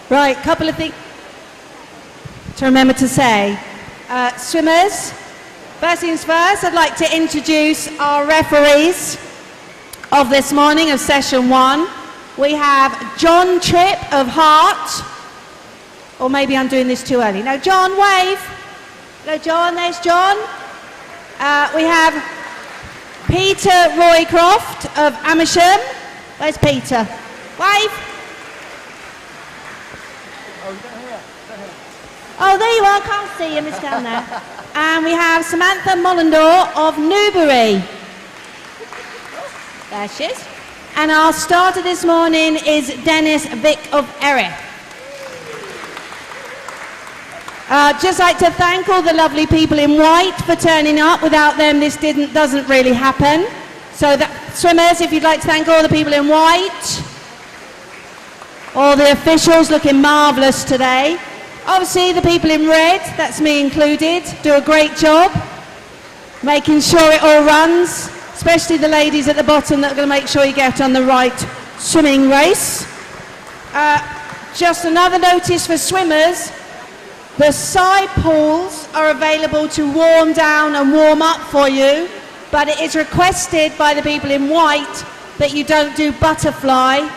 Right, couple of things to remember to say. Swimmers, first things first, I'd like to introduce our referees of this morning of session 1. We have John Tripp of Hart, or maybe I'm doing this too early. No, John, wave. Hello, John, there's John. We have Peter Roycroft of Amersham. Where's Peter? Wave. Oh, there you are, can't see him, it's down there. And we have Samantha Mollendor of Newbury. There she is. And our starter this morning is Dennis Vick of Erith. Just like to thank all the lovely people in white for turning up. Without them, this doesn't really happen. So, swimmers, if you'd like to thank all the people in white. All the officials looking marvellous today. Obviously, the people in red, that's me included, do a great job making sure it all runs, especially the ladies at the bottom that are going to make sure you get on the right swimming race. Just another notice for swimmers, the side pools are available to warm down and warm up for you, but it is requested by the people in white that you don't do butterfly,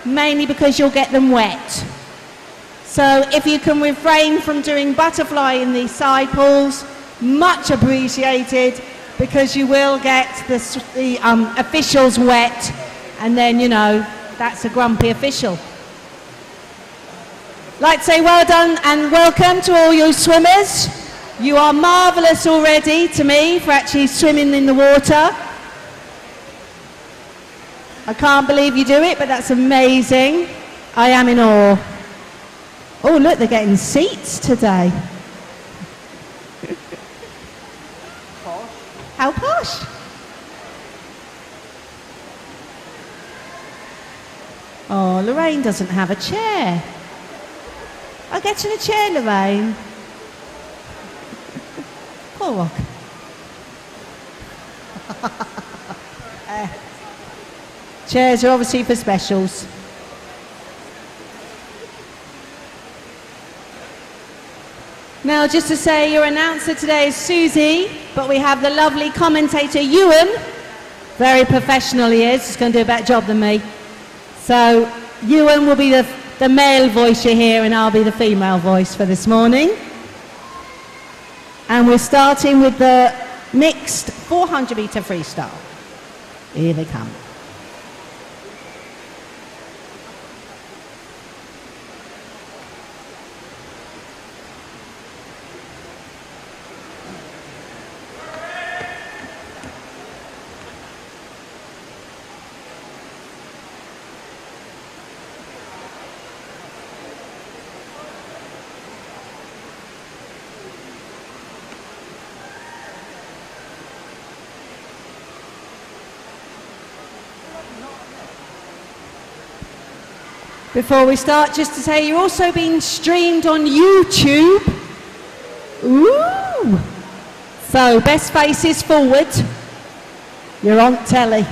mainly because you'll get them wet. So if you can refrain from doing butterfly in the side pools, much appreciated, because you will get the officials wet, and then, you know, that's a grumpy official. Like to say well done and welcome to all you swimmers. You are marvellous already to me for actually swimming in the water. I can't believe you do it, but that's amazing. I am in awe. Oh, look, they're getting seats today. Posh. How posh? Oh, Lorraine doesn't have a chair. I'll get you in a chair, Lorraine. Poor rock. Chairs are obviously for specials. Now, just to say, your announcer today is Susie, but we have the lovely commentator, Ewan. Very professional he is. He's going to do a better job than me. So, Ewan will be the male voice you hear, and I'll be the female voice for this morning. And we're starting with the mixed 400-meter freestyle. Here they come. Before we start, just to say, you're also being streamed on YouTube. Ooh! So, best faces forward. You're on telly.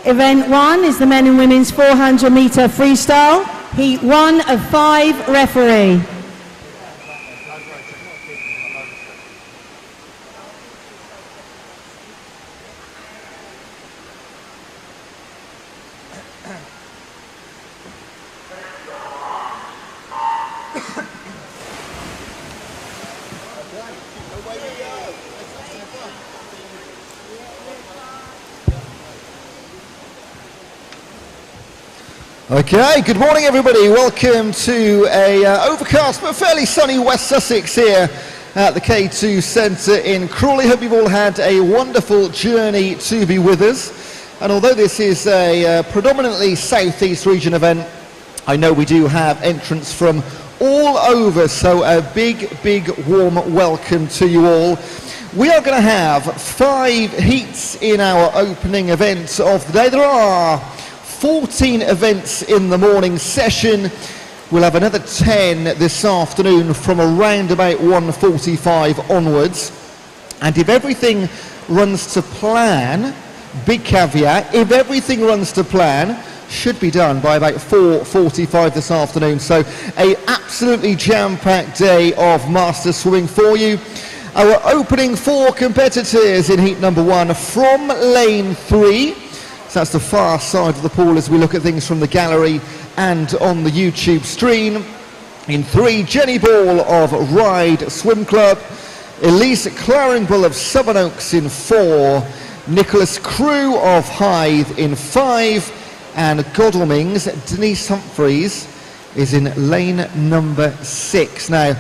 Event 1 is the men and women's 400-meter freestyle. Heat 1 of 5 referee. Okay, good morning everybody. Welcome to a overcast but fairly sunny West Sussex here at the K2 Centre in Crawley. Hope you've all had a wonderful journey to be with us. And although this is a predominantly southeast region event, I know we do have entrants from all over, so a big warm welcome to you all. We are going to have 5 heats in our opening event of the day. There are 14 events in the morning session. We'll have another 10 this afternoon from around about 1:45 onwards. And if everything runs to plan, big caveat, if everything runs to plan, should be done by about 4:45 this afternoon. So a absolutely jam-packed day of Masters Swimming for you. Our opening 4 competitors in heat number 1 from lane 3. So that's the far side of the pool as we look at things from the gallery and on the YouTube stream. In 3, Jenny Ball of Ride Swim Club, Elise Claringbull of Sevenoaks in 4, Nicholas Crew of Hythe in 5, and Godalming's Denise Humphreys is in lane number 6. Now,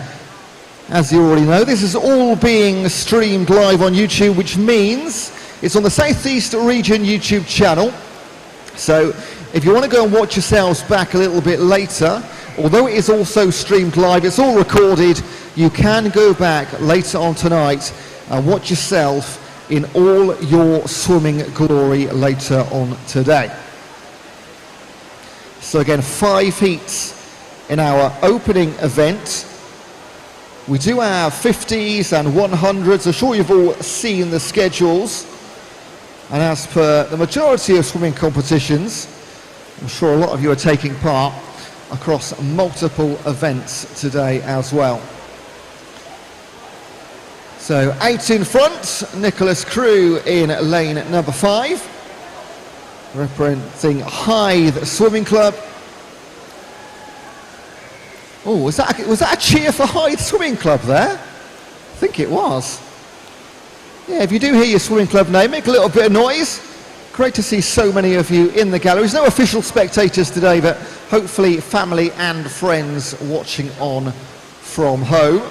as you already know, this is all being streamed live on YouTube, which means it's on the South East Region YouTube channel. So if you want to go and watch yourselves back a little bit later, although it is also streamed live, it's all recorded, you can go back later on tonight and watch yourself in all your swimming glory later on today. So again, 5 heats in our opening event. We do have 50s and 100s. I'm sure you've all seen the schedules. And as per the majority of swimming competitions, I'm sure a lot of you are taking part across multiple events today as well. So out in front, Nicholas Crew in lane number 5, representing Hythe Swimming Club. Oh, was that a cheer for Hythe Swimming Club there? I think it was. Yeah, if you do hear your swimming club name, make a little bit of noise. Great to see so many of you in the gallery. There's no official spectators today, but hopefully family and friends watching on from home.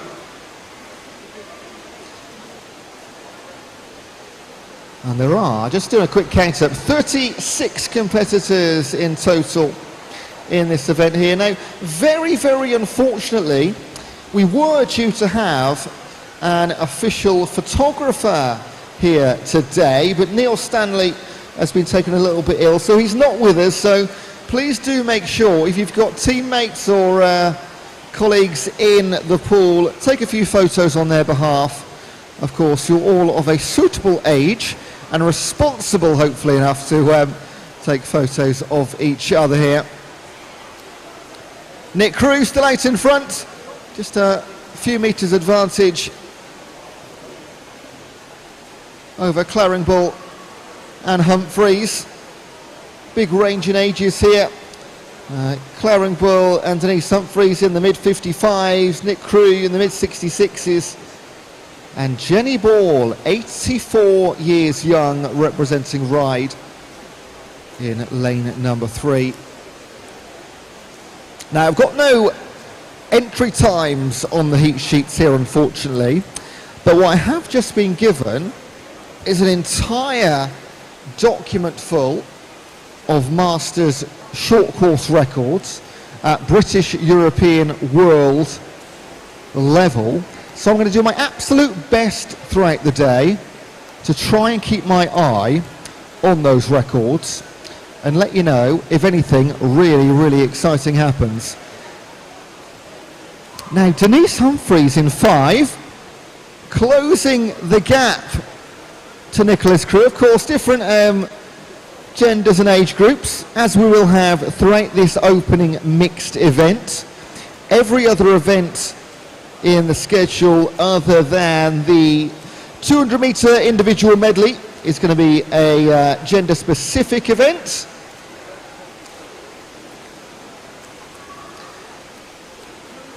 And there are, just doing a quick count up, 36 competitors in total in this event here. Now, very, very unfortunately, we were due to have an official photographer here today, but Neil Stanley has been taken a little bit ill, so he's not with us. So please do make sure, if you've got teammates or colleagues in the pool, take a few photos on their behalf. Of course, you're all of a suitable age and responsible, hopefully enough, to take photos of each other here. Nick Crew still out in front, just a few metres advantage over Claringbull and Humphreys. Big range in ages here. Claringbull and Denise Humphreys in the mid-55s, Nick Crew in the mid-66s, and Jenny Ball, 84 years young, representing Ride in lane number 3. Now, I've got no entry times on the heat sheets here, unfortunately, but what I have just been given is an entire document full of Masters short course records at British, European, world level. So I'm going to do my absolute best throughout the day to try and keep my eye on those records and let you know if anything really, really exciting happens. Now, Denise Humphreys in 5, closing the gap to Nicholas Crew. Of course, different genders and age groups, as we will have throughout this opening mixed event. Every other event in the schedule other than the 200 metre individual medley is going to be a gender specific event.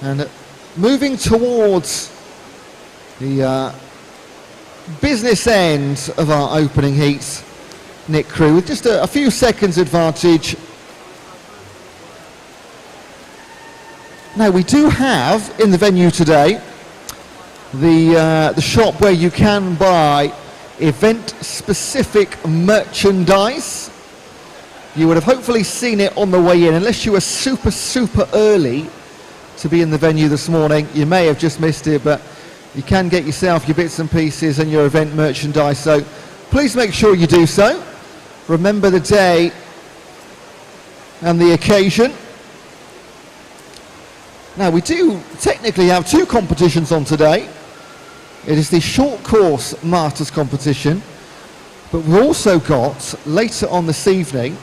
And moving towards the business end of our opening heats, Nick Crew with just a few seconds advantage. Now, we do have in the venue today the shop where you can buy event-specific merchandise. You would have hopefully seen it on the way in, unless you were super, super early to be in the venue this morning. You may have just missed it, but you can get yourself your bits and pieces and your event merchandise, so please make sure you do so. Remember the day and the occasion. Now we do technically have two competitions on today. It is the short course Masters competition, but we've also got later on this evening,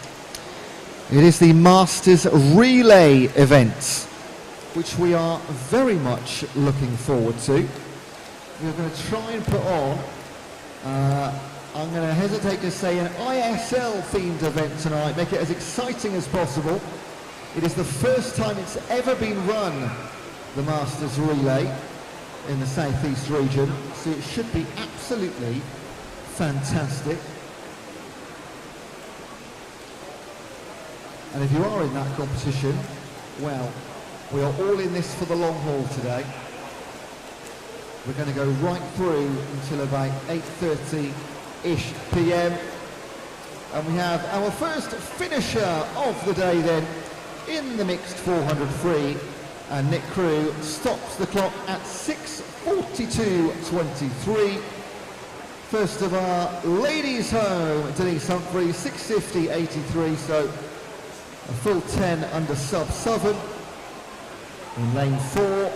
it is the Masters relay event, which we are very much looking forward to. We're going to try and put on, I'm going to hesitate to say, an ISL themed event tonight, make it as exciting as possible. It is the first time it's ever been run, the Masters relay, in the southeast region, so it should be absolutely fantastic. And if you are in that competition, well, we are all in this for the long haul today. We're going to go right through until about 8:30-ish p.m. And we have our first finisher of the day then in the mixed 400 free. And Nick Crew stops the clock at 6:42.23. First of our ladies home, Denise Humphrey, 6:50.83, so a full 10 under sub 7. In lane 4,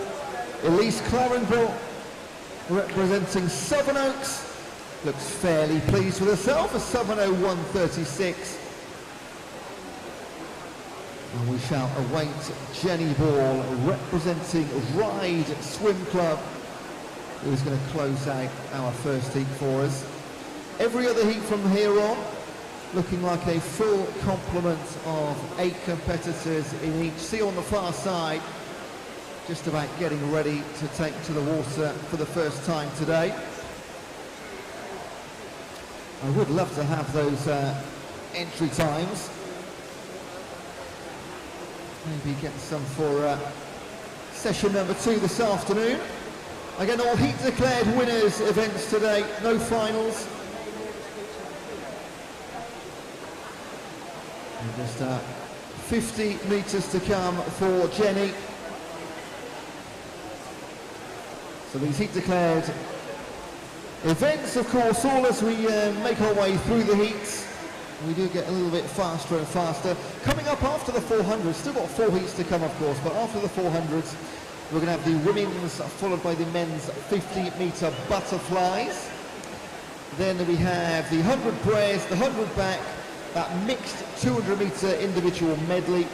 Elise Clarenville, representing Sevenoaks, looks fairly pleased with herself, a 7:01.36. And we shall await Jenny Ball, representing Ride Swim Club, who's going to close out our first heat for us. Every other heat from here on, looking like a full complement of 8 competitors in each. See on the far side, just about getting ready to take to the water for the first time today. I would love to have those entry times. Maybe get some for session number 2 this afternoon. Again, all heat declared winners events today, no finals. And just 50 metres to come for Jenny. So these heat declared events, of course, all as we make our way through the heats. We do get a little bit faster and faster. Coming up after the 400s, still got 4 heats to come, of course, but after the 400s, we're going to have the women's followed by the men's 50-metre butterflies. Then we have the 100 breast, the 100 back, that mixed 200-metre individual medley,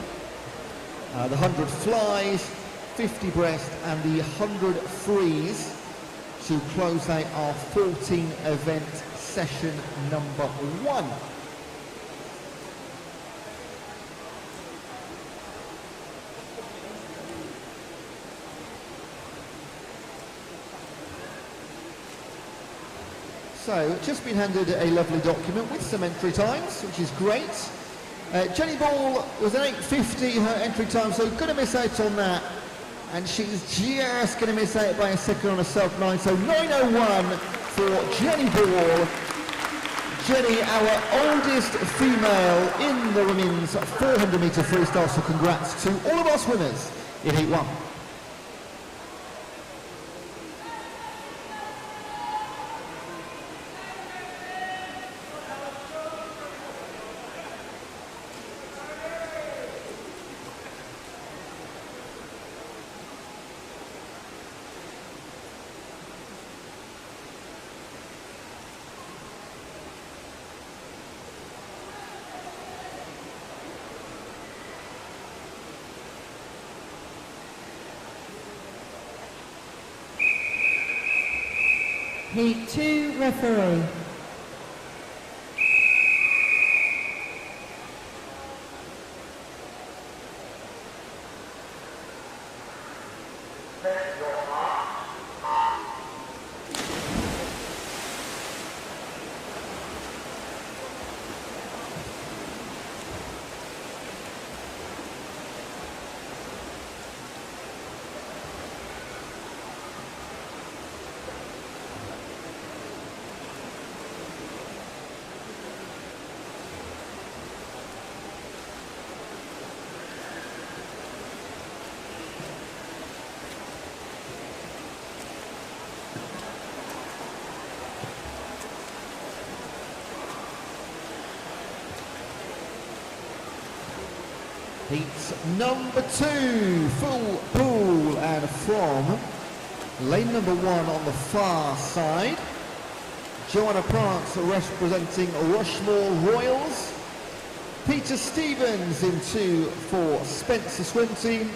the 100 flies, 50 breast, and the 100 frees to close out our 14 event session number 1. So, just been handed a lovely document with some entry times, which is great. Jenny Ball was an 8:50 her entry time, so going to miss out on that. And she's just going to miss out by a second on a sub-9, so 9:01 for Jenny Ball. Jenny, our oldest female in the women's 400-metre freestyle, so congrats to all of us winners in Heat 1. Heat 2 referee. Heat number 2, full pool, and from lane number 1 on the far side, Joanna Prance representing Rushmore Royals, Peter Stevens in 2 for Spencer Swim Team,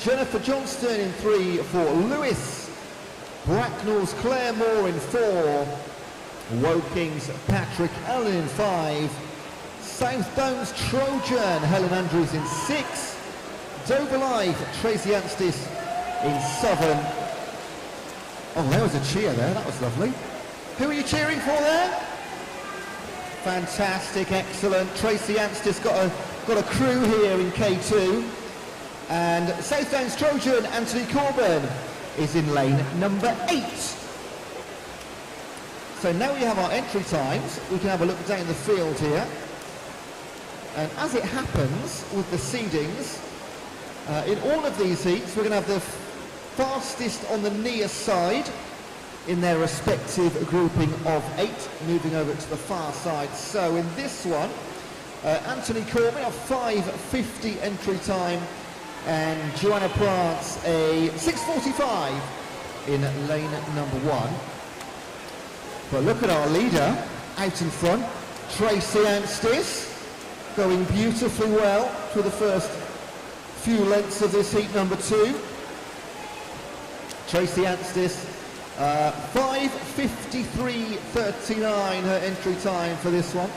Jennifer Johnston in 3 for Lewis, Bracknell's Claire Moore in 4, Woking's Patrick Allen in 5, Southdown's Trojan Helen Andrews in 6, Dover Live Tracy Anstis in 7. Oh, there was a cheer there, that was lovely. Who are you cheering for there? Fantastic, excellent. Tracy Anstis got a crew here in K2. And Southdown's Trojan Anthony Corbin is in lane number 8. So now we have our entry times. We can have a look down the field here. And as it happens with the seedings, in all of these heats, we're going to have the fastest on the near side in their respective grouping of 8, moving over to the far side. So in this one, Anthony Corbin, a 5:50 entry time, and Joanna Prance, a 6:45 in lane number 1. But look at our leader out in front, Tracy Anstis, going beautifully well through the first few lengths of this heat number 2. Tracy Anstis, 5:53.39 her entry time for this one.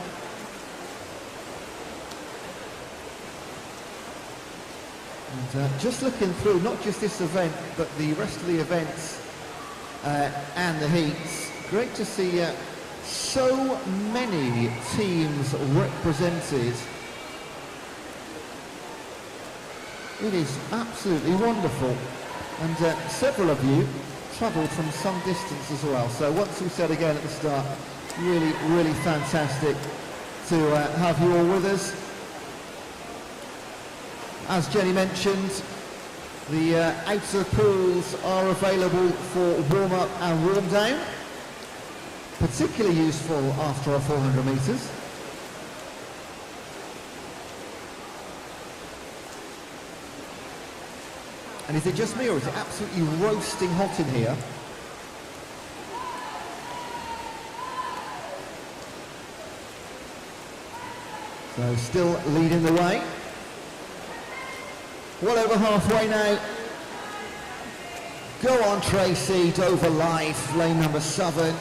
And just looking through, not just this event, but the rest of the events and the heats, great to see so many teams represented. It is absolutely wonderful. And several of you travelled from some distance as well. So once we said again at the start, really, really fantastic to have you all with us. As Jenny mentioned, the outer pools are available for warm-up and warm-down, particularly useful after our 400 metres. And is it just me, or is it absolutely roasting hot in here? So still leading the way. Well over halfway now. Go on, Tracy. Dover Life, lane number 7.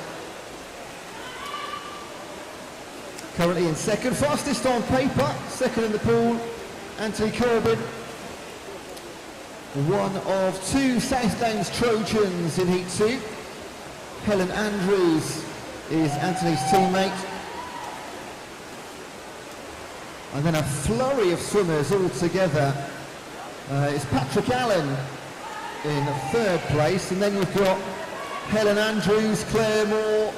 Currently in second, fastest on paper, second in the pool, Anthony Corbin. One of 2 Southdown's Trojans in Heat 2. Helen Andrews is Anthony's teammate. And then a flurry of swimmers all together. It's Patrick Allen in 3rd place, and then you've got Helen Andrews, Claire Moore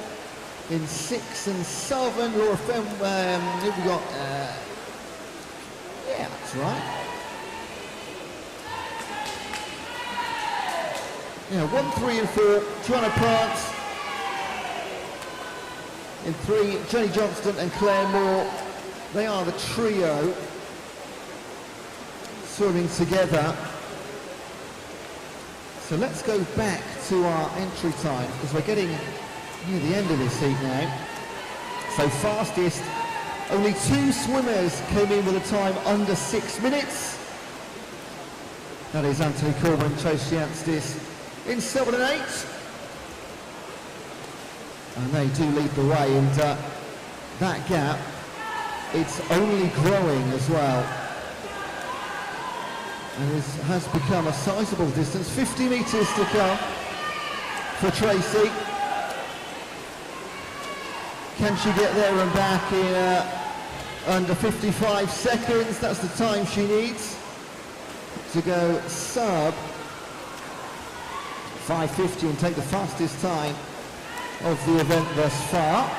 in 6 and 7. Laura Fem, who have we got? Yeah, that's right. Yeah, 1, 3 and 4, Joanna Prance. In 3, Jenny Johnston and Claire Moore. They are the trio swimming together. So let's go back to our entry time, because we're getting near the end of this heat now. So fastest, only 2 swimmers came in with a time under 6 minutes. That is Anthony Corbin and Tracy Anstis in 7 and 8. And they do lead the way, and that gap, it's only growing as well. And this has become a sizable distance. 50 metres to come for Tracy. Can she get there and back in under 55 seconds? That's the time she needs to go sub 5:50 and take the fastest time of the event thus far.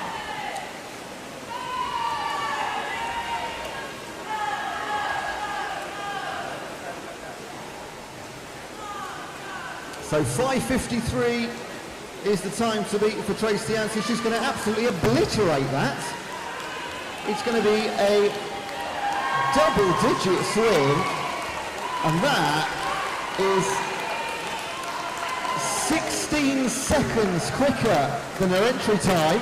So 5:53 is the time to beat for Tracy Anstis. She's going to absolutely obliterate that. It's going to be a double-digit swing, and that is 16 seconds quicker than her entry time.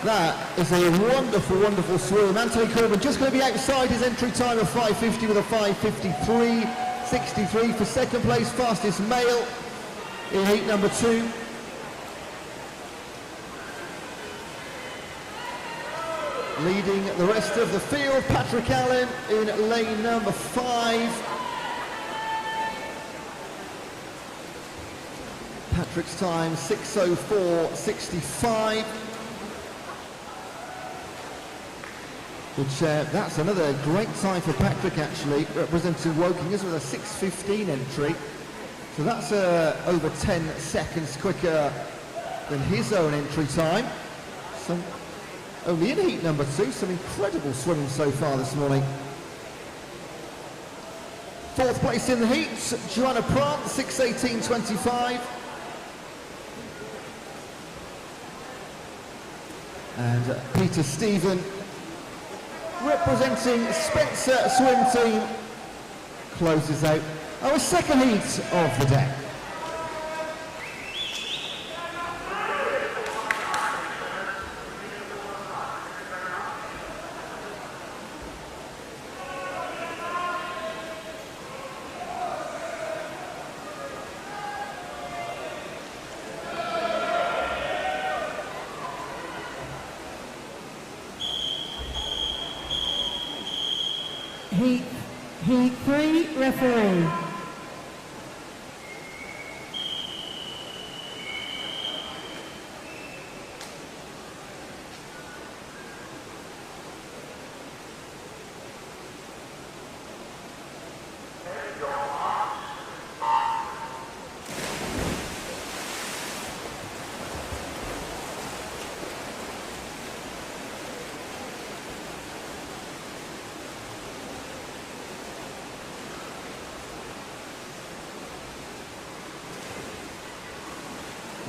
That is a wonderful, wonderful swim. Anthony Corbin just going to be outside his entry time of 5:50 with a 5:53.63 for second place, fastest male in heat number 2. Leading the rest of the field, Patrick Allen in lane number 5. Patrick's time 6:04.65. Which that's another great time for Patrick, actually, representing Woking with a 6:15 entry. So that's over 10 seconds quicker than his own entry time. Only in heat number 2, some incredible swimming so far this morning. 4th place in the heat, Joanna Prant, 6:18.25. And Peter Stephen, representing Spencer Swim Team, closes out our second heat of the day. Heat 3, referee.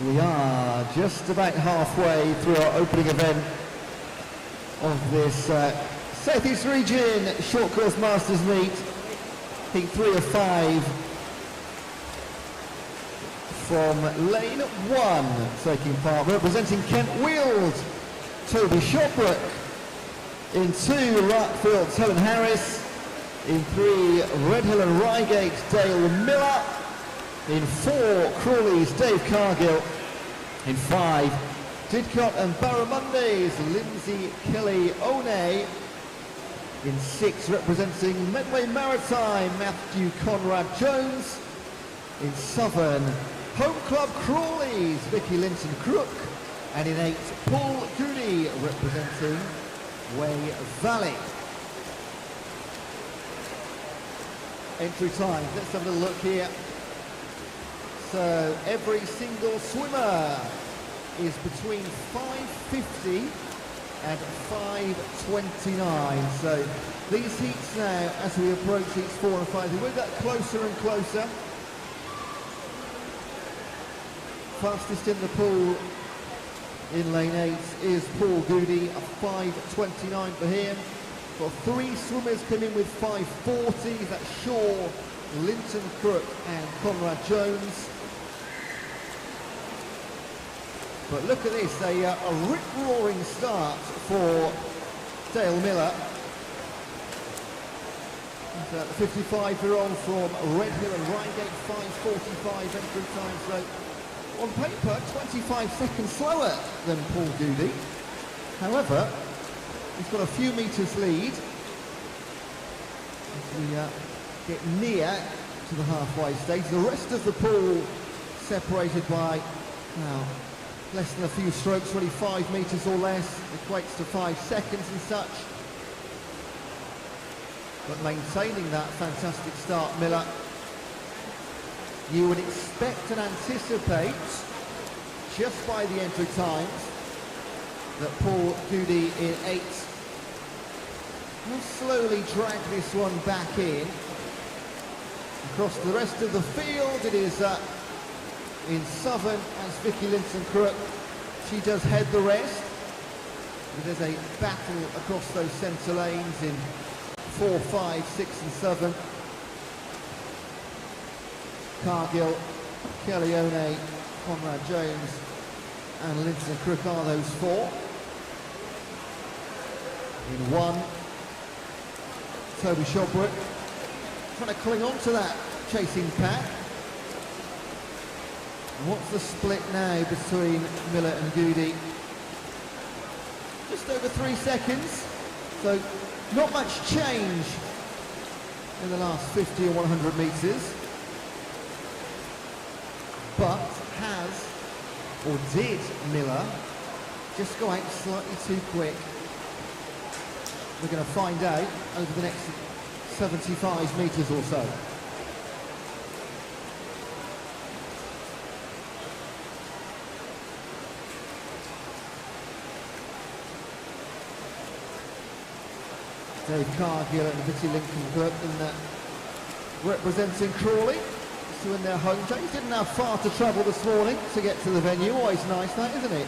We are just about halfway through our opening event of this Southeast Region Short Course Masters Meet. Heat 3 of 5 from lane 1 taking part, representing Kent Weald, Toby Shopbrook. In 2, Larkfield's Helen Harris. In 3, Redhill and Reigate, Dale Miller. In 4, Crawley's Dave Cargill. In 5, Didcot and Barramundi's Lindsay Kelly Oney. In 6, representing Medway Maritime, Matthew Conrad Jones. In 7, Home Club Crawley's Vicky Linton Crook. And in 8, Paul Goody, representing Way Valley. Entry times, let's have a little look here. So every single swimmer is between 5:50 and 5:29. So these heats now, as we approach heats 4 and 5, we'll get closer and closer. Fastest in the pool in lane 8 is Paul Goody, a 5:29 for him. Got 3 swimmers come in with 5:40. That's Shaw, Linton Crook and Conrad Jones. But look at this, a rip-roaring start for Dale Miller. The 55-year-old from Redhill and Reigate, 5:45 entry time. So on paper, 25 seconds slower than Paul Goody. However, he's got a few metres lead as we get near to the halfway stage. The rest of the pool separated by less than a few strokes, 25 metres or less, equates to 5 seconds and such. But maintaining that fantastic start, Miller, you would expect and anticipate, just by the entry times, that Paul Goody in 8 will slowly drag this one back in. Across the rest of the field, it is in Southern as Vicky Linton Crook. She does head the rest. There's a battle across those centre lanes in 4, 5, 6 and 7. Cargill, Kellyone, Conrad Jones and Linton Crook are those 4. In 1, Toby Shobrook trying to cling on to that chasing pack. And what's the split now between Miller and Goody? Just over 3 seconds, so not much change in the last 50 or 100 metres. But has, or did Miller, just go out slightly too quick? We're going to find out over the next 75 metres or so. Dave Cargill and Vitty Lincoln representing Crawley. To in their home trains. Didn't have far to travel this morning to get to the venue. Always nice that, isn't it?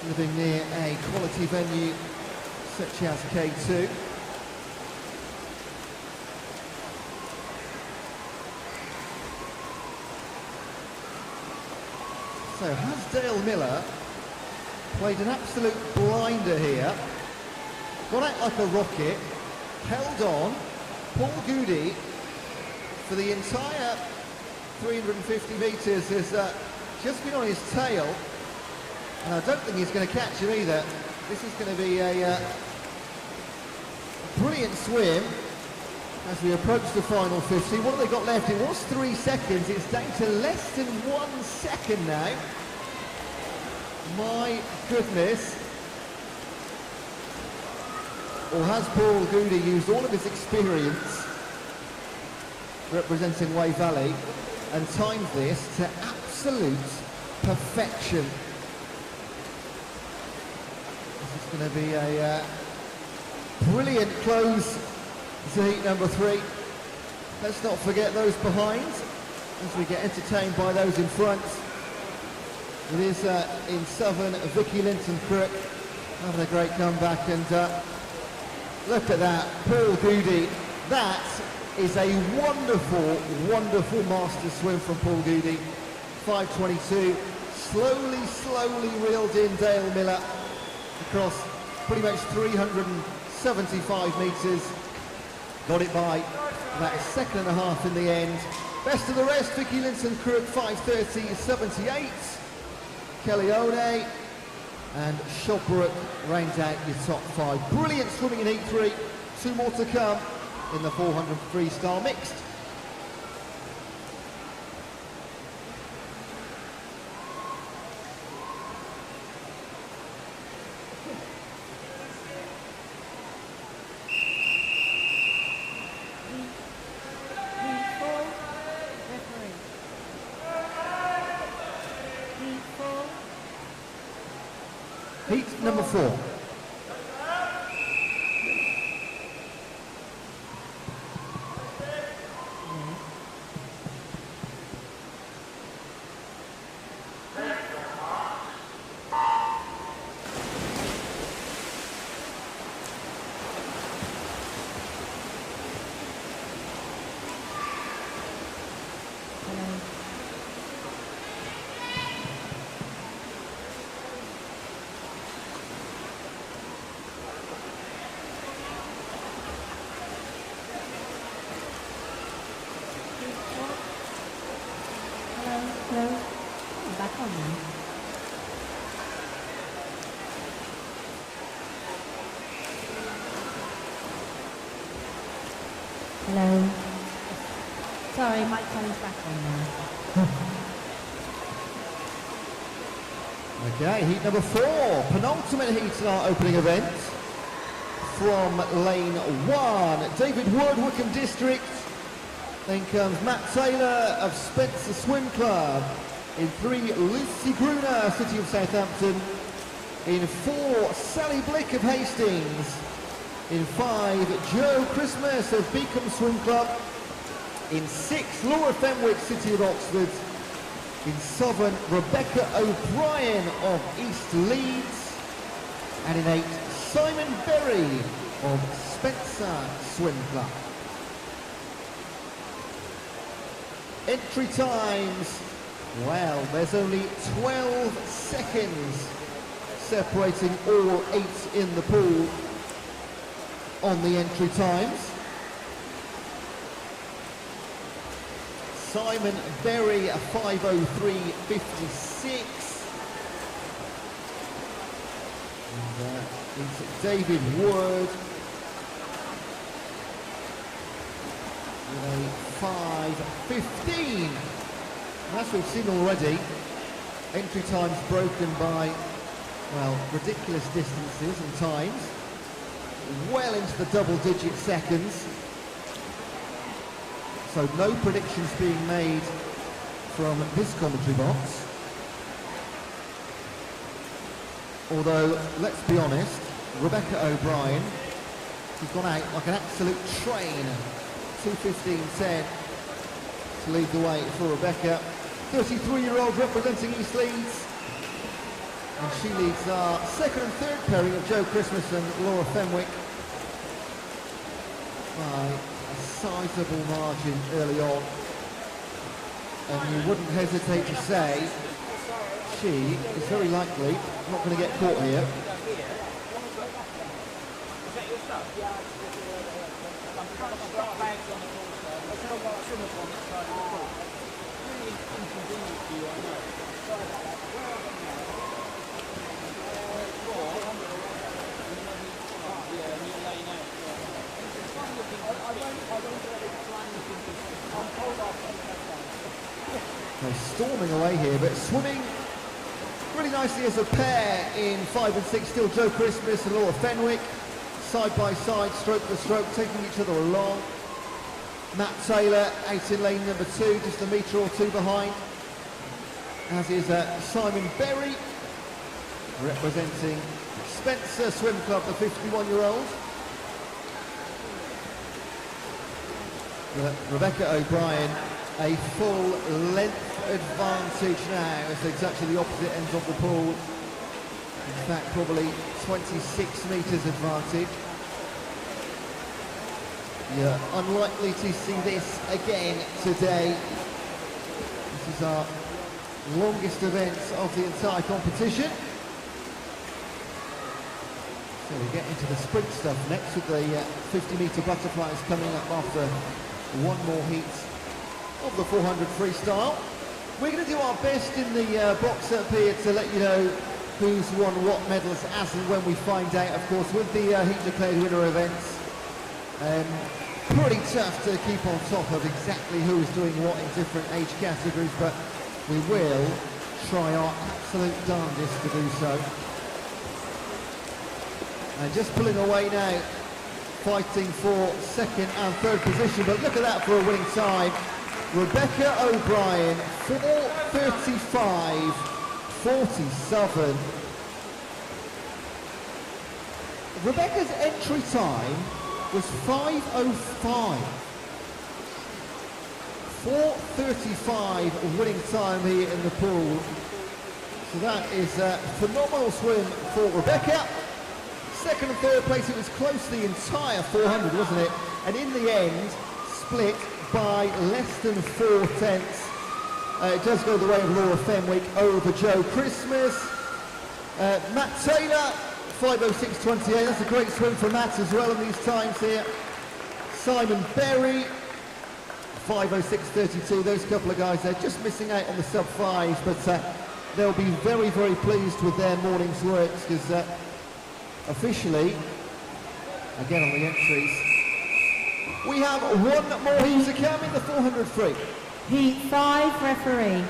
Living near a quality venue such as K2. So has Dale Miller played an absolute blinder here? Got out like a rocket, held on. Paul Goody for the entire 350 metres has just been on his tail, and I don't think he's going to catch him either. This is going to be a brilliant swim as we approach the final 50. What have they got left? It was 3 seconds, it's down to less than 1 second now. My goodness. Or has Paul Goody used all of his experience representing Way Valley and timed this to absolute perfection? This is going to be a brilliant close to heat number 3. Let's not forget those behind as we get entertained by those in front. It is in Southern, Vicky Linton Crook having a great comeback, and look at that, Paul Goody. That is a wonderful, wonderful master swim from Paul Goody. 5:22, slowly reeled in Dale Miller across pretty much 375 metres. Got it by about a second and a half in the end. Best of the rest, Vicky Linton Crook, 5:30.78. Kellyone and Shobrook round out your top 5. Brilliant swimming in heat 3. 2 more to come in the 400 freestyle mixed. Heat number 4. Hello. I'm back on now. Hello. Sorry, my phone's back on now. Okay, heat number 4, penultimate heat in our opening event. From lane 1, David Wood, Wickham District. Then comes Matt Taylor of Spencer Swim Club. In 3, Lucy Gruner, City of Southampton. In 4, Sally Blick of Hastings. In 5, Joe Christmas of Beacom Swim Club. In 6, Laura Fenwick, City of Oxford. In 7, Rebecca O'Brien of East Leeds. And in 8, Simon Berry of Spencer Swim Club. Entry times, well, there's only 12 seconds separating all 8 in the pool on the entry times. Simon Berry, a 5:03.56. And it's David Wood with a 5:15. As we've seen already, entry times broken by, well, ridiculous distances and times, well into the double-digit seconds. So no predictions being made from this commentary box. Although, let's be honest, Rebecca O'Brien, she's gone out like an absolute train. 2:15.10 to lead the way for Rebecca. 33-year-old representing East Leeds. And she leads our second and third pairing of Joe Christmas and Laura Fenwick by a sizable margin early on. And you wouldn't hesitate to say she is very likely not going to get caught here. They're storming away here, but swimming really nicely as a pair in 5 and 6. Still Joe Christmas and Laura Fenwick, side by side, stroke for stroke, taking each other along. Matt Taylor out in lane number 2, just a metre or 2 behind, as is Simon Berry, representing Spencer Swim Club, the 51-year-old. Rebecca O'Brien, a full length advantage now as they touch the opposite ends of the pool. In fact, probably 26 metres advantage. You're unlikely to see this again today. This is our longest event of the entire competition. So we get into the sprint stuff next with the 50-metre butterflies coming up after one more heat of the 400 freestyle. We're going to do our best in the box up here to let you know who's won what medals as and when we find out, of course, with the heat declared winner events. Pretty tough to keep on top of exactly who is doing what in different age categories, but we will try our absolute darndest to do so. And just pulling away now, fighting for second and third position, but look at that for a winning time. Rebecca O'Brien, 4:35.47. Rebecca's entry time was 5:05. 4:35 winning time here in the pool. So that is a phenomenal swim for Rebecca. Second and third place, it was close to the entire 400, wasn't it? And in the end, split by less than 4/10. It does go the way of Laura Fenwick over Joe Christmas. Matt Taylor, 5:06.28. That's a great swim for Matt as well in these times here. Simon Berry, 5:06.32. Those couple of guys there just missing out on the sub-5s, but they'll be very, very pleased with their morning's works because officially, again on the entries, we have one more heat to come in the 400 free. Heat 5, referee.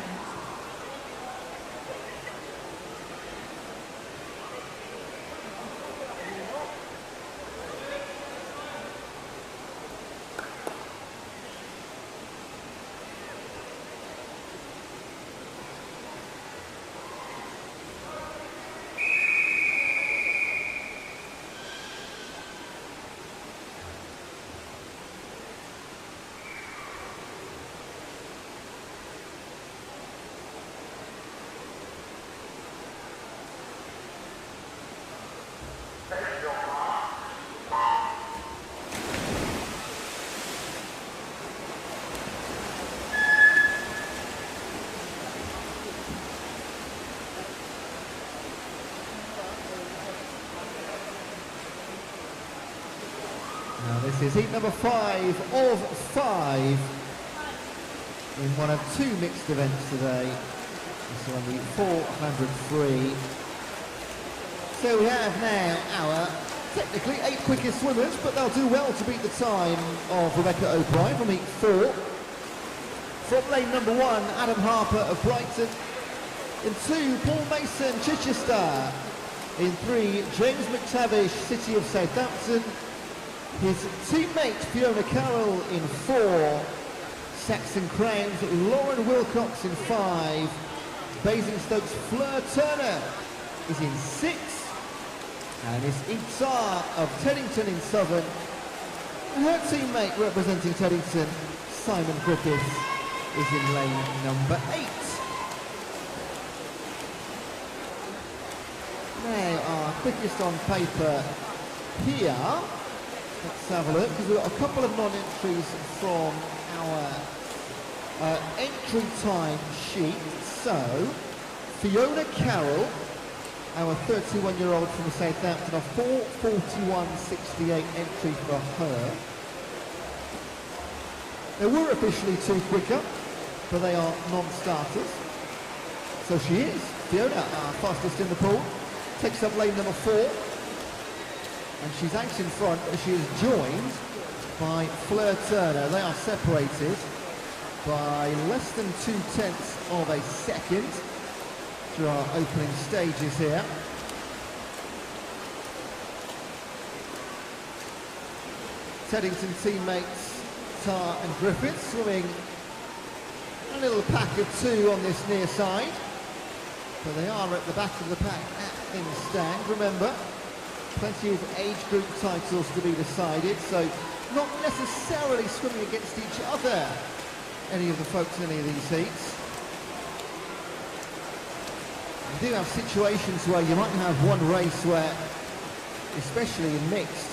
is heat number 5 of 5 in one of 2 mixed events today. This is on the 400 free. So we have now our technically 8 quickest swimmers, but they'll do well to beat the time of Rebecca O'Brien from heat 4. From lane number 1, Adam Harper of Brighton. In 2, Paul Mason, Chichester. In 3, James McTavish, City of Southampton. His teammate Fiona Carroll in 4. Saxon Crowns, Lauren Wilcox in 5. Basingstoke's Fleur Turner is in 6. And it's Itzar of Teddington in Southern. And her teammate representing Teddington, Simon Griffiths, is in lane number 8. Now our quickest on paper here. Let's have a look, because we've got a couple of non-entries from our entry time sheet. So, Fiona Carroll, our 31-year-old from Southampton, a 4:41.68 entry for her. There were officially 2 quicker, but they are non-starters. So she is, Fiona, our fastest in the pool, takes up lane number 4. And she's out in front as she is joined by Fleur Turner. They are separated by less than 0.2 of a second through our opening stages here. Teddington teammates Tar and Griffith swimming a little pack of 2 on this near side, but they are at the back of the pack in the stand. Remember, plenty of age group titles to be decided, so not necessarily swimming against each other, any of the folks in any of these heats. You do have situations where you might have one race where, especially in mixed,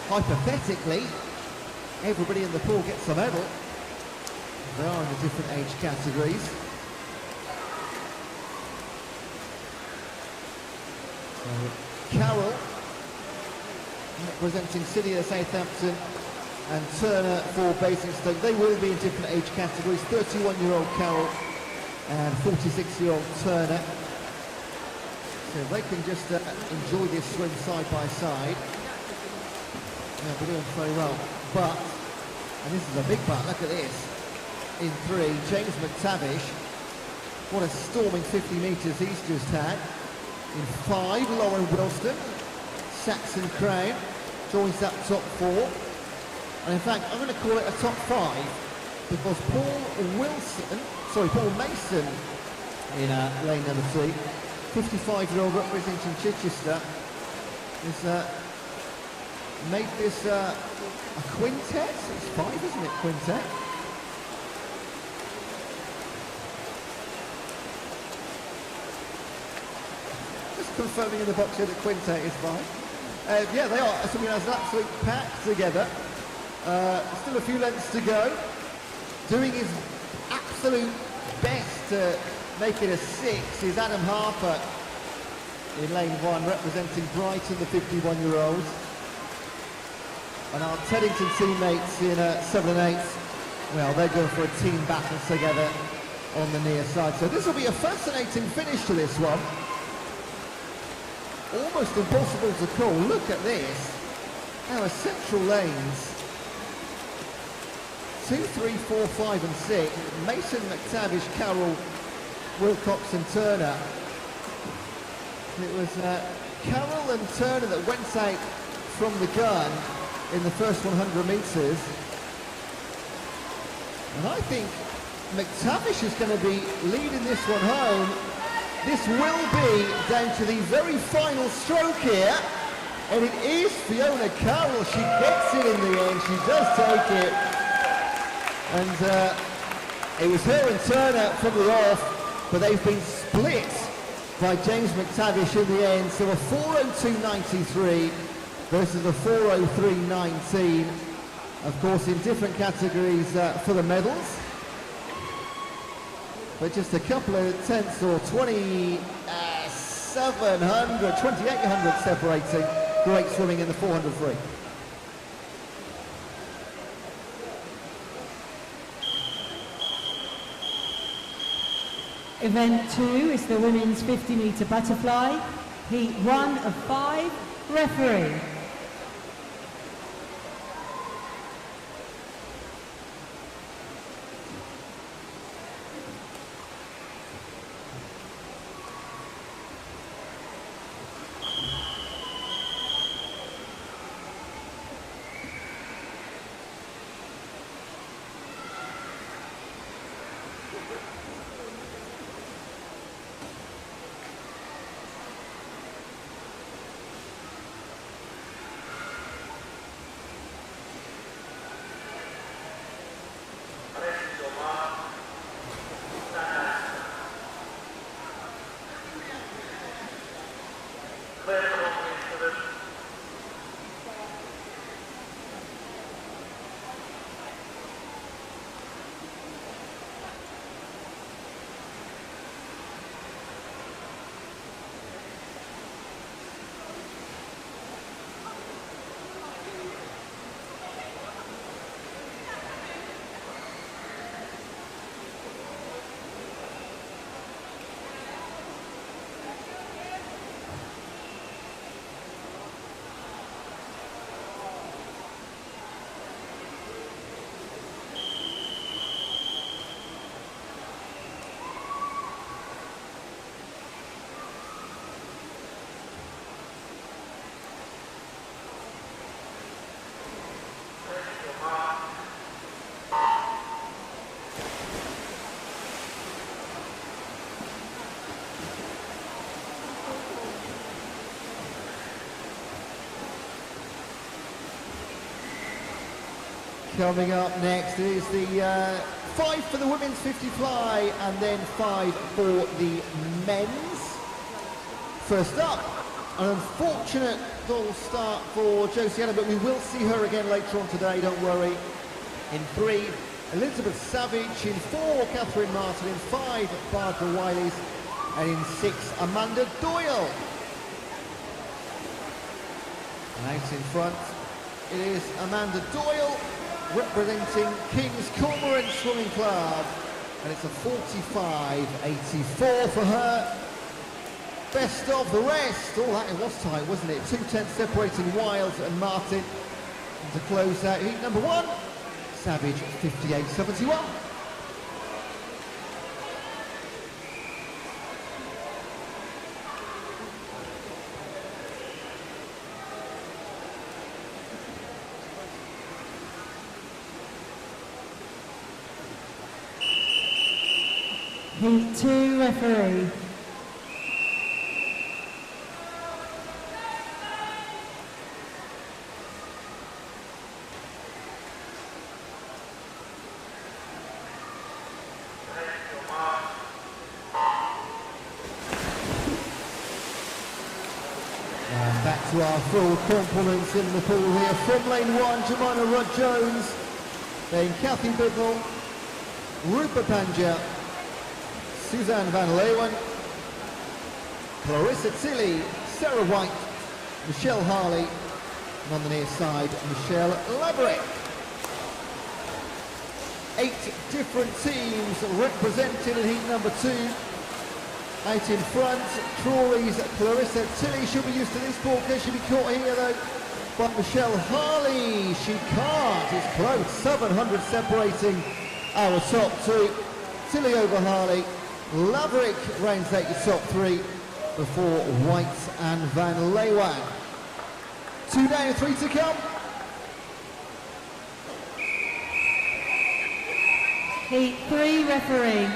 hypothetically, everybody in the pool gets a medal. They are in the different age categories. Carroll, representing City of Southampton, and Turner for Basingstoke. They will be in different age categories. 31-year-old Carroll and 46-year-old Turner. So they can just enjoy this swim side by side. Yeah, we're doing very well. But, and this is a big part, look at this. In 3, James McTavish. What a storming 50 metres he's just had. In 5, Lauren Wilston, Saxon Crown, joins that top 4. And in fact, I'm going to call it a top 5 because Paul Mason in lane number 3, 55-year-old representing Chichester, has made this a quintet. It's 5, isn't it, quintet? Confirming in the box here that quintet is 5. Yeah, they are. So we have an absolute pack together. Still a few lengths to go. Doing his absolute best to make it a 6 is Adam Harper in lane 1, representing Brighton, the 51-year-old. And our Teddington teammates in 7 and 8, well, they're going for a team battle together on the near side. So this will be a fascinating finish to this one. Almost impossible to call. Look at this. Our central lanes. 2, 3, 4, 5 and 6. Mason, McTavish, Carroll, Wilcox and Turner. It was Carroll and Turner that went out from the gun in the first 100 metres. And I think McTavish is going to be leading this one home. This will be down to the very final stroke here, and it is Fiona Carroll. She gets it in the end, she does take it, and it was her and Turner from the off, but they've been split by James McTavish in the end, so a 4:02.93 versus a 4:03.19, of course in different categories for the medals. But just a couple of tenths or 2,800 separating. Great swimming in the 400 free. Event 2 is the women's 50-meter butterfly. Heat 1 of 5. Referee. Coming up next is the 5 for the women's 50 fly and then 5 for the men's. First up, an unfortunate dull start for Josie Allen, but we will see her again later on today, don't worry. In 3, Elizabeth Savage. In 4, Catherine Martin. In 5, Barbara Wileys. And in 6, Amanda Doyle. And out in front, it is Amanda Doyle, representing King's Cormorant Swimming Club, and it's a 45.84 for her. Best of the rest. Oh, that it was tight, wasn't it? 2 tenths separating Wiles and Martin. And to close out heat number 1, Savage 58.71. Heat 2, referee. And back to our full complements in the pool here. From lane 1, Jemima Rudd-Jones, then Kathy Biddle, Rupa Panja, Suzanne Van Leeuwen, Clarissa Tilley, Sarah White, Michelle Harley, and on the near side, Michelle Laverick. 8 different teams represented in heat number 2. Out in front, Crawley's Clarissa Tilley. She'll be used to this ball because she'll be caught here though. But Michelle Harley, she can't. It's close, 700 separating our top 2. Tilley over Harley. Laverick rounds out your top 3 before White and Van Leeuwen. 2 down, 3 to come. Heat 3, referee.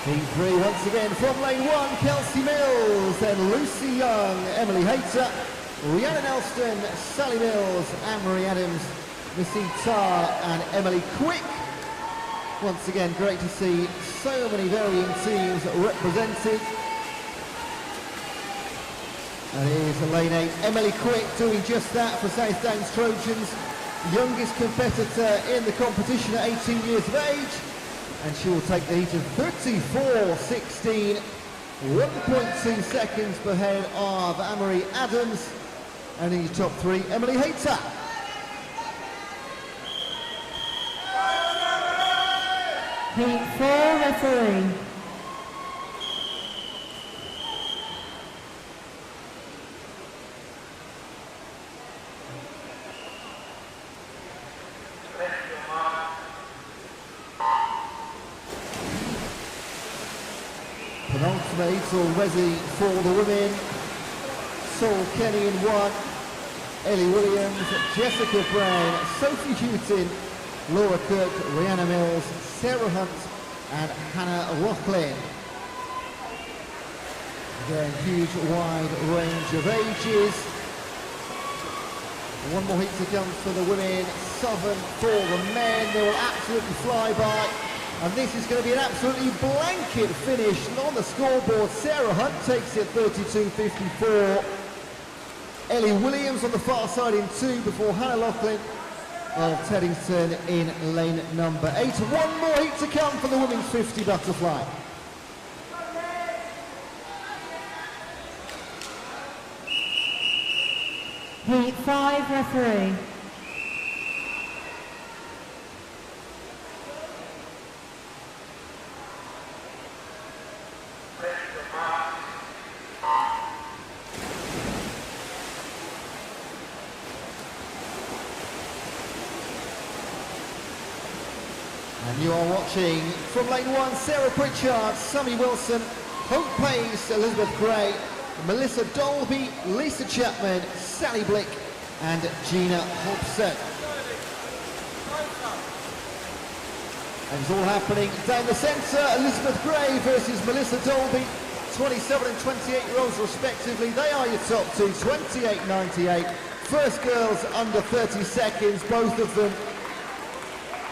Heat 3 once again from lane 1, Kelsey Mills, then Lucy Young, Emily Hayter, Rhiannon Elston, Sally Mills, Anne-Marie Adams, Missy Tarr and Emily Quick. Once again, great to see so many varying teams represented. And it is lane 8, Emily Quick doing just that for South Downs Trojans. Youngest competitor in the competition at 18 years of age. And she will take the heat of 34.16, 1.2 seconds ahead of Anne-Marie Adams. And in your top 3, Emily Hayter. Heat 4, referee. Penultimate already for the women. Saul Kenny in 1, Ellie Williams, Jessica Brown, Sophie Houghton, Laura Cook, Rihanna Mills, Sarah Hunt and Hannah Roughlin. Again, huge wide range of ages. One more heat to come for the women, 7 for the men. They will absolutely fly by. And this is going to be an absolutely blanket finish on the scoreboard. Sarah Hunt takes it 32.54. Ellie Williams on the far side in 2 before Hannah Loughlin of Teddington in lane number 8. One more heat to come for the women's 50 butterfly. Heat 5, referee. And you are watching from lane 1, Sarah Pritchard, Sammy Wilson, Hope Pace, Elizabeth Gray, Melissa Dolby, Lisa Chapman, Sally Blick and Gina Hobson. And it's all happening down the centre. Elizabeth Gray versus Melissa Dolby, 27 and 28-year-olds respectively. They are your top 2, 28.98. First girls under 30 seconds, both of them.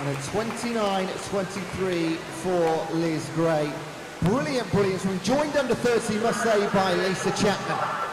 And a 29.23 for Liz Gray. Brilliant, brilliant swim. Joined under 30, must say, by Lisa Chapman.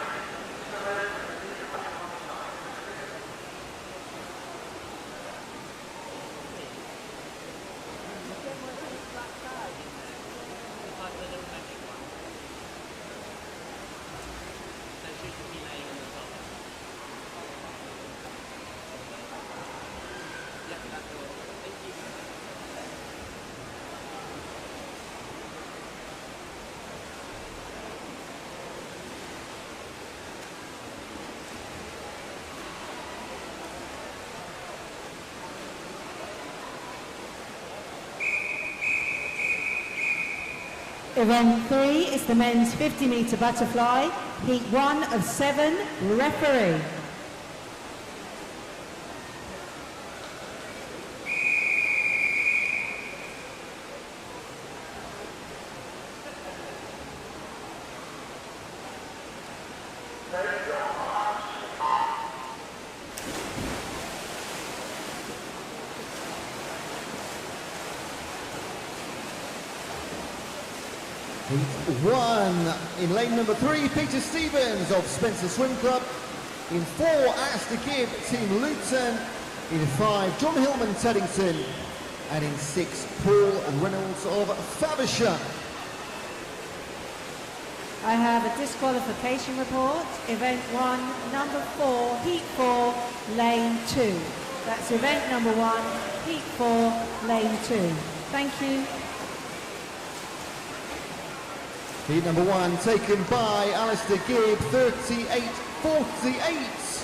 Event 3 is the men's 50-metre butterfly, heat 1 of 7, referee. Heat 1 in lane number 3, Peter Stevens of Spencer Swim Club. In 4, Astor Gibb, Team Luton. In 5, John Hillman, Teddington. And in 6, Paul Reynolds of Faversham. I have a disqualification report. Event 1, number 4, heat 4, lane 2. That's event number 1, heat 4, lane 2. Thank you. Heat number 1 taken by Alistair Gibb, 38.48.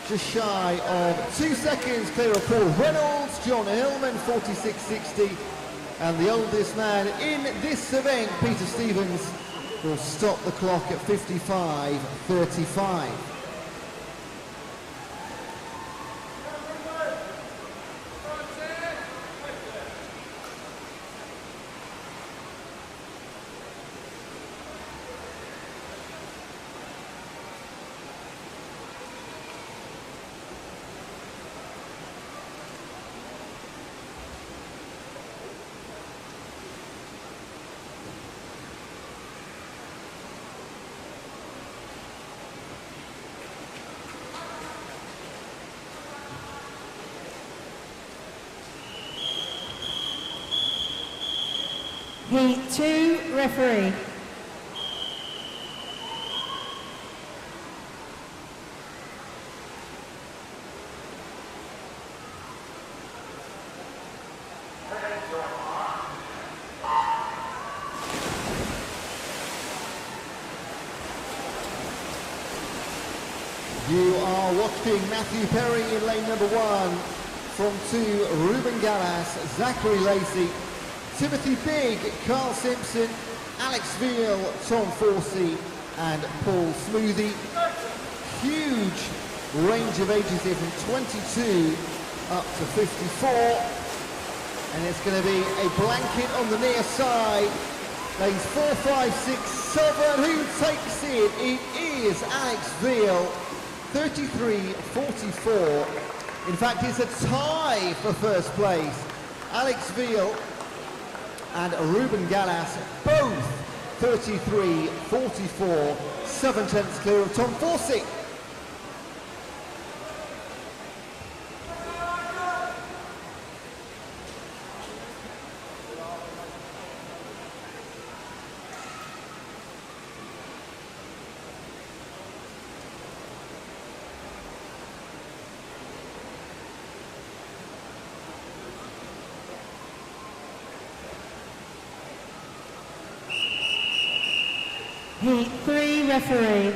Just shy of 2 seconds clear of Paul Reynolds. John Hillman, 46.60. And the oldest man in this event, Peter Stevens, will stop the clock at 55.35. Heat 2, referee. You are watching Matthew Perry in lane number 1. From 2, Ruben Gallas, Zachary Lacey, Timothy Big, Carl Simpson, Alex Veal, Tom Forsey and Paul Smoothie. Huge range of ages here from 22 up to 54. And it's going to be a blanket on the near side. Lanes 4, 5, 6, 7. Who takes it? It is Alex Veal, 33.44. In fact, it's a tie for first place. Alex Veal and Ruben Gallas, both 33.44, 7/10 clear of Tom Forsey. Heat 3, referee.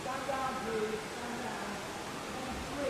Stand down, please. Stand down. 3.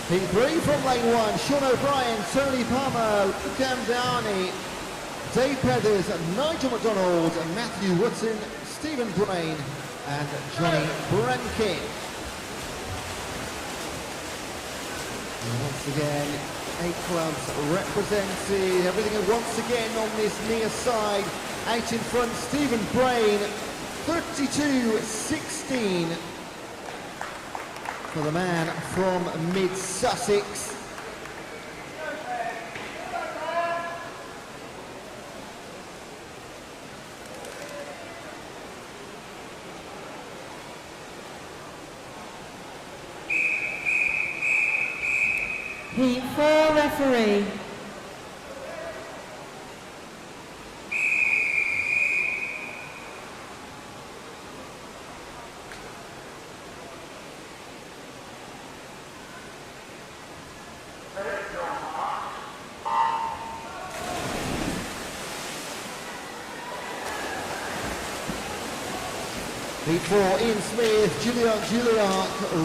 Heat 3 from lane 1, Sean O'Brien, Tony Palmer, Cam Downey, Dave Peathers, Nigel McDonald, Matthew Wootton, Stephen Brain and Johnny Brenkin. And once again, 8 clubs represented, everything once again on this near side. Out in front, Stephen Brain, 32.16. For the man from mid-Sussex. Heat 4, referee. Heat 4, Ian Smith, Juliark,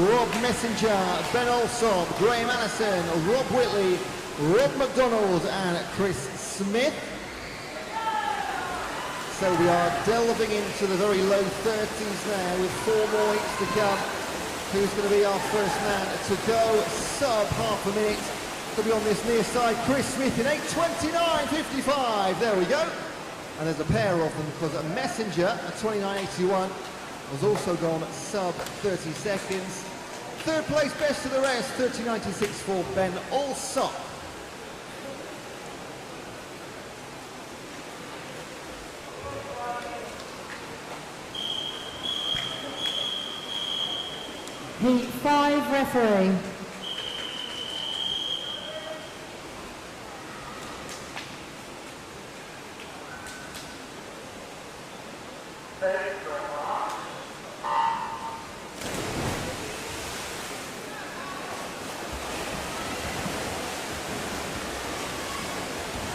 Rob Messenger, Ben Alsop, Graham Allison, Rob Whitley, Rob McDonald and Chris Smith. So we are delving into the very low 30s now with 4 more heats to come. Who's going to be our first man to go? Sub half a minute to be on this near side. Chris Smith in 8:29.55. There we go. And there's a pair of them because a Messenger at 29.81 was also gone sub 30 seconds. Third place, best of the rest, 30.96 for Ben Alsop. Heat 5, referee.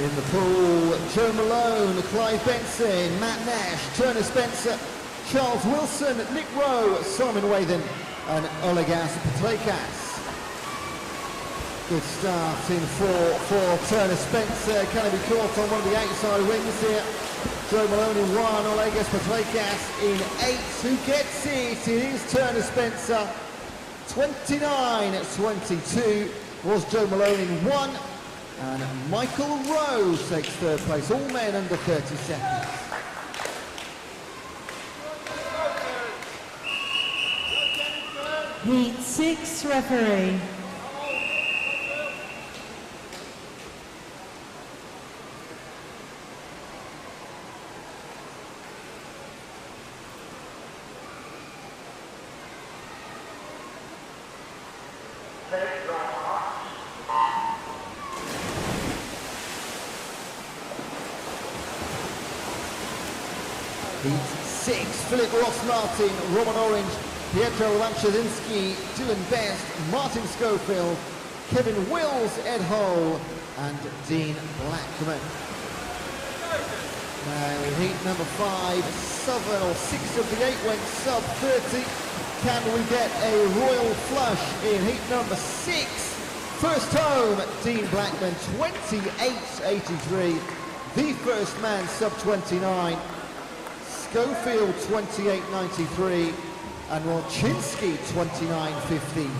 In the pool, Joe Malone, Clive Benson, Matt Nash, Turner Spencer, Charles Wilson, Nick Rowe, Simon Wathen and Olegas Petlekas. Good start in 4 for Turner Spencer. Can he be caught on one of the outside wings here? Joe Malone in 1, Olegas Petlekas in 8. Who gets it? It is Turner Spencer. 29-22 was Joe Malone in 1. And Michael Rowe takes 3rd place. All men under 30 seconds. Heat 6 referee. Heat 6, Philip Ross-Martin, Roman Orange, Pietro Lanchazinski, Dylan Best, Martin Schofield, Kevin Wills, Ed Hole and Dean Blackman. Now in heat number 5, 7 or 6 of the 8 went sub 30. Can we get a royal flush in heat number 6? First home, Dean Blackman, 28.83. The first man sub 29. Schofield 28.93 and Walczynski 29.15.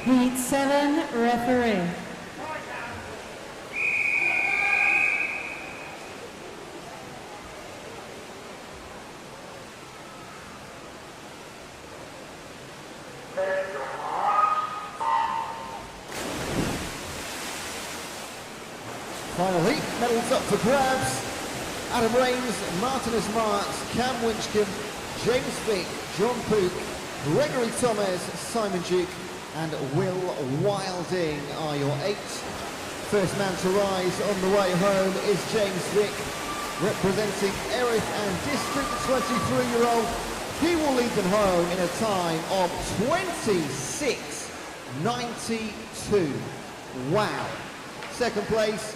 Heat 7 referee. Final heat, medals up for grabs. Adam Raines, Martinus Marks, Cam Winchcombe, James Vick, John Pook, Gregory Thomas, Simon Duke and Will Wilding are your 8. First man to rise on the way home is James Vick, representing Erith and District, the 23-year-old. He will lead them home in a time of 26.92. Wow. Second place,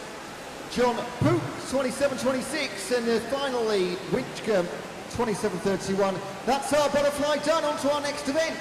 John Pook, 27.26, and the final lead, Winchcombe, 27.31. That's our butterfly done. On to our next event.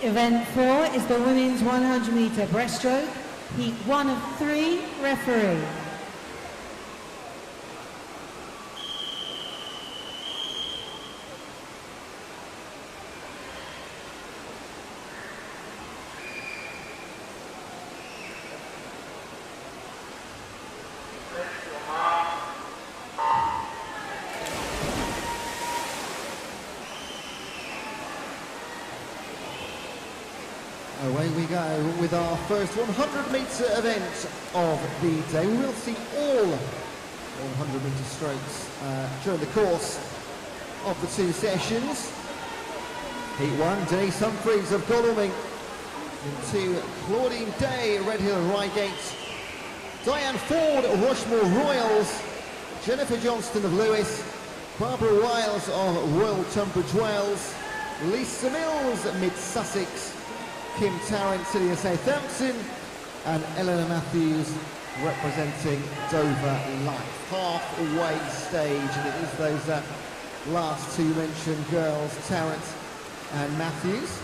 Event 4 is the women's 100-meter breaststroke. Heat 1 of 3 referee. Away we go with our first 100-meter event of the day. We will see all 100-meter strokes during the course of the 2 sessions. Heat 1, Denise Humphreys of Godalming into Claudine Day, Redhill and Reigate. Diane Ford of Rushmore Royals. Jennifer Johnston of Lewis. Barbara Wiles of Royal Tunbridge Wells. Lisa Mills at Mid-Sussex. Kim Tarrant, Celia Southampton, and Eleanor Matthews representing Dover Life. Halfway stage, and it is those last 2 mentioned girls, Tarrant and Matthews,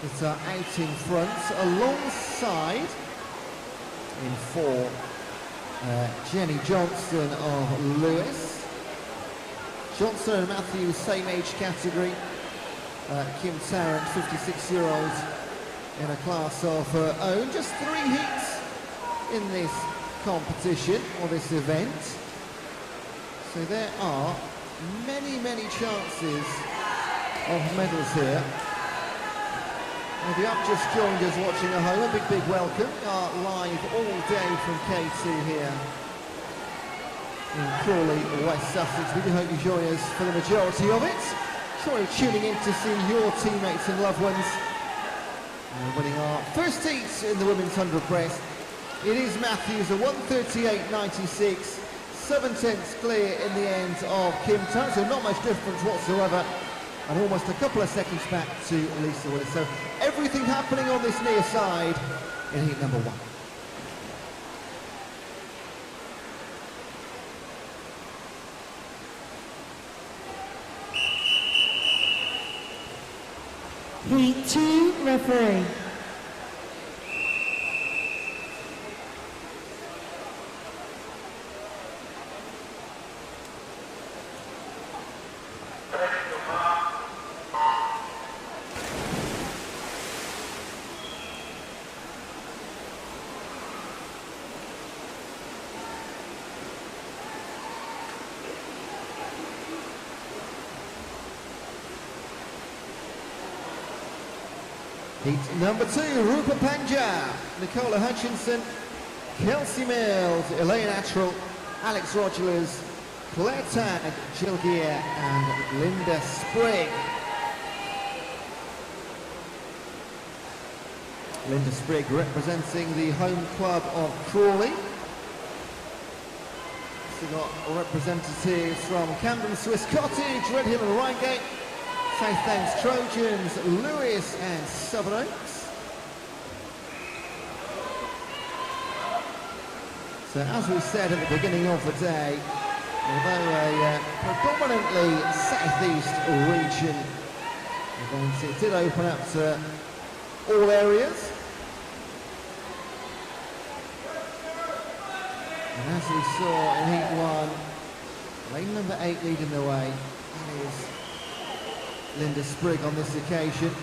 that are out in front, alongside, in 4, Jenny Johnston of Lewis, Johnson and Matthews, same age category. Kim Tarrant, 56-year-old, in a class of her own. Just 3 heats in this competition, or this event. So there are many, many chances of medals here. If you have just joined us watching at home, a big welcome. We are live all day from K2 here in Crawley, West Sussex. We do hope you join us for the majority of it. Sure you're tuning in to see your teammates and loved ones. And winning our first heats in the women's 100 breast. It is Matthews, a 1:38.96. 7/10 clear in the end of Kim Tarrant, so not much difference whatsoever. And almost a couple of seconds back to Lisa Willis. So everything happening on this near side in heat number 1. Heat 2, referee. Heat number 2, Rupa Punjab, Nicola Hutchinson, Kelsey Mills, Elaine Attrell, Alex Rogers, Claire Tagg, Jill Gear and Linda Sprigg. Linda Sprigg representing the home club of Crawley. Also got representatives from Camden Swiss Cottage, Redhill and Reigate, South Thames Trojans, Lewis and Sevenoaks. So as we said at the beginning of the day, although a predominantly southeast region event, it did open up to all areas. And as we saw in heat 1, lane number 8 leading the way, that is Linda Sprigg on this occasion.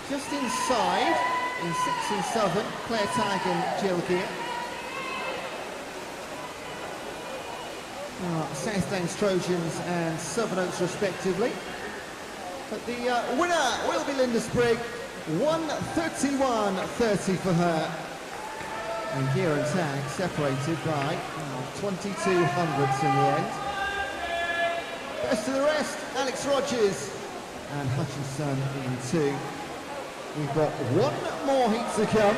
Just inside, in 6 and 7, Claire Tagg and Jill Gear. South Thames Trojans and Sevenoaks respectively. But the winner will be Linda Sprigg, 1:31.30 for her. And Gear and Tagg separated by 22 hundredths in the end. Best of the rest, Alex Rogers and Hutchinson in 2. We've got 1 more heat to come.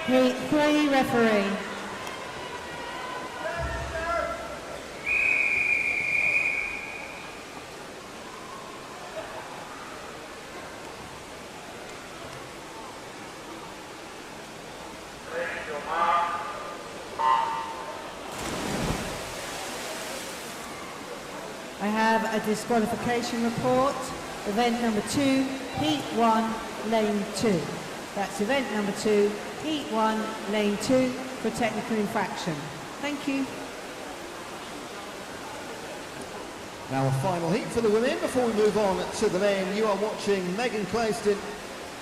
Heat 3, referee. I have a disqualification report. Event number 2, heat 1, lane 2. That's event number 2, heat 1, lane 2 for technical infraction. Thank you. Now a final heat for the women before we move on to the men. You are watching Megan Clouston,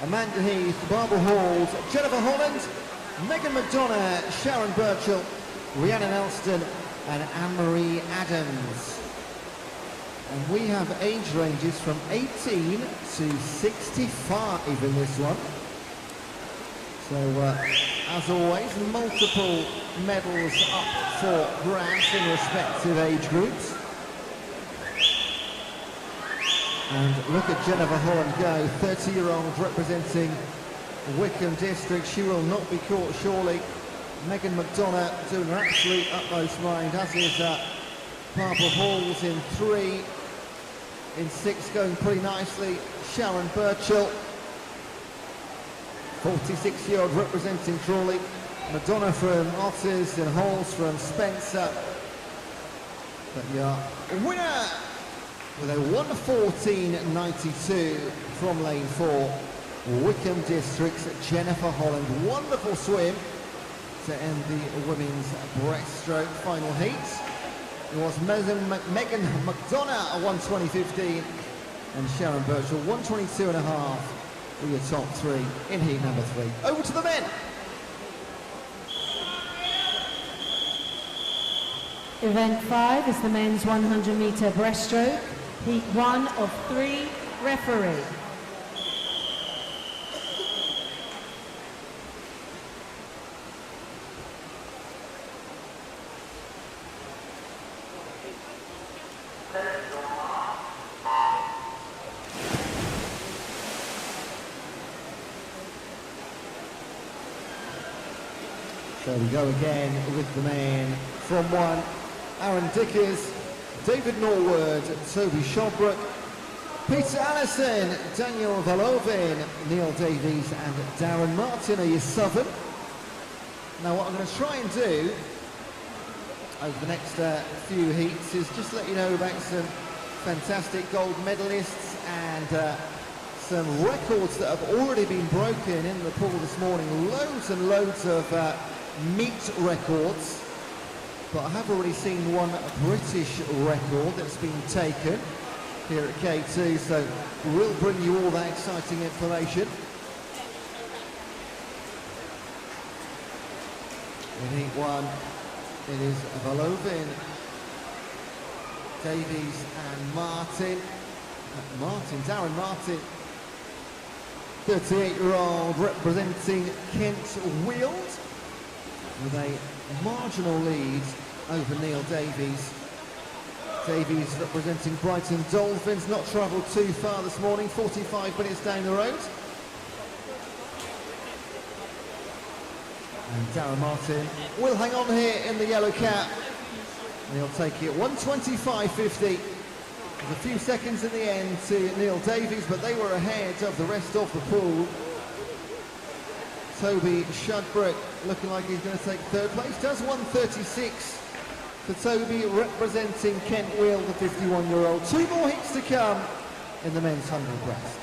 Amanda Heath, Barbara Halls, Jennifer Holland, Megan McDonough, Sharon Burchell, Rhiannon Elston and Anne-Marie Adams. And we have age ranges from 18 to 65 in this one. So, as always, multiple medals up for grabs in respective age groups. And look at Jennifer Holland go, 30-year-old representing Wickham District. She will not be caught, surely. Megan McDonough doing her absolute utmost mind, as is Barbara Hall's in 3. In 6 going pretty nicely, Sharon Birchall. 46-year-old representing Crawley. Madonna from Otters and Halls from Spencer. But your winner with a 1:14.92 from lane 4, Wickham District's Jennifer Holland. Wonderful swim to end the women's breaststroke final heat. It was Megan McDonough at 1:20.15 and Sharon Birchall 1:22.5 for your top 3 in heat number 3. Over to the men. Event 5 is the men's 100-meter breaststroke, heat 1 of 3, referee. So we go again with the men from 1. Aaron Dickers, David Norwood, Toby Shodbrook, Peter Allison, Daniel Valovin, Neil Davies and Darren Martin are your Southern. Now what I'm going to try and do over the next few heats is just let you know about some fantastic gold medalists and some records that have already been broken in the pool this morning. Loads and loads of meet records. But I have already seen one British record that's been taken here at K2, so we'll bring you all that exciting information. In heat 1, it is Valovin, Davies and Darren Martin, 38-year-old representing Kent Weald, with a marginal lead over Neil Davies. Davies representing Brighton Dolphins, not travelled too far this morning, 45 minutes down the road. And Darren Martin will hang on here in the yellow cap. And he'll take it 1:25.50. There's a few seconds in the end to Neil Davies, but they were ahead of the rest of the pool. Toby Shudbrook looking like he's going to take 3rd place. Does 1:36 for Toby representing Kent Weald, the 51-year-old. 2 more hits to come in the men's 100 breast.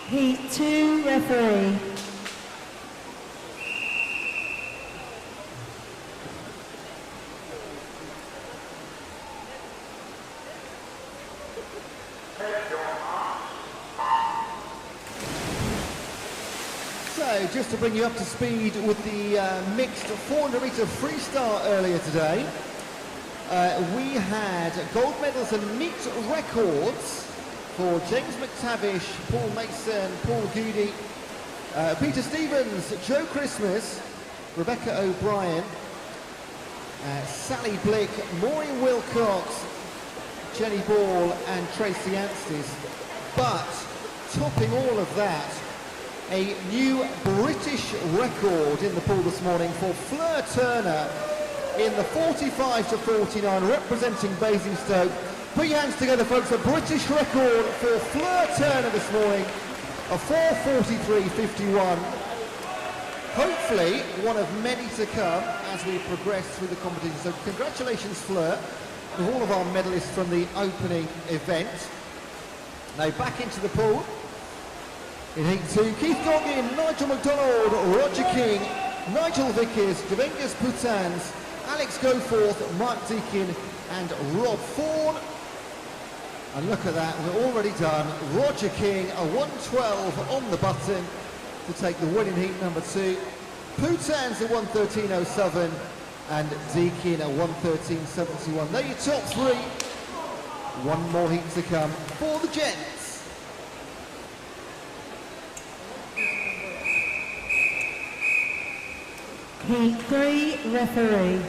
Heat 2, referee. So, just to bring you up to speed with the mixed 400-meter freestyle earlier today, we had gold medals and meet records for James McTavish, Paul Mason, Paul Goody, Peter Stevens, Joe Christmas, Rebecca O'Brien, Sally Blick, Maureen Wilcox, Jenny Ball and Tracy Anstis. But topping all of that, a new British record in the pool this morning for Fleur Turner in the 45 to 49, representing Basingstoke. Put your hands together, folks. A British record for Fleur Turner this morning, a 4:43.51. Hopefully one of many to come as we progress through the competition. So congratulations, Fleur, with all of our medalists from the opening event. Now back into the pool. In Heat 2, Keith Goggin, Nigel McDonald, Roger King, Nigel Vickers, Devengus Putans, Alex Goforth, Mark Deakin and Rob Fawn. And look at that, we're already done. Roger King, a 112 on the button to take the win in heat number 2. Putans a 113.07 and Deakin a 113.71. They're your top 3. One more heat to come for the gents. Heat 3, referee.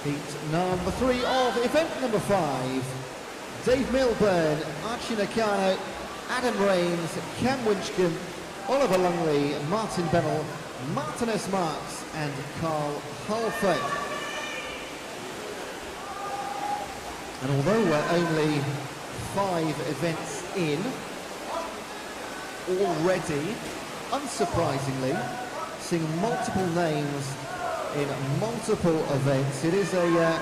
Heat number 3 of event number 5. Dave Milburn, Archie Nakano, Adam Rains, Cam Winchcombe, Oliver Lungley, Martin Bennell, Martin S. Marks and Carl Halford. And although we're only 5 events in, already, unsurprisingly, seeing multiple names in multiple events. It is a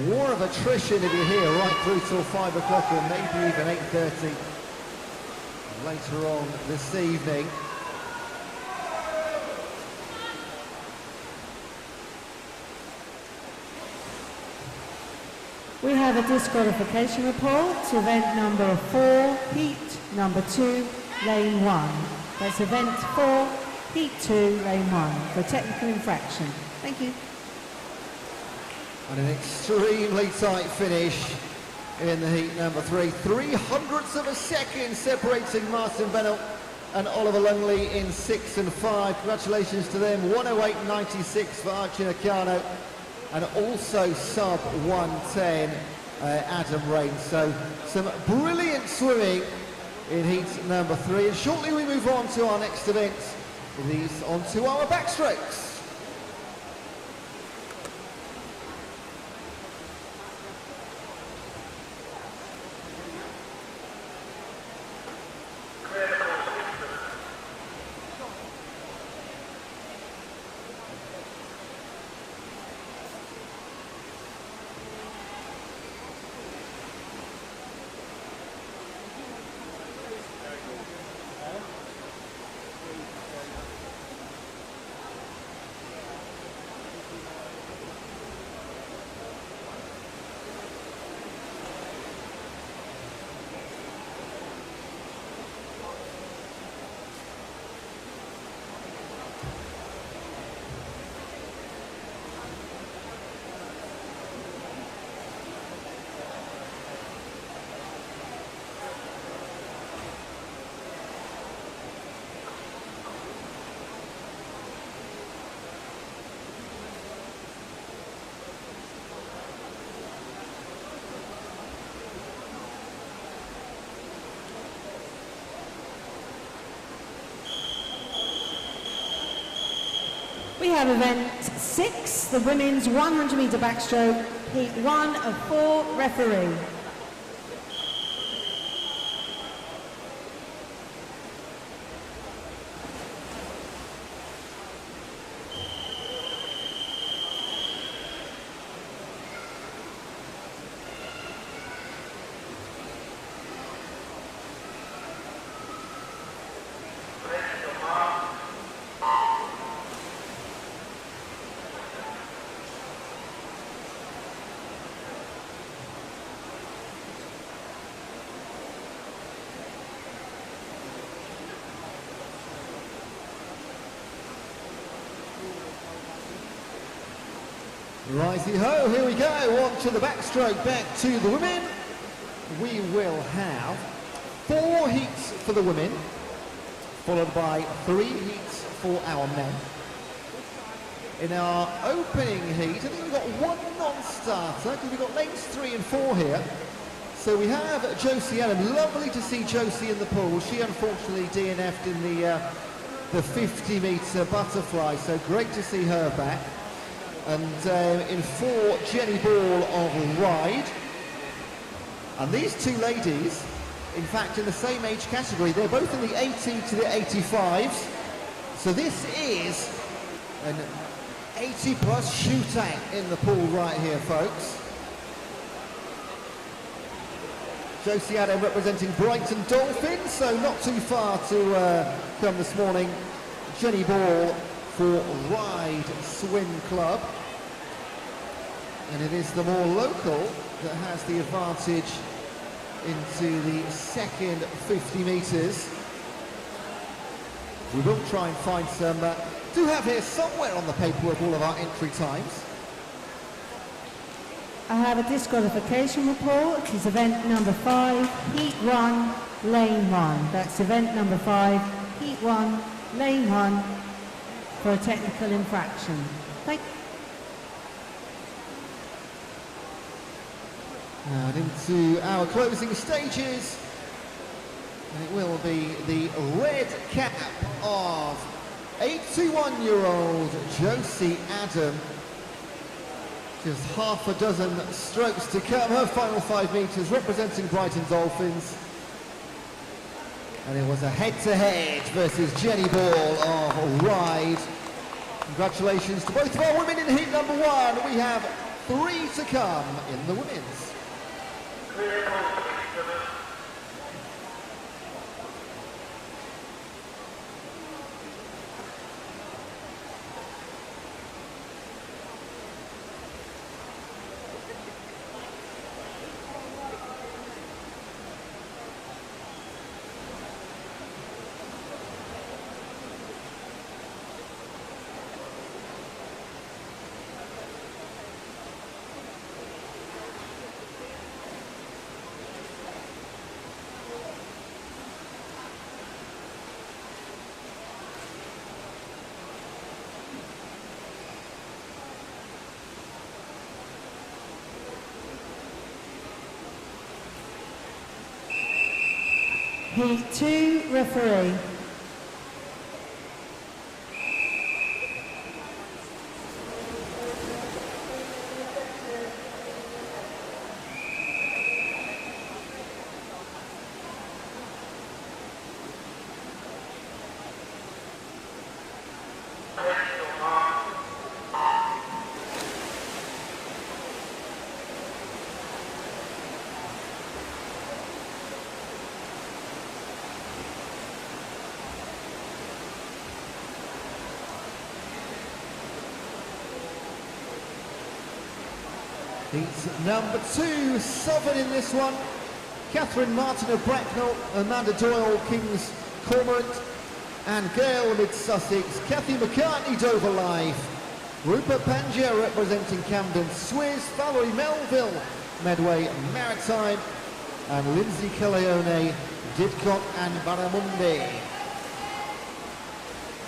war of attrition if you're here right through till 5 o'clock or maybe even 8:30 later on this evening. We have a disqualification report, event number 4, heat number 2, lane 1. That's event 4, heat 2, lane 1, for technical infraction. Thank you. And an extremely tight finish in the heat number 3. 300ths of a second separating Martin Bennell and Oliver Lungley in 6 and 5. Congratulations to them. 108.96 for Archie Nakano and also sub 110 Adam Rains. So some brilliant swimming in heat number 3. And shortly we move on to our next event. These onto our backstrokes. We have event 6, the women's 100 metre backstroke, heat 1 of 4, referee. Righty-ho, here we go, on to the backstroke, back to the women. We will have 4 heats for the women, followed by 3 heats for our men. In our opening heat, I think we've got 1 non-starter, because we've got lanes 3 and 4 here. So we have Josie Allen. Lovely to see Josie in the pool. She unfortunately DNF'd in the 50-metre butterfly, so great to see her back. And in 4, Jenny Ball of Ride. And these 2 ladies, in fact, in the same age category, they're both in the 80 to the 85s. So this is an 80-plus shootout in the pool right here, folks. Josie Allen representing Brighton Dolphins, so not too far to come this morning. Jenny Ball for Ride Swim Club. And it is the more local that has the advantage into the second 50 metres. We will try and find some, do have here somewhere on the paperwork all of our entry times. I have a disqualification report. It's event number 5, heat 1, lane 1. That's event number 5, heat 1, lane 1 for a technical infraction. Thank you. And into our closing stages. And it will be the red cap of 81-year-old Josie Allen. Just half a dozen strokes to come. Her final 5 metres representing Brighton Dolphins. And it was a head-to-head versus Jenny Ball of Ride. Congratulations to both of our women in heat number 1. We have 3 to come in the women's. Heat 2, referee. Heat number 2, Southern in this one. Catherine Martin of Bracknell, Amanda Doyle, Kings Cormorant, and Gail Mid-Sussex. Kathy McCartney, Dover Life. Rupert Pangia representing Camden, Swiss. Valerie Melville, Medway Maritime. And Lindsay Caleone, Didcot and Barramundi.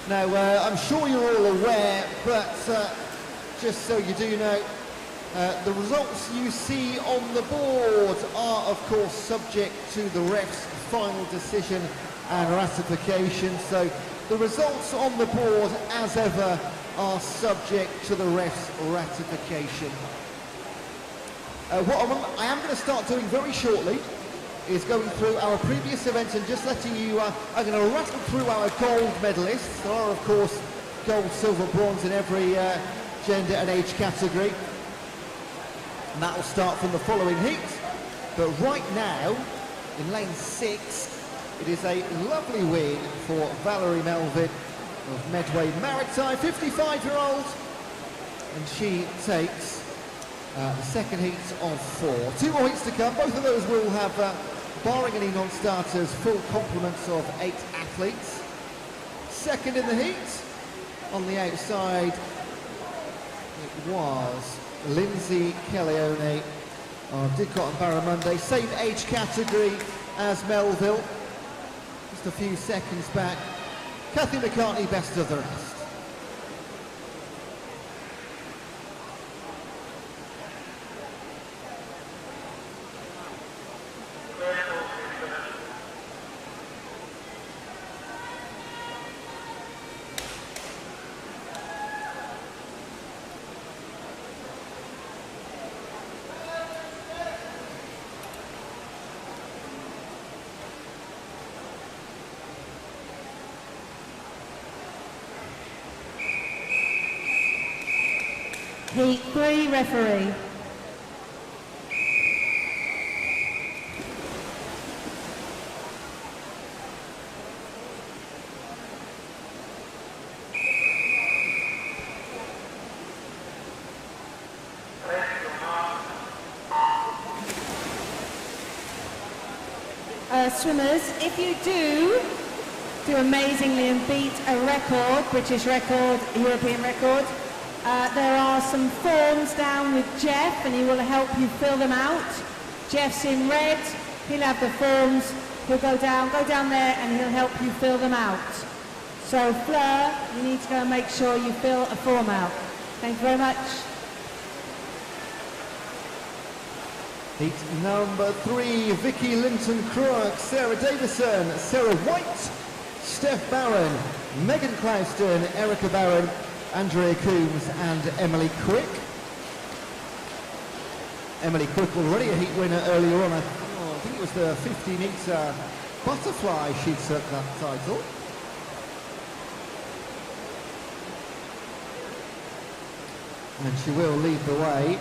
Now, I'm sure you're all aware, but just so you do know, the results you see on the board are, of course, subject to the ref's final decision and ratification. So the results on the board, as ever, are subject to the ref's ratification. What I am going to start doing very shortly is going through our previous events and just letting you, I'm going to rattle through our gold medalists. There are, of course, gold, silver, bronze in every gender and age category. And that will start from the following heat. But right now, in lane 6, it is a lovely win for Valerie Melville of Medway Maritime, 55-year-old. And she takes the second heat of 4. 2 more heats to come. Both of those will have, barring any non-starters, full complements of 8 athletes. Second in the heat. On the outside, it was Lindsay Kelleone of Didcot and Barramundi, same age category as Melville, just a few seconds back. Kathy McCartney, best of the rest. Heat 3 referee. Swimmers, if you do amazingly and beat a record, British record, European record, there are some forms down with Jeff and he will help you fill them out. Jeff's in red, he'll have the forms, he'll go down there and he'll help you fill them out. So Fleur, you need to go and make sure you fill a form out. Thank you very much. Heat number 3, Vicky Linton-Crook, Sarah Davison, Sarah White, Steph Barron, Megan Clouston, Erica Barron, Andrea Coombs and Emily Quick. Emily Quick already a heat winner earlier on. I think it was the 50-metre butterfly she took that title. And she will lead the way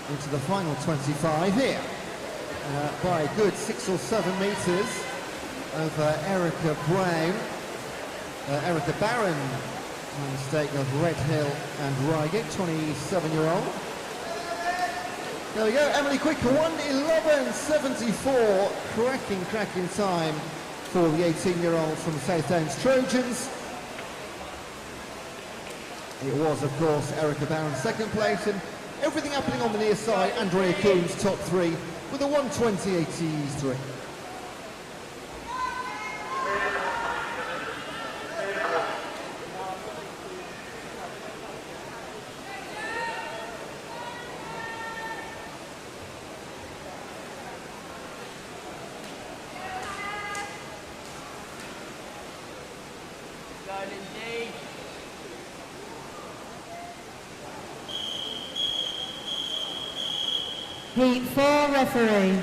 into the final 25 here by a good 6 or 7 metres over Erica Brown. Erica Barron, my mistake, of Red Hill and Reigate, 27-year-old. There we go, Emily Quick, 1:11.74, cracking time for the 18-year-old from South Downs Trojans. It was, of course, Erica Barron second place, and everything happening on the near side, Andrea Coombs top 3 with a 1:20.83. Heat 4 referee.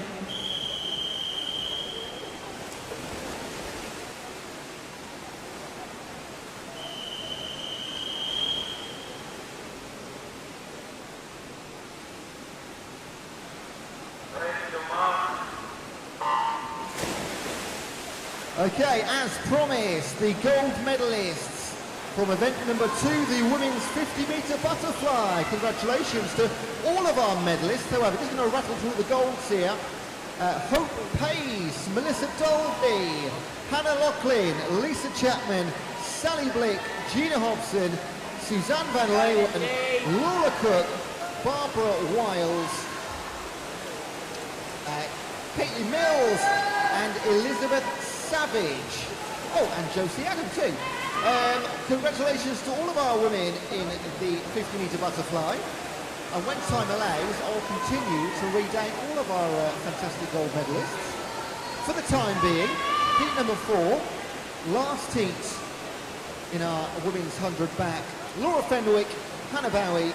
Okay, as promised, the gold medalists from event number 2, the women's 50-metre butterfly. Congratulations to all of our medalists. However, just going to rattle through the golds here. Hope Pace, Melissa Dolby, Hannah Loughlin, Lisa Chapman, Sally Blick, Gina Hobson, Suzanne Van Leeuwen, Laura Cook, Barbara Wiles, Caitlin Mills, and Elizabeth Savage. Oh, and Josie Allen too. Congratulations to all of our women in the 50-metre butterfly. And when time allows, I'll continue to read out all of our fantastic gold medalists. For the time being, heat number 4, last heat in our women's 100 back, Laura Fenwick, Hannah Bowie,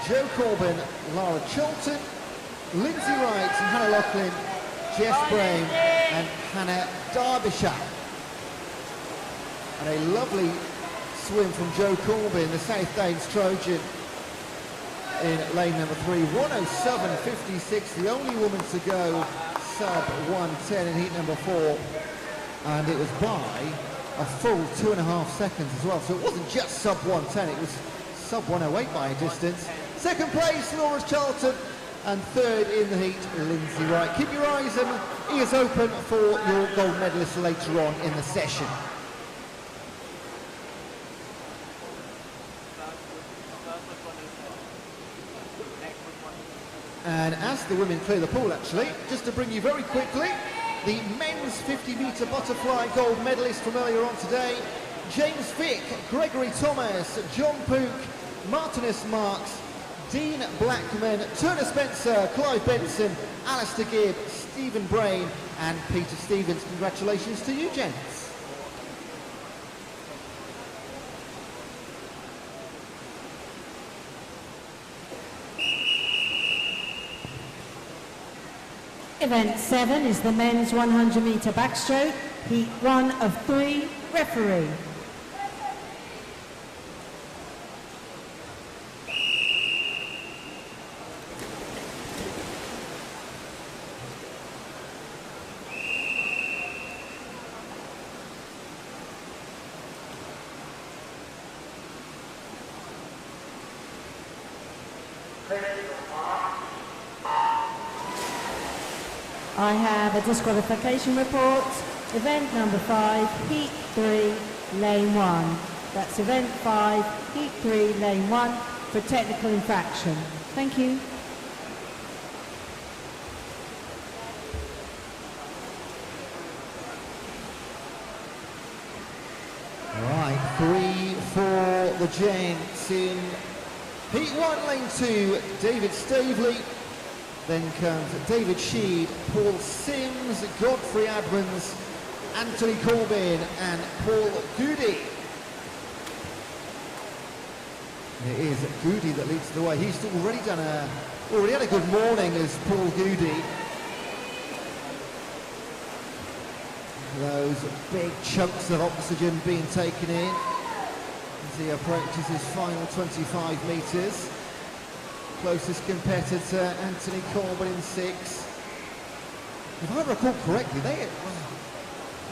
Jo Corbin, Lara Chilton, Lindsay Wright and Hannah Loughlin, Jess Brown and Hannah Derbyshire. And a lovely swim from Jo Corbin, the South Downs Trojan, in lane number 3, 1:07.56, the only woman to go sub 1:10 in heat number 4, and it was by a full 2.5 seconds as well, so it wasn't just sub 1:10, it was sub 1:08 by a distance. Second place, Laura Charlton, and third in the heat, Lindsay Wright. Keep your eyes and ears open for your gold medalists later on in the session. And as the women clear the pool, actually, just to bring you very quickly, the men's 50-metre butterfly gold medalist from earlier on today, James Vick, Gregory Thomas, John Pook, Martinus Marks, Dean Blackman, Turner Spencer, Clive Benson, Alistair Gibb, Stephen Brain and Peter Stevens. Congratulations to you, gents. Event 7 is the men's 100-metre backstroke, heat 1 of 3, referee. I have a disqualification report, event number 5, heat 3, lane 1. That's event 5, heat 3, lane 1 for technical infraction. Thank you. Right, 3 for the gents in heat 1, lane 2, David Stavely. Then comes David Sheed, Paul Sims, Godfrey Admans, Anthony Corbin and Paul Goody. It is Goody that leads the way. He's already had a good morning as Paul Goody. Those big chunks of oxygen being taken in as he approaches his final 25 metres. Closest competitor, Anthony Corbin in 6. If I recall correctly, they were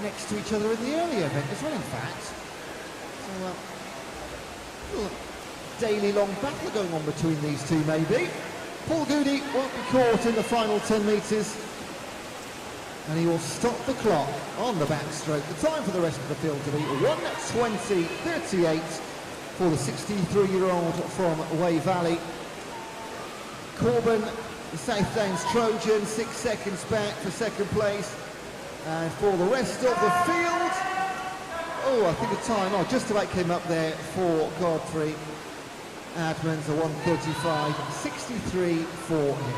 next to each other in the earlier event as well, in fact. So, a little daily long battle going on between these two, maybe. Paul Goody won't be caught in the final 10 metres. And he will stop the clock on the backstroke. The time for the rest of the field to be 1:20.38 for the 63-year-old from Wey Valley. Corbin, the South Downs Trojan, 6 seconds back for second place. And for the rest of the field, I think the time, just about came up there for Godfrey Admans, a 1:35.63 for him.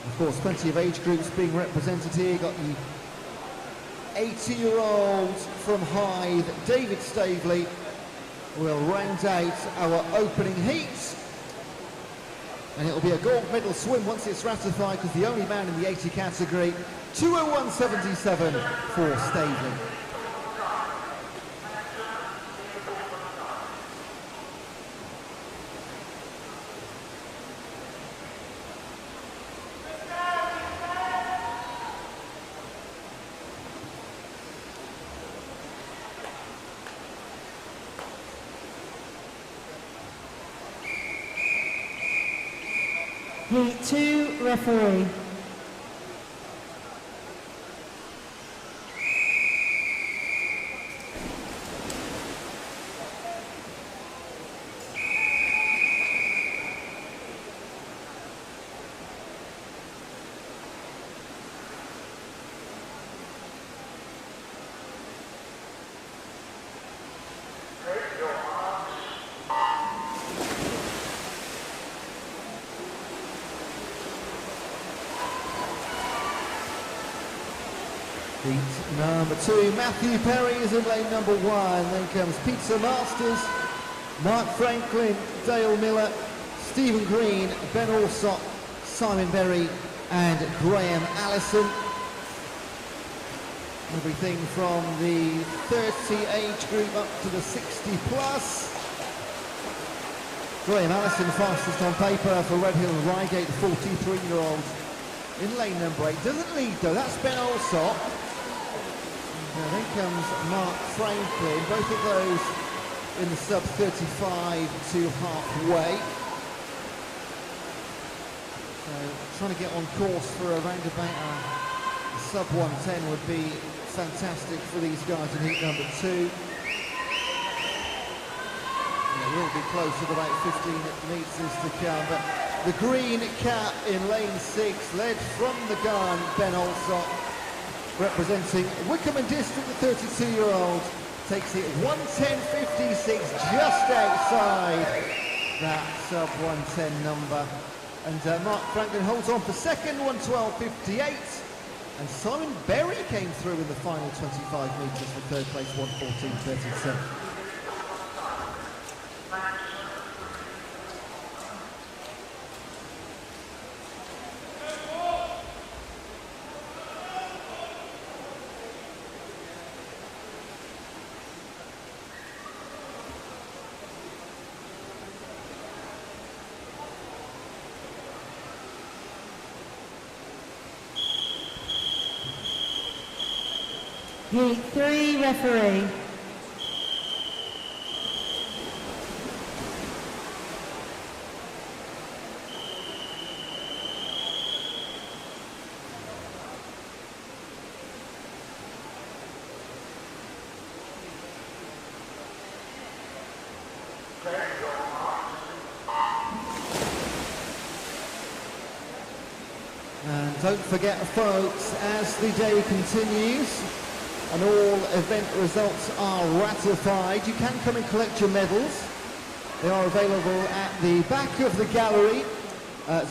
Of course, plenty of age groups being represented here. Got the 80-year-old from Hythe, David Stavely, will round out our opening heat. And it'll be a gold medal swim once it's ratified, because the only man in the 80 category, 2:01.77 for Stavely. Heat 2, referee. Heat number 2, Matthew Perry is in lane number 1. Then comes Peter Masters, Mark Franklin, Dale Miller, Stephen Green, Ben Alsop, Simon Berry and Graham Allison. Everything from the 30 age group up to the 60 plus. Graham Allison fastest on paper for Red Hill and Reigate, the 43-year-old in lane number 8. Doesn't lead though, that's Ben Alsop. Then comes Mark Franklin, both of those in the sub 35 to halfway. So trying to get on course for around about a sub 110 would be fantastic for these guys in heat number 2. And it will be close to about 15 metres to come, but The green cap in lane 6, led from the gun, Ben Olsop, representing Wickham and District, the 32-year-old, takes it 1:10.56, just outside that sub 1:10 number. And Mark Franklin holds on for second, 1:12.58. And Simon Berry came through in the final 25 metres for third place, 1:14.37. Heat 3, referee. And don't forget, folks, as the day continues and all event results are ratified, you can come and collect your medals. They are available at the back of the gallery.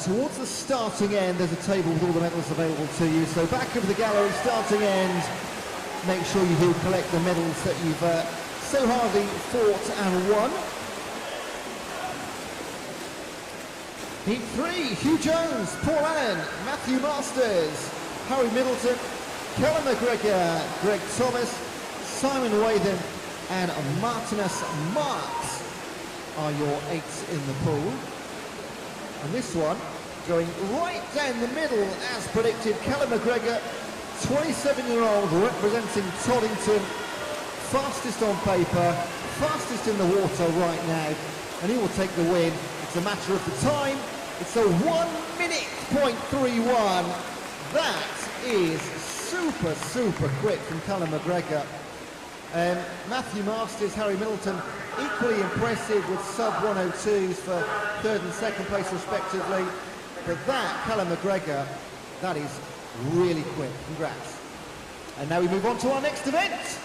Towards the starting end, there's a table with all the medals available to you. So back of the gallery, starting end, make sure you do collect the medals that you've so hardly fought and won. Heat 3, Hugh Jones, Paul Allen, Matthew Masters, Harry Middleton, Callum McGregor, Greg Thomas, Simon Wathen and Martinus Marks are your 8s in the pool. And this one going right down the middle as predicted. Callum McGregor, 27-year-old, representing Toddington, fastest on paper, fastest in the water right now, and he will take the win. It's a matter of the time. It's a 1:31. That is super quick from Callum McGregor. Matthew Masters, Harry Middleton, equally impressive with sub 1:02s for third and second place respectively. But that, Callum McGregor, that is really quick. Congrats. And now we move on to our next event.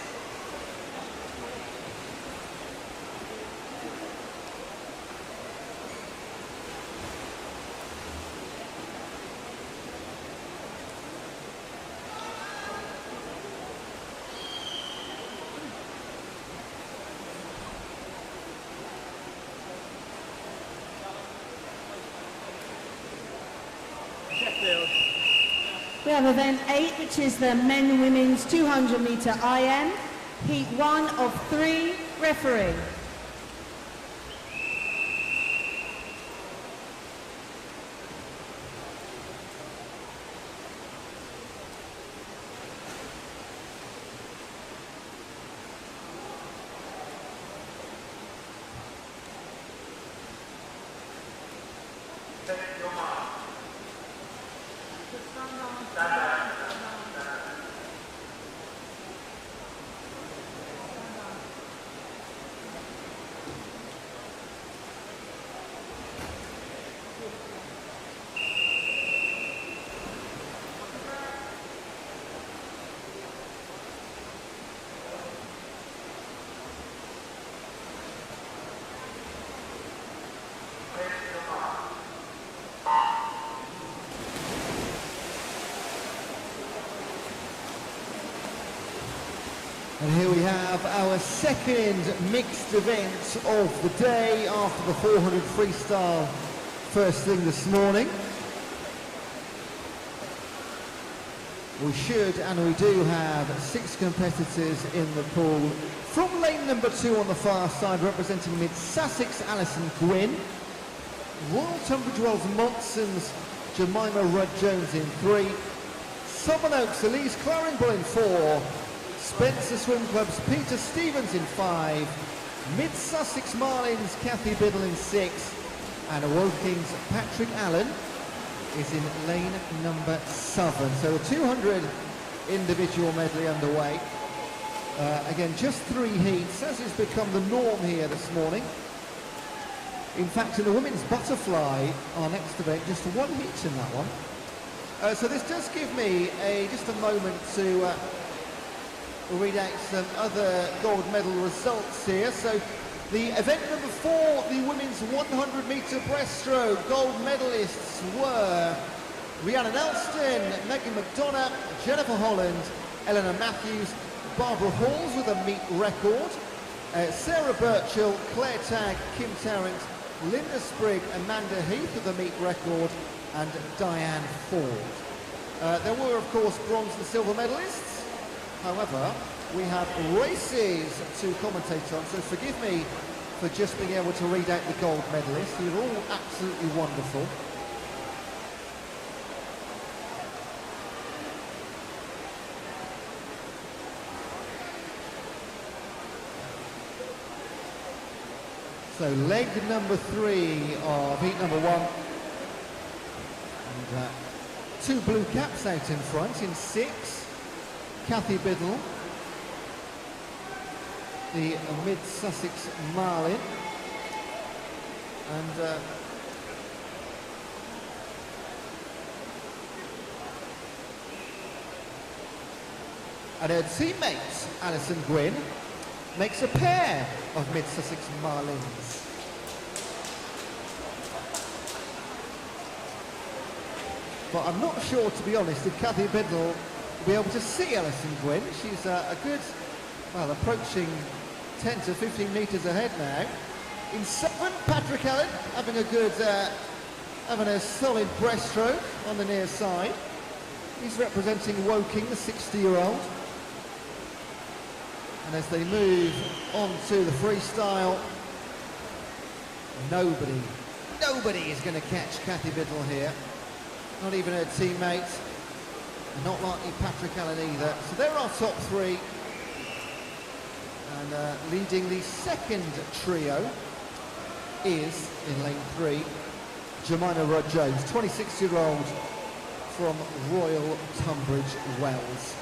We have event 8, which is the men and women's 200 metre IM. Heat 1 of 3, referee. And here we have our second mixed event of the day after the 400 freestyle first thing this morning. We should and we do have 6 competitors in the pool. From lane number 2 on the far side, representing Mid-Sussex, Alison Gwynn. Royal Tunbridge Wells Monson's Jemima Rudd-Jones in 3. Sevenoaks Elise Clarenbull in 4. Spencer Swim Club's Peter Stevens in 5. Mid-Sussex Marlins Kathy Biddle in 6. And Woking's Patrick Allen is in lane number 7. So the 200 individual medley underway. Again, just 3 heats, as has become the norm here this morning. In fact, in the women's butterfly, our next event, just one heat in that one. So this does give me just a moment to read out some other gold medal results here. So the event number 4, the women's 100 metre breaststroke, gold medalists were Rhiannon Elston, Megan McDonough, Jennifer Holland, Eleanor Matthews, Barbara Halls with a meet record, Sarah Birchall, Claire Tagg, Kim Tarrant, Linda Sprigg, Amanda Heath with a meet record, and Diane Ford. There were, of course, bronze and silver medalists. However, we have races to commentate on, so forgive me for just being able to read out the gold medalists. You're all absolutely wonderful. So leg number 3 of heat number 1. And 2 blue caps out in front in 6. Kathy Biddle, the Mid-Sussex Marlin. And her teammate, Alison Gwynn, makes a pair of Mid-Sussex Marlins. But I'm not sure, to be honest, if Kathy Biddle will be able to see Alison Gwynn. She's a good, well, approaching 10 to 15 metres ahead now. In 7, Patrick Allen having a good, having a solid breaststroke on the near side. He's representing Woking, the 60-year-old. And as they move on to the freestyle, nobody is going to catch Kathy Biddle here. Not even her teammate, and not likely Patrick Allen either. So there are top 3. And leading the second trio is, in lane 3, Jemina Rudd-Jones, 26-year-old from Royal Tunbridge Wells.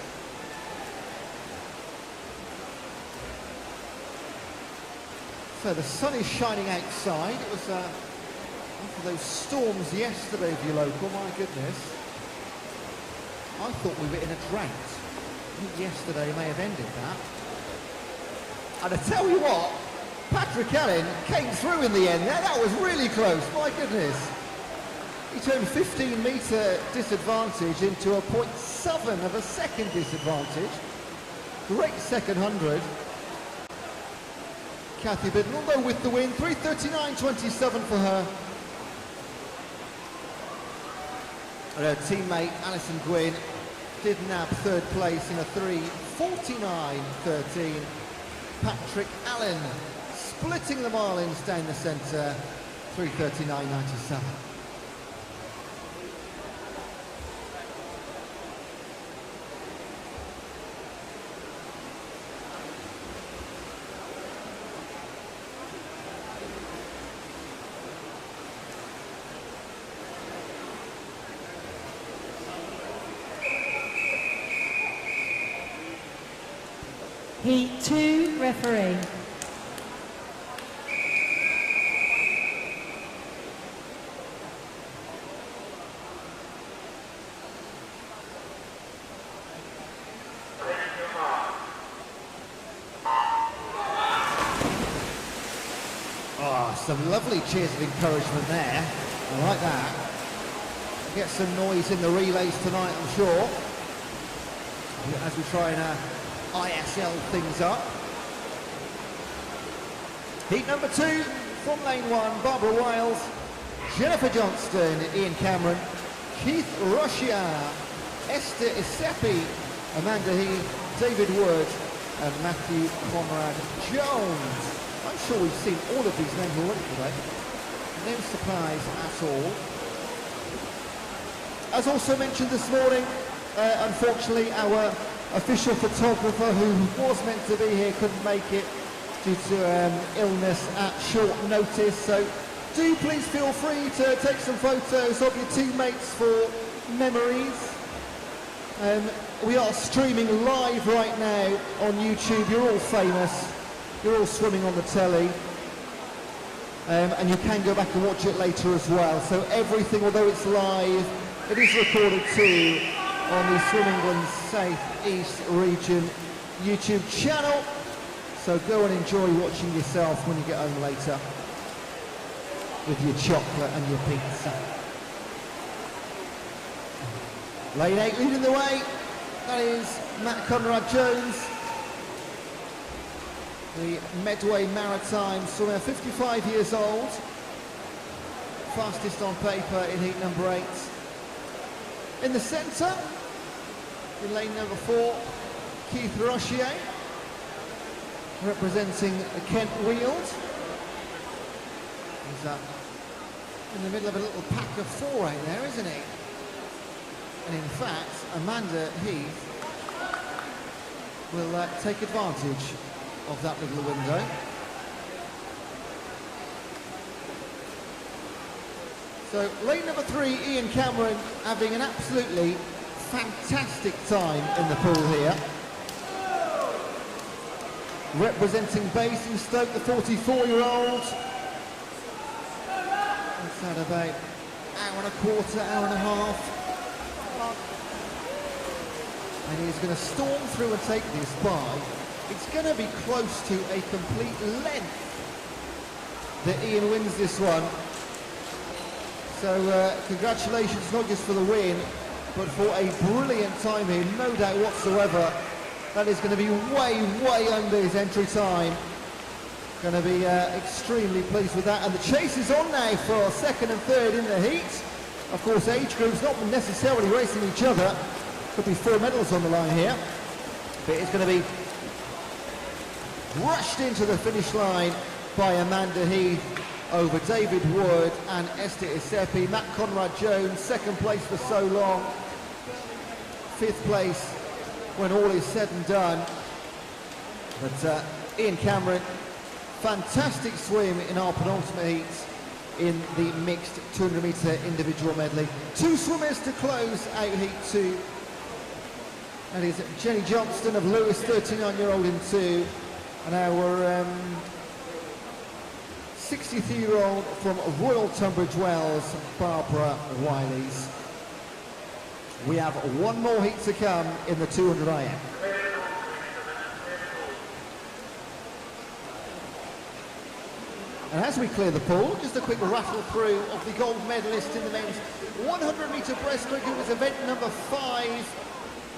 So the sun is shining outside. It was after those storms yesterday, if you're local, my goodness. I thought we were in a drought. I think yesterday may have ended that. And I tell you what, Patrick Allen came through in the end. Now that was really close, my goodness. He turned 15-metre disadvantage into a 0.7 of a second disadvantage. Great second 100. Kathy Biddle, although with the win, 3:39.27 for her. And her teammate Alison Gwynn did nab 3rd place in a 3:49.13. Patrick Allen splitting the Marlins down the centre, 3:39.97. Heat 2, referee. Some lovely cheers of encouragement there. I like that. Get some noise in the relays tonight, I'm sure, as we try and ISL things up. Heat number 2 from lane 1, Barbara Wiles, Jennifer Johnston, Ian Cameron, Keith Rochia, Esther Isepi, Amanda Heath, David Wood, and Matthew Conrad Jones. I'm sure we've seen all of these names already today. No surprise at all. As also mentioned this morning, unfortunately our official photographer who was meant to be here couldn't make it due to illness at short notice. So do please feel free to take some photos of your teammates for memories. We are streaming live right now on YouTube. You're all famous. You're all swimming on the telly. and you can go back and watch it later as well. So everything, although it's live, it is recorded too on the Swim England South East region YouTube channel. So go and enjoy watching yourself when you get home later with your chocolate and your pizza. Lane 8 leading the way. That is Matt Conrad Jones, the Medway Maritime swimmer, 55 years old, fastest on paper in heat number 8. In the centre, in lane number 4, Keith Rochier, representing Kent Weald. He's in the middle of a little pack of 4 out there, isn't he? And in fact, Amanda Heath will take advantage of that little window. So lane number 3, Ian Cameron, having an absolutely fantastic time in the pool here. Representing Basingstoke, the 44-year-old. It's had about an hour and a quarter, hour and a half. And he's going to storm through and take this by. It's going to be close to a complete length that Ian wins this one. So congratulations, not just for the win, but for a brilliant time here, no doubt whatsoever. That is going to be way, way under his entry time. Going to be extremely pleased with that. And the chase is on now for second and third in the heat. Of course, age groups not necessarily racing each other. Could be 4 medals on the line here. But it's going to be rushed into the finish line by Amanda Heath over David Wood and Esther Isepi. Matt Conrad Jones, second place for so long. 5th place when all is said and done. But Ian Cameron, fantastic swim in our penultimate heat in the mixed 200-metre individual medley. 2 swimmers to close out heat 2. That is Jenny Johnston of Lewis, 39-year-old in 2, and our 63-year-old from Royal Tunbridge Wells, Barbara Wileys. We have 1 more heat to come in the 200 IM. And as we clear the pool, just a quick rattle through of the gold medalist in the men's 100-metre breaststroke. It was event number 5.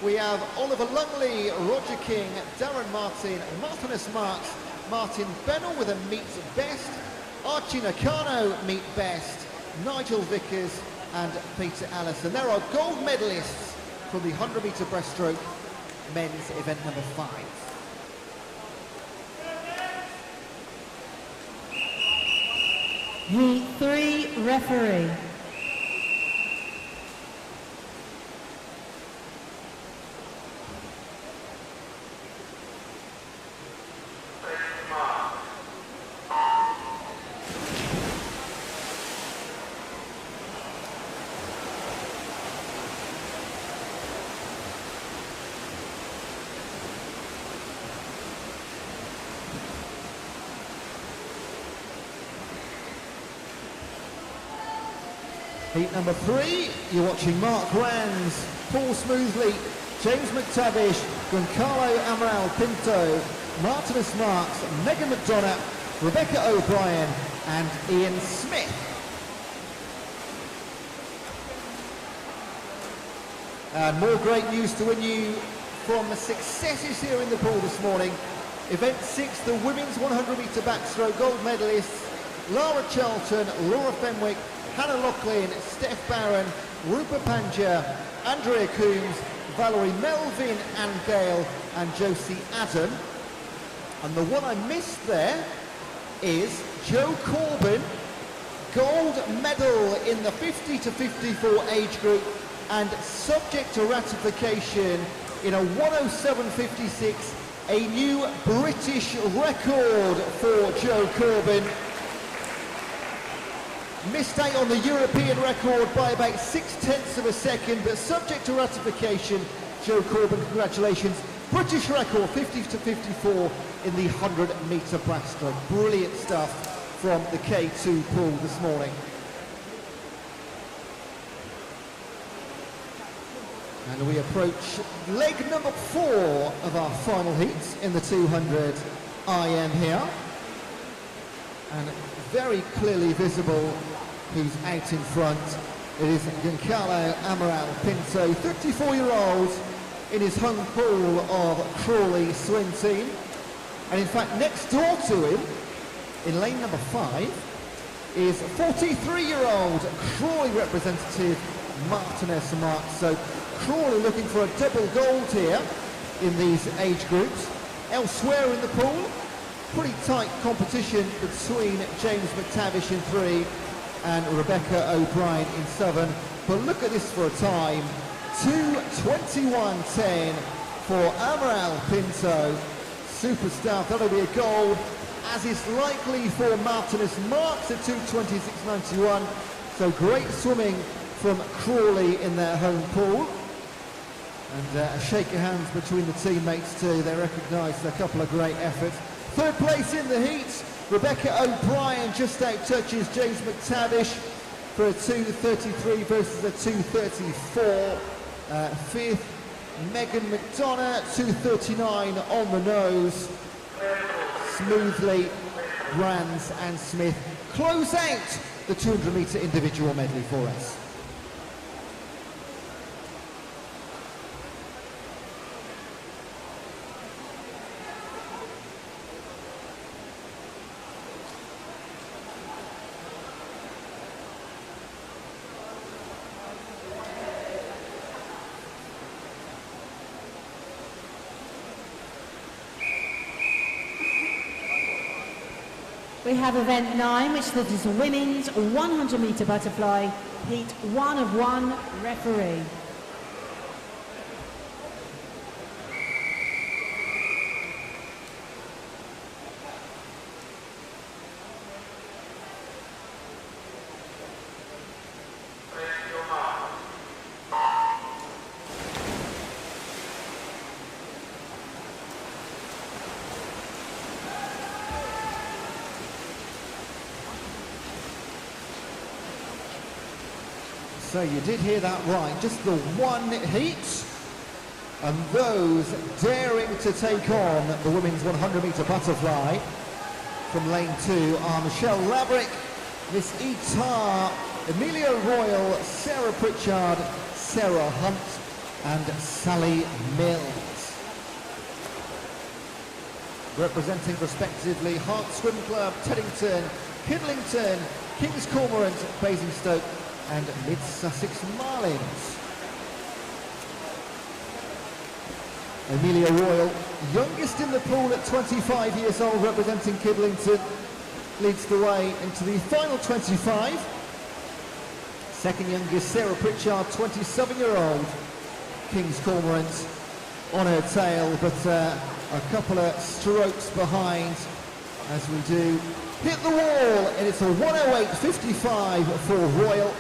We have Oliver Lungley, Roger King, Darren Martin, Martinus Marks, Martin Bennell with a meet best, Archie Nakano meet best, Nigel Vickers and Peter Allison. There are gold medalists from the 100-metre breaststroke men's event number 5. Heat 3 referee. Heat number 3, you're watching Mark Rands, Paul Smoothly, James McTavish, Giancarlo Amaral Pinto, Martinus Marks, Megan McDonough, Rebecca O'Brien and Ian Smith. And more great news to win you from the successes here in the pool this morning. Event 6, the women's 100-metre backstroke gold medalists, Lara Charlton, Laura Fenwick, Hannah Loughlin, Steph Barron, Rupa Panja, Andrea Coombs, Valerie Melvin and Gale and Josie Allen. And the one I missed there is Jo Corbin, gold medal in the 50 to 54 age group and subject to ratification in a 107.56, a new British record for Jo Corbin. Missed out on the European record by about 0.6 of a second, but subject to ratification, Jo Corbin, congratulations. British record, 50 to 54 in the 100-metre breaststroke. Brilliant stuff from the K2 pool this morning. And we approach leg number 4 of our final heat in the 200 IM here. And very clearly visible who's out in front. It is Giancarlo Amaral Pinto, 34-year-old in his home pool of Crawley swim team. And in fact, next door to him, in lane number 5, is 43-year-old Crawley representative Martinez Marks. So Crawley looking for a double gold here in these age groups. Elsewhere in the pool, pretty tight competition between James McTavish in 3 and Rebecca O'Brien in 7. But look at this for a time, 2:21.10 for Amaral Pinto. Superstar, that'll be a gold, as is likely for Martinez Marks at 2:26.91. So great swimming from Crawley in their home pool. And a shake of hands between the teammates too. They recognise a couple of great efforts. Third place in the heat, Rebecca O'Brien just out touches James McTavish for a 2:33 versus a 2:34. Fifth, Megan McDonough, 2:39 on the nose. Smoothly, Brands and Smith close out the 200-metre individual medley for us. We have event 9, which is women's 100-metre butterfly, heat 1 of 1 referee. So you did hear that right, just the one heat, and those daring to take on the women's 100-metre butterfly from lane 2 are Michelle Laverick, Miss Etar, Amelia Royal, Sarah Pritchard, Sarah Hunt, and Sally Mills. Representing respectively Hart Swim Club, Teddington, Kidlington, Kings Cormorant, Basingstoke, and Mid Sussex Marlins. Amelia Royal, youngest in the pool at 25 years old, representing Kidlington, leads the way into the final 25. Second youngest, Sarah Pritchard, 27-year-old, Kings Cormorant, on her tail, but a couple of strokes behind as we do hit the wall, and it's a 1:08.55 for Royal.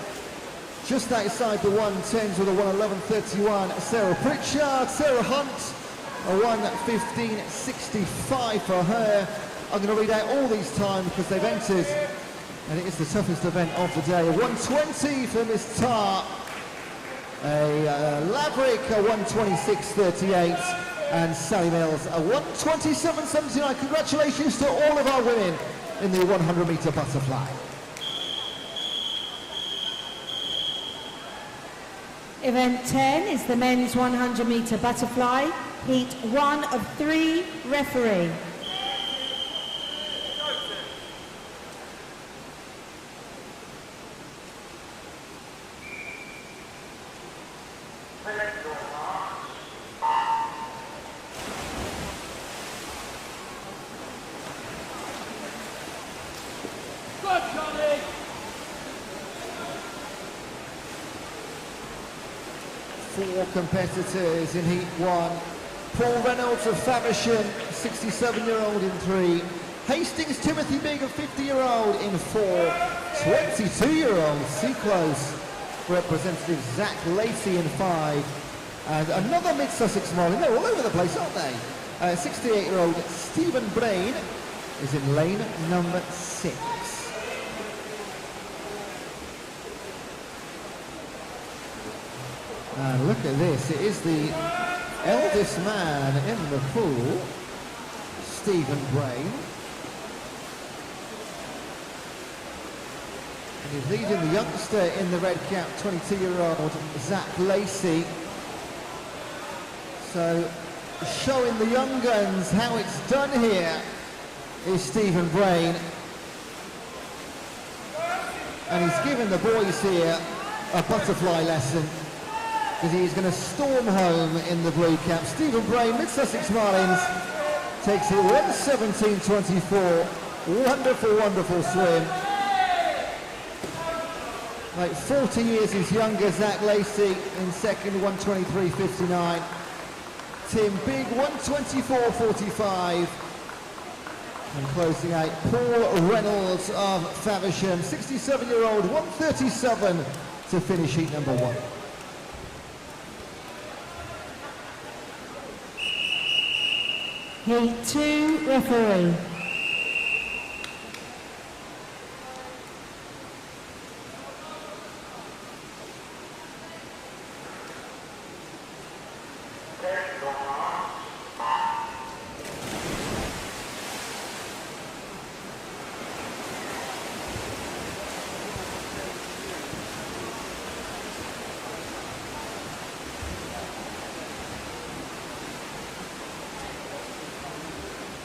Just outside the 110s with a 1:11.31, Sarah Pritchard. Sarah Hunt, a 1:15.65 for her. I'm going to read out all these times because they've entered, and it is the toughest event of the day. A 1:20 for Miss Tar, a Laverick, a 1:26.38, and Sally Mills, a 1:27.79. Congratulations to all of our women in the 100-metre butterfly. Event 10 is the men's 100-metre butterfly, heat 1 of 3 referee. Four competitors in heat 1. Paul Reynolds of Faversham, 67-year-old in 3. Hastings Timothy Big, a 50-year-old in 4. 22-year-old Seaclose representative Zach Lacey in 5. And another Mid-Sussex Marlin. They're all over the place, aren't they? 68-year-old Stephen Brain is in lane number 6. And look at this, it is the eldest man in the pool, Stephen Brain. And he's leading the youngster in the red cap, 22-year-old Zach Lacey. So showing the young guns how it's done here is Stephen Brain. And he's given the boys here a butterfly lesson, because he's going to storm home in the blue cap. Stephen Brain, Mid-Sussex Marlins, takes it 1:17.24. Wonderful, wonderful swim. Like 40 years his younger, Zach Lacey in second, 1:23.59. Tim Big, 1:24.45. And closing out, Paul Reynolds of Faversham, 67-year-old, 1:37 to finish heat number 1. Heat 2, referee.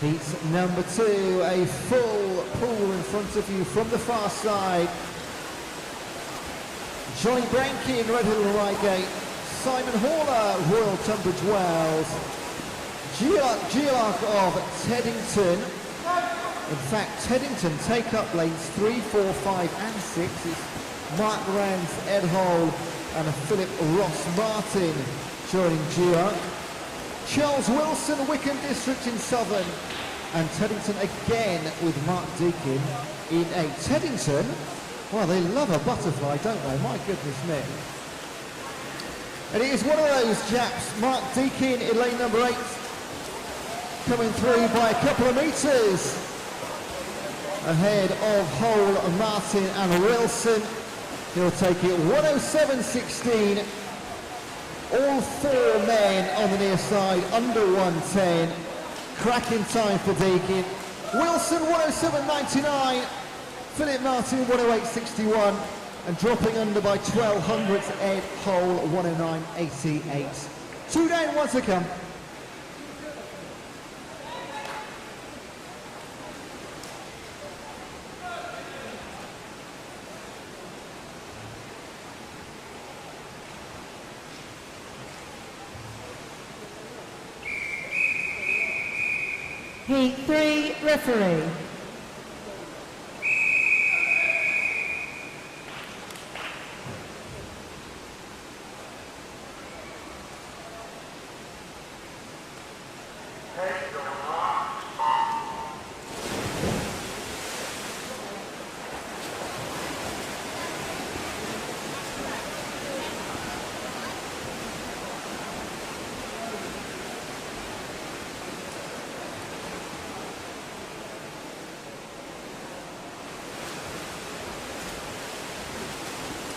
Heat number 2, a full pool in front of you from the far side. Johnny Brankin, Red Hill and Reigate. Simon Horler, Royal Tunbridge Wells. Gearlock of Teddington. In fact, Teddington take up lanes 3, 4, 5 and 6. It's Mark Rance, Ed Hole and Philip Ross Martin joining Gearlock. Charles Wilson, Wickham District in Southern, and Teddington again with Mark Deakin in 8. Teddington, well, they love a butterfly, don't they? My goodness me. And it is one of those chaps, Mark Deakin in lane number 8, coming through by a couple of metres ahead of Hole, Martin and Wilson. He'll take it 1:07.16. All 4 men on the near side under 1:10. Cracking time for Deakin. Wilson 1:07.99. Philip Martin 1:08.61. And dropping under by 12 hundredths, Ed Hole 1:09.88. 2 down, 1 to come. Heat 3, referee.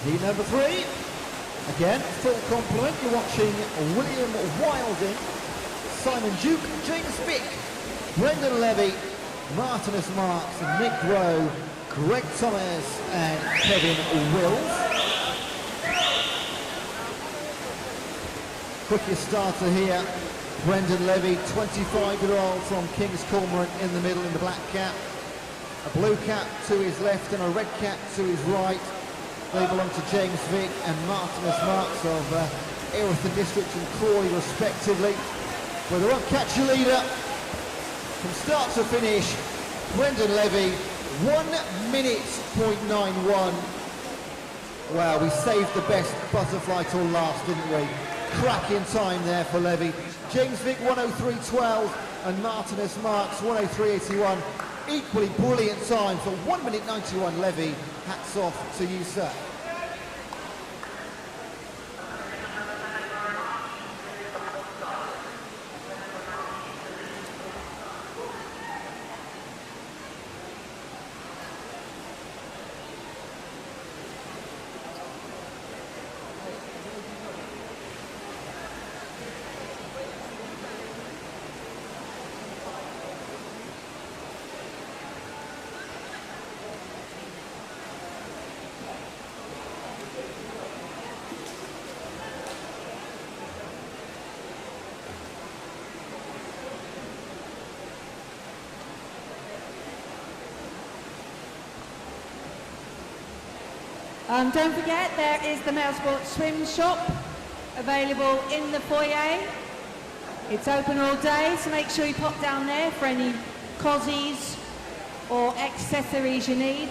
Heat number 3, again, full complement. You're watching William Wilding, Simon Duke, James Bick, Brendan Levy, Martinus Marks, Nick Rowe, Greg Thomas and Kevin Wills. Quickest starter here, Brendan Levy, 25-year-old from King's Cormorant in the middle in the black cap. A blue cap to his left and a red cap to his right. They belong to James Vick and Martinus Marks of Erithon District and Crawley respectively. But the won't catch a leader from start to finish. Brendan Levy, 1:91. Wow, we saved the best butterfly till last, didn't we? Cracking time there for Levy. James Vick 1:03.12 and Martinus Marks 1:03.81. Equally brilliant time for 1:91 Levy. Hats off to you, sir. Don't forget, there is the Male Sports Swim Shop available in the foyer. It's open all day, so make sure you pop down there for any cozies or accessories you need.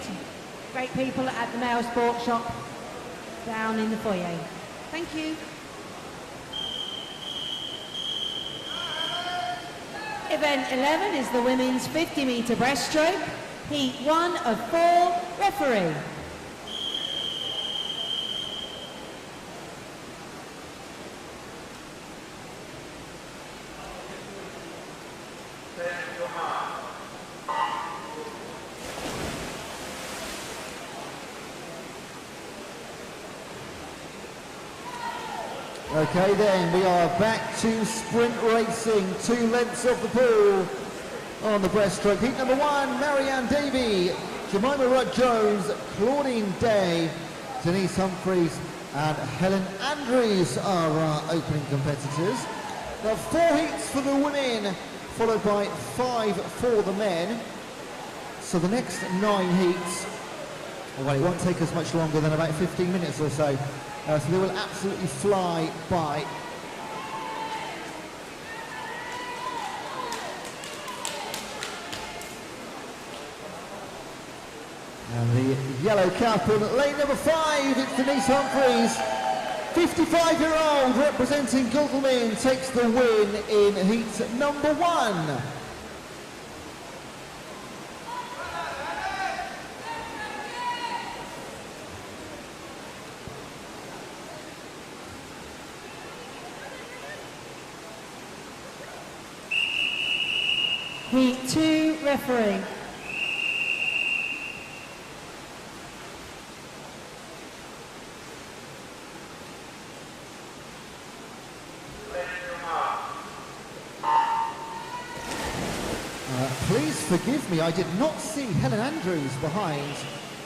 Great people at the Male Sports Shop down in the foyer. Thank you. Event 11 is the women's 50-metre breaststroke, heat 1 of 4, referee. Okay then, we are back to sprint racing, 2 lengths off the pool on the breaststroke. Heat number 1, Marianne Davey, Jemima Rudd-Jones, Claudine Day, Denise Humphreys and Helen Andrews are our opening competitors. Now 4 heats for the women, followed by 5 for the men. So the next 9 heats, well, it won't take us much longer than about 15 minutes or so. So they will absolutely fly by. And the yellow cap in lane number 5, it's Denise Humphreys. 55-year-old representing Guildermin takes the win in heat number 1. Heat 2, referee. Please forgive me, I did not see Helen Andrews behind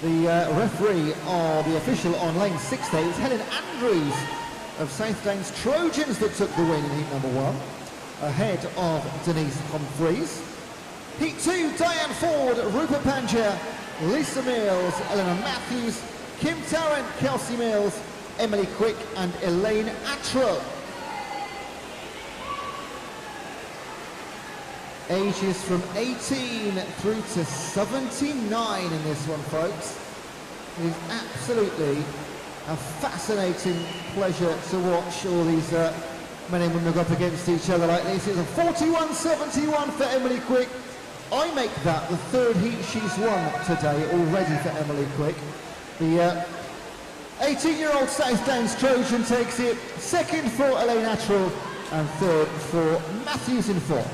the referee or the official on lane 6 there. It was Helen Andrews of South Downs Trojans that took the win in heat number 1, ahead of Denise Humphreys. Heat 2, Diane Ford, Rupert Pangia, Lisa Mills, Eleanor Matthews, Kim Tarrant, Kelsey Mills, Emily Quick and Elaine Attrell. Ages from 18 through to 79 in this one, folks. It is absolutely a fascinating pleasure to watch all these men and women go up against each other like this. It's a 41.71 for Emily Quick. I make that the 3rd heat she's won today already for Emily Quick. The 18-year-old South Downs Trojan takes it, 2nd for Elaine Attrell and 3rd for Matthews in 4.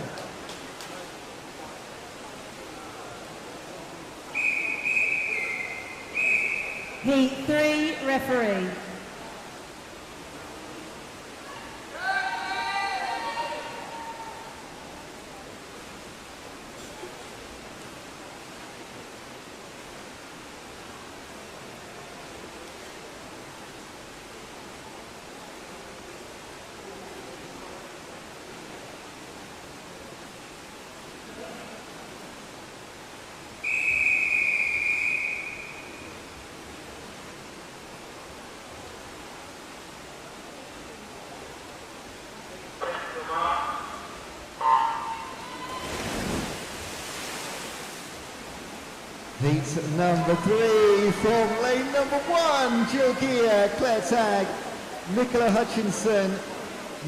Heat 3, referee. Heat number 3 from lane number 1, Jill Gear, Claire Tagg, Nicola Hutchinson,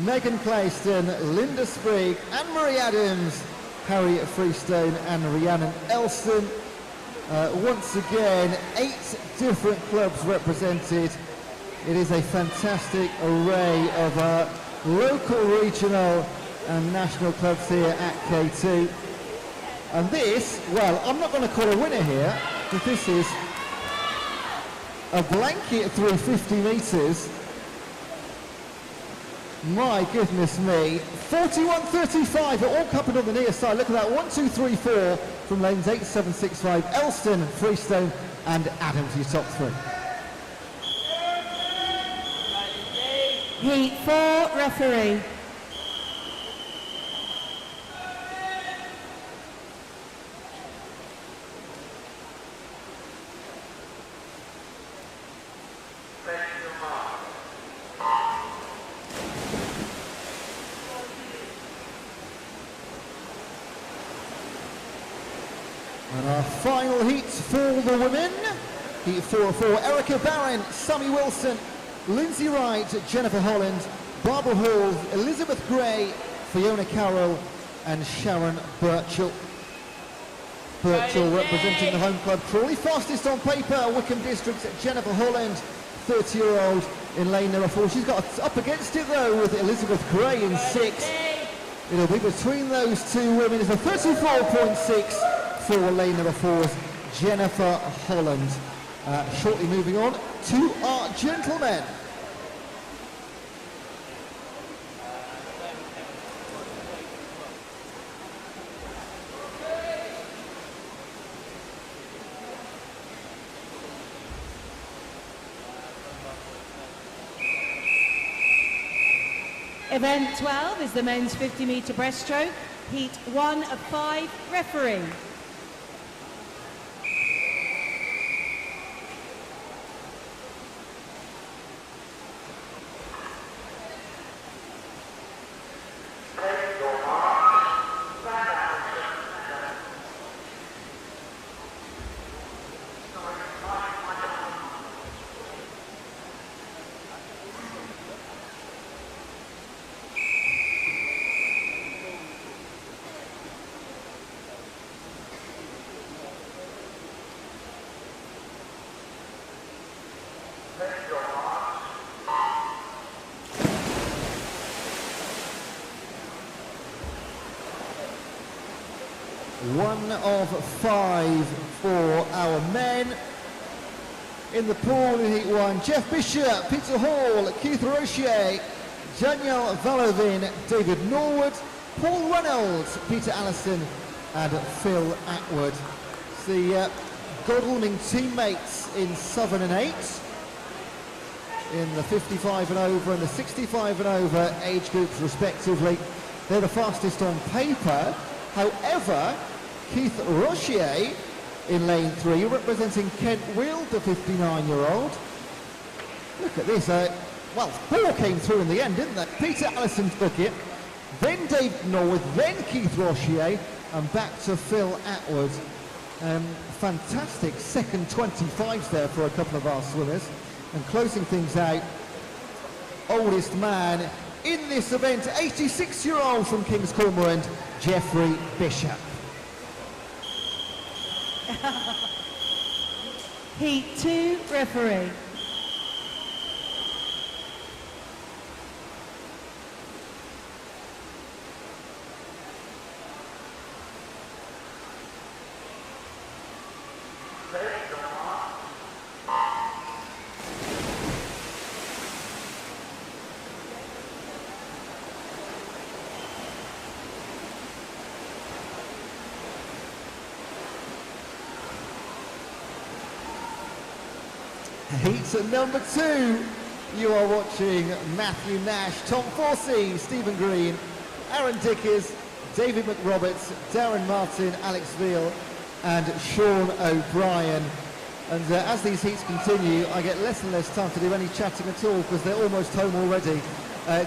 Megan Clayston, Linda Sprigg, Anne-Marie Adams, Harriet Freestone and Rhiannon Elston. Once again, 8 different clubs represented. It is a fantastic array of local, regional and national clubs here at K2. And this, well, I'm not going to call a winner here, but this is a blanket through 50 metres. My goodness me, 41.35, are all coupled on the near side. Look at that, 1, 2, 3, 4 from lanes 8, 7, 6, 5, Elston, Freestone and Adams, your top 3. Heat 4, referee. And our final heat for the women, heat 404, Erica Barron, Sammy Wilson, Lindsay Wright, Jennifer Holland, Barbara Hall, Elizabeth Gray, Fiona Carroll and Sharon Birchall. Birchall representing the home club Crawley. Fastest on paper, Wickham District's Jennifer Holland, 30-year-old in lane number 4. She's got up against it though with Elizabeth Gray in 6. It'll be between those two women. It's a 34.6 for lane number 4's Jennifer Holland. Shortly moving on to our gentlemen. Event 12 is the men's 50-metre breaststroke, heat 1 of 5, referee. One of 5 for our men. In the pool in Heat 1, Jeff Bishop, Peter Hall, Keith Rochier, Danielle Valovin, David Norwood, Paul Reynolds, Peter Allison and Phil Atwood. It's the Godalming teammates in 7 and 8. In the 55 and over and the 65 and over age groups respectively. They're the fastest on paper. However, Keith Rochier in lane 3, representing Kent Wield, the 59-year-old. Look at this, well, 4 came through in the end, didn't they? Peter Allison took it, then David Norwood, then Keith Rochier, and back to Phil Atwood. Fantastic second 25s there for a couple of our swimmers. And closing things out, oldest man in this event, 86-year-old from King's Cormorant, Jeffrey Bishop. Heat 2, referee. Heat number 2, you are watching Matthew Nash, Tom Forsey, Stephen Green, Aaron Dickers, David McRoberts, Darren Martin, Alex Veal and Sean O'Brien. And as these heats continue, I get less and less time to do any chatting at all because they're almost home already.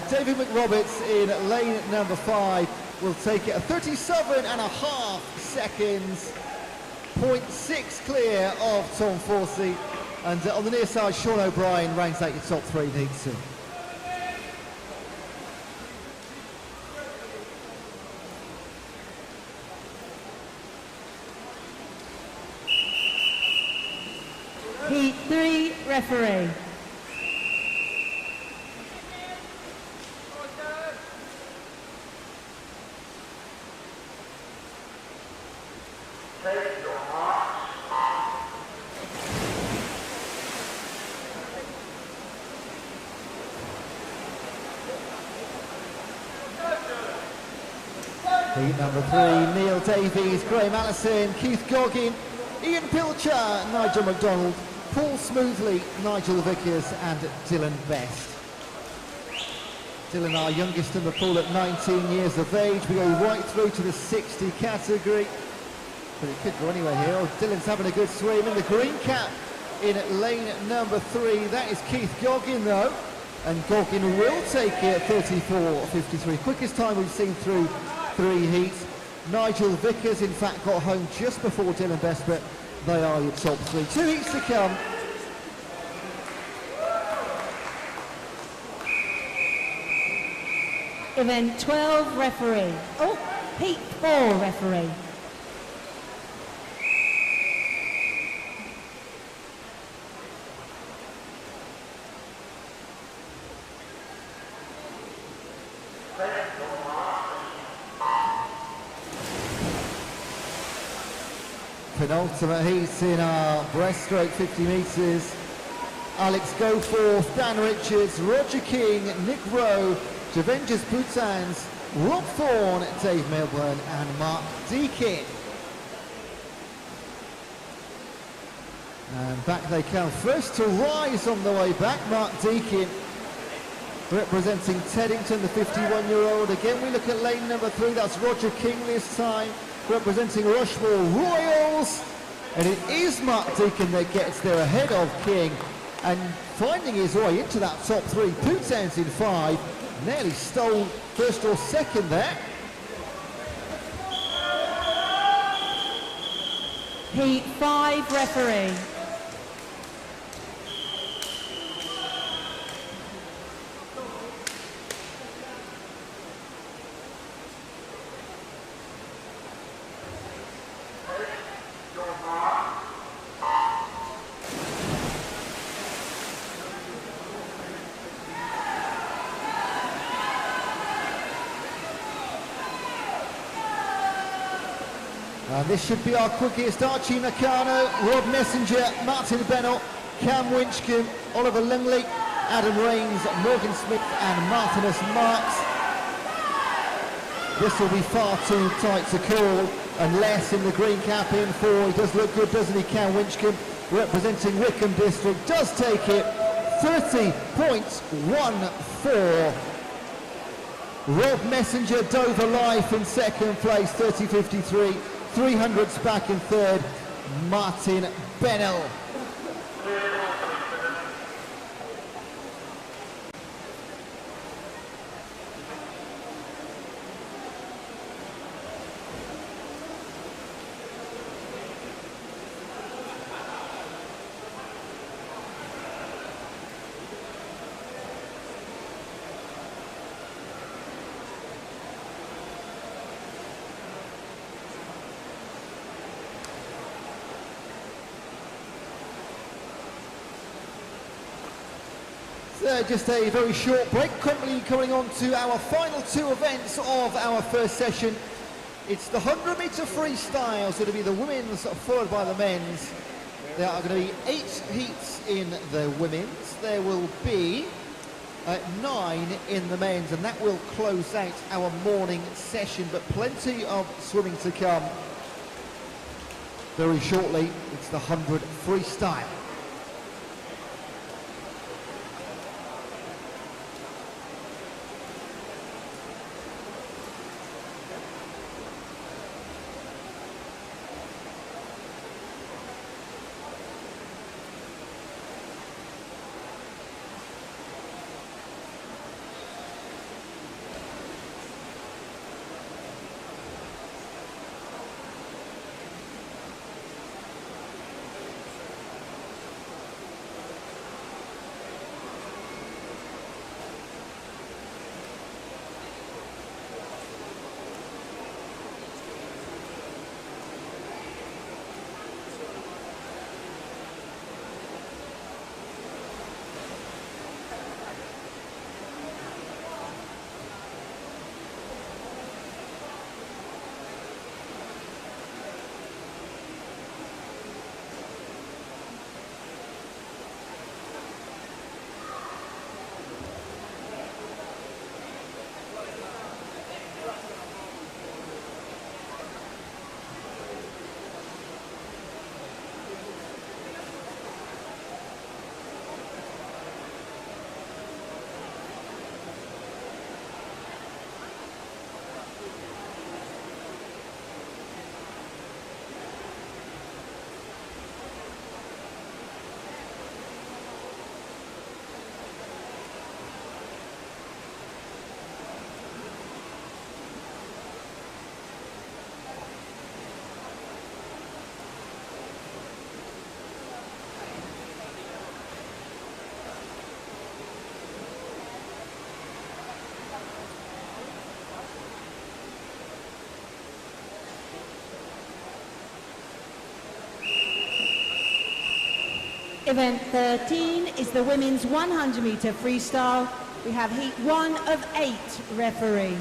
David McRoberts in lane number 5 will take it a 37.5 seconds, 0.6 clear of Tom Forsey. And on the near side, Sean O'Brien ranks out your top 3 in Heat 2. Heat 3, referee. Heat number 3, Neil Davies, Graham Allison, Keith Goggin, Ian Pilcher, Nigel MacDonald, Paul Smoothly, Nigel Vickers and Dylan Best. Dylan, our youngest in the pool at 19 years of age. We go right through to the 60 category. But it could go anywhere here. Oh, Dylan's having a good swim in the green cap in lane number 3. That is Keith Goggin though. And Goggin will take it 34.53. Quickest time we've seen through 3 heats. Nigel Vickers, in fact, got home just before Dylan Best, but they are your top 3. 2 heats to come. Event 12 referee. Oh, heat 4 referee. Penultimate heats in our breaststroke 50 metres. Alex Goforth, Dan Richards, Roger King, Nick Rowe, Javentus Boutans, Rob Thorne, Dave Milburn and Mark Deakin. And back they come. First to rise on the way back, Mark Deakin, representing Teddington, the 51-year-old. Again, we look at lane number 3, that's Roger King this time, representing Rushmore Royals. And it is Mark Deakin that gets there ahead of King and finding his way into that top 3. Boutans in 5, nearly stole first or second there. Heat 5 referee. And this should be our quickest. Archie Nakano, Rob Messenger, Martin Bennell, Cam Winchcombe, Oliver Limley, Adam Rains, Morgan Smith and Martinus Marks. This will be far too tight to call, unless in the green cap in 4. He does look good, doesn't he, Cam Winchcombe, representing Wickham District, does take it, 30.14. Rob Messenger, Dover Life in second place, 30.53. 300s back in third, Martin Bennell. Just a very short break, quickly coming on to our final 2 events of our first session. It's the 100-meter freestyle, so it'll be the women's followed by the men's. There are going to be 8 heats in the women's. There will be 9 in the men's, and that will close out our morning session, but plenty of swimming to come. Very shortly, it's the 100 freestyle. Event 13 is the women's 100 meter freestyle. We have heat 1 of 8 referee.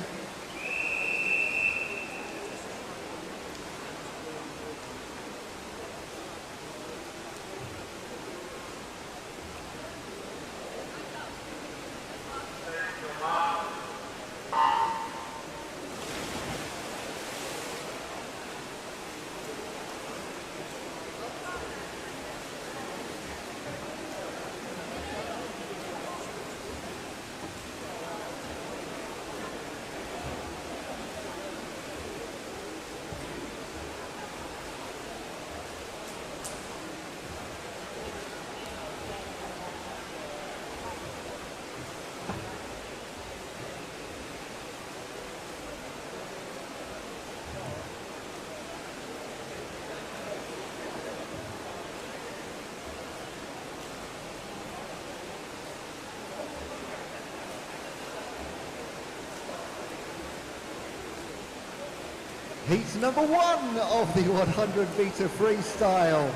Heat number 1 of the 100 meter freestyle.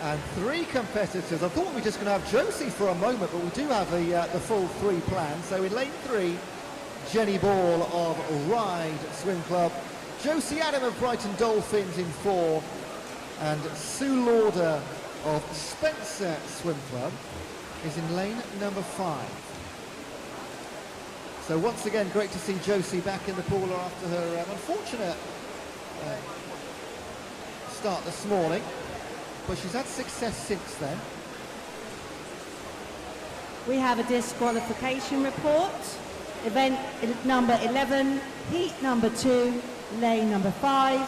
And 3 competitors. I thought we were just going to have Josie for a moment, but we do have the full 3 planned. So in lane 3, Jenny Ball of Ride Swim Club, Josie Allen of Brighton Dolphins in 4, and Sue Lauder of Spencer Swim Club is in lane number 5. So once again, great to see Josie back in the pool after her unfortunate start this morning, but she's had success since then. We have a disqualification report. Event number 11, heat number 2, lane number 5,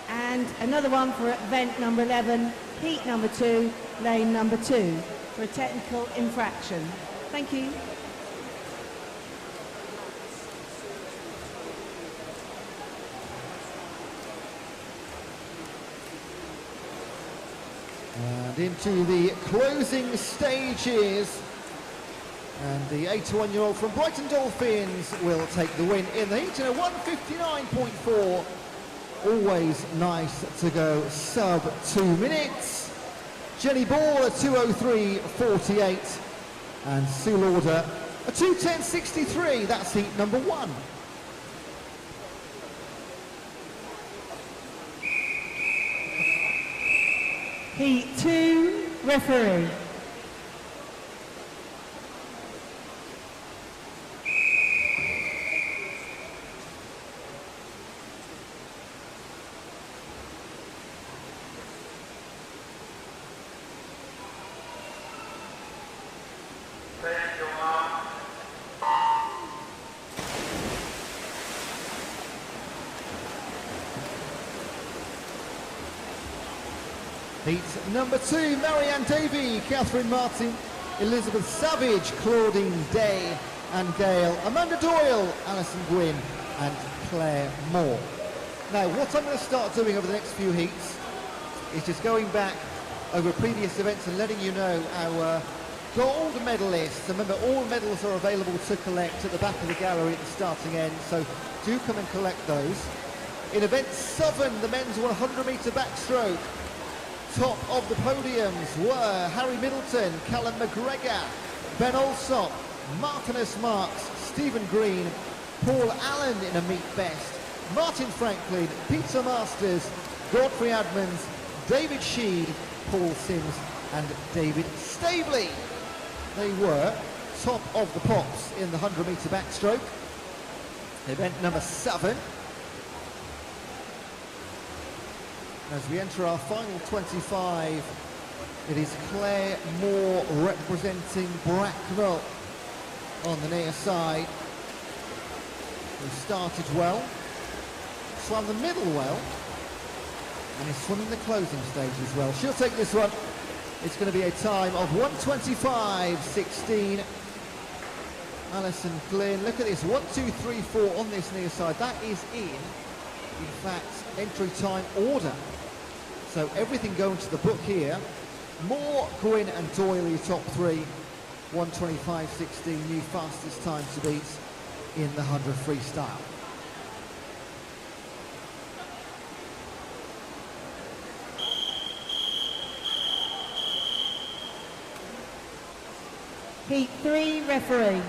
and another one for event number 11, heat number 2, lane number 2, for a technical infraction. Thank you. And into the closing stages. And the 81-year-old from Brighton Dolphins will take the win in the heat in a 1:59.4. Always nice to go sub 2 minutes. Jenny Ball a 2:03.48. And Sue Lauder a 2:10.63. That's heat number 1. Heat 2, referee. Heat number 2, Marianne Davey, Catherine Martin, Elizabeth Savage, Claudine Day and Gail, Amanda Doyle, Alison Gwynn and Claire Moore. Now what I'm going to start doing over the next few heats is just going back over previous events and letting you know our gold medalists. Remember, all medals are available to collect at the back of the gallery at the starting end, so do come and collect those. In event 7, the men's 100 metre backstroke, top of the podiums were Harry Middleton, Callum McGregor, Ben Alsop, Martinus Marks, Stephen Green, Paul Allen in a meet best, Martin Franklin, Peter Masters, Godfrey Admans, David Sheed, Paul Sims and David Stabley. They were top of the pops in the 100 metre backstroke. Event number 7. As we enter our final 25, it is Claire Moore representing Bracknell on the near side, who started well, swam the middle well, and is swimming the closing stage as well. She'll take this one. It's going to be a time of 1:25.16. Alison Glynn, look at this, 1, 2, 3, 4 on this near side. That is in fact, entry time order. So everything going to the book here. Moore, Gwynn and Doyle, your top 3. 1:25.16, new fastest time to beat in the 100 freestyle. Heat 3, referee.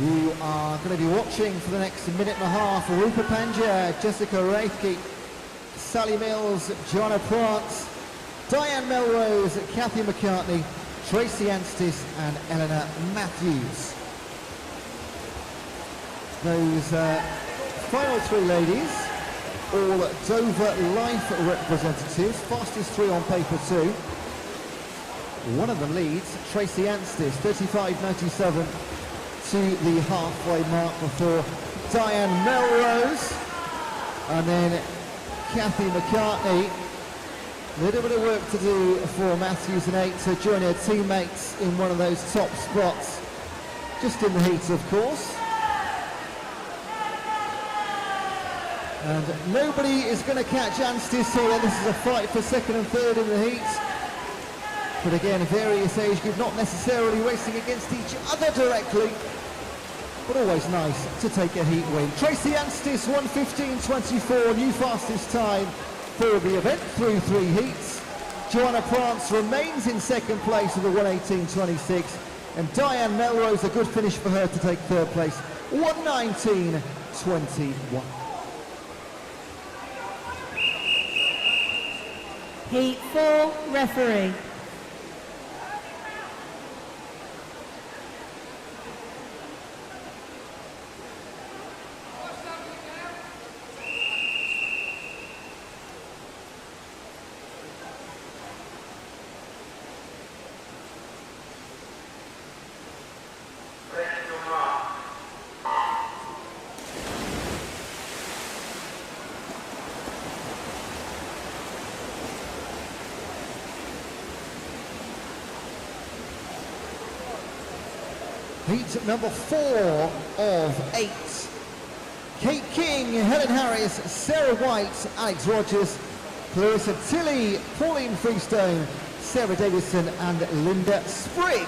You are going to be watching for the next minute and a half Rupa Pandya, Jessica Raithke, Sally Mills, Joanna Prance, Diane Melrose, Kathy McCartney, Tracy Anstis and Eleanor Matthews. Those final three ladies, all Dover Life representatives, fastest three on paper too. One of them leads, Tracy Anstis, 35.97. To the halfway mark before Diane Melrose, and then Kathy McCartney. A little bit of work to do for Matthews and 8 to join her teammates in one of those top spots, just in the heat of course. And nobody is going to catch Anstis here. This is a fight for second and third in the heat. But again, various age group, not necessarily racing against each other directly, but always nice to take a heat win. Tracy Anstis, 1:15.24, new fastest time for the event through three heats. Joanna Prance remains in second place with a 1:18.26, and Diane Melrose, a good finish for her to take third place, 1:19.21. Heat 4, referee. Heat number 4 of 8. Kate King, Helen Harris, Sarah White, Alex Rogers, Clarissa Tilley, Pauline Freestone, Sarah Davidson and Linda Sprigg.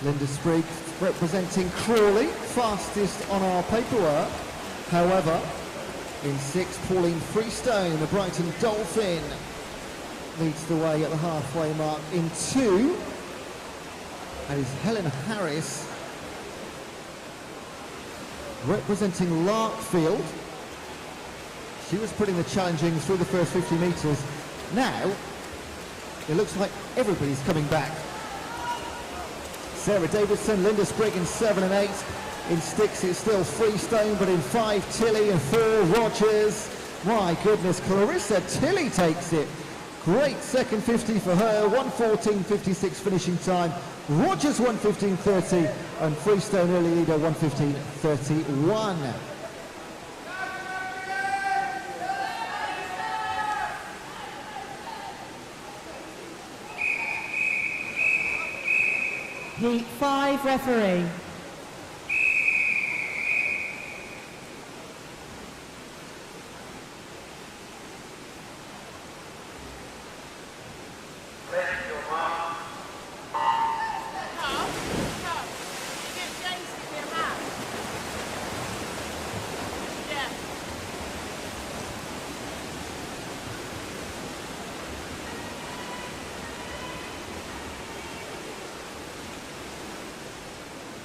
Linda Sprigg representing Crawley, fastest on our paperwork. However, in 6, Pauline Freestone, the Brighton Dolphin, leads the way at the halfway mark. In 2, that is Helen Harris, representing Larkfield. She was putting the challenging through the first 50 metres. Now, it looks like everybody's coming back. Sarah Davidson, Linda Sprigg in 7 and 8. In 6 it's still Freestone, but in 5 Tilley and 4 Rogers. My goodness, Clarissa Tilley takes it. Great second 50 for her, 1:14.56 finishing time. Rogers 1:15.30 and Freestone early leader 1:15.31. Heat 5, referee.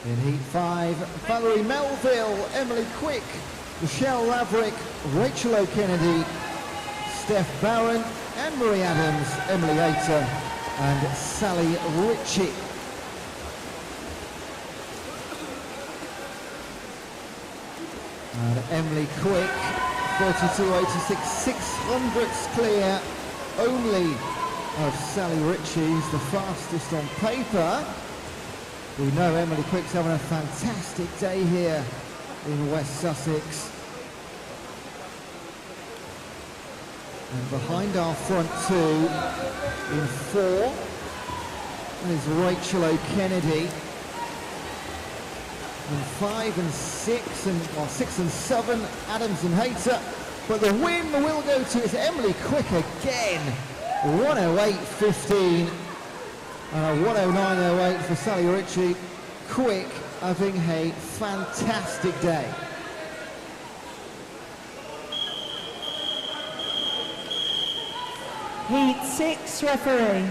In Heat 5, Valerie Melville, Emily Quick, Michelle Laverick, Rachel O'Kennedy, Steph Barron, Anne-Marie Adams, Emily Ater and Sally Ritchie. And Emily Quick, 32.86, 600ths clear only of Sally Ritchie's, the fastest on paper. We know Emily Quick's having a fantastic day here in West Sussex. And behind our front two in 4 is Rachel O'Kennedy. And 5 and 6 and 6 and 7, Adams and Hayter. But the win will go to is Emily Quick again. 108.15 and a 109.08 for Sally Ritchie. Quick having a fantastic day. Heat 6 referee.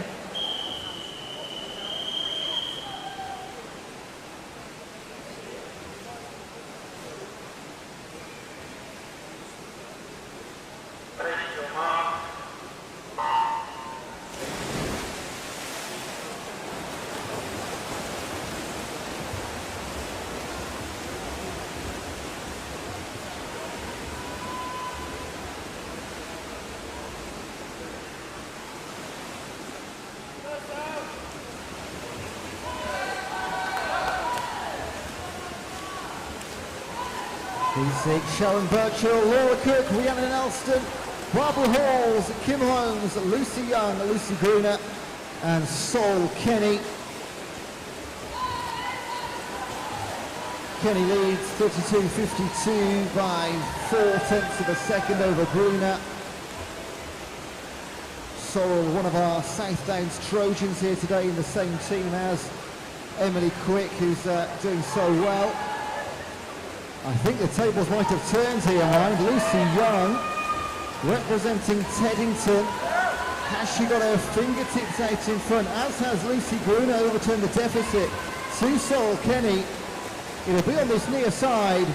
P6, Sharon Birchall, Laura Cook, Rhiannon Elston, Barbara Halls, Kim Holmes, Lucy Young, Lucy Gruner, and Sol Kenny. Kenny leads 32.52 by 4/10 of a second over Gruner. Sol, one of our South Downs Trojans here today in the same team as Emily Quick, who's doing so well. I think the tables might have turned here, mind. Lucy Young, representing Teddington. Has she got her fingertips out in front, as has Lucy Gruner, overturned the deficit to Sol Kenny. It'll be on this near side.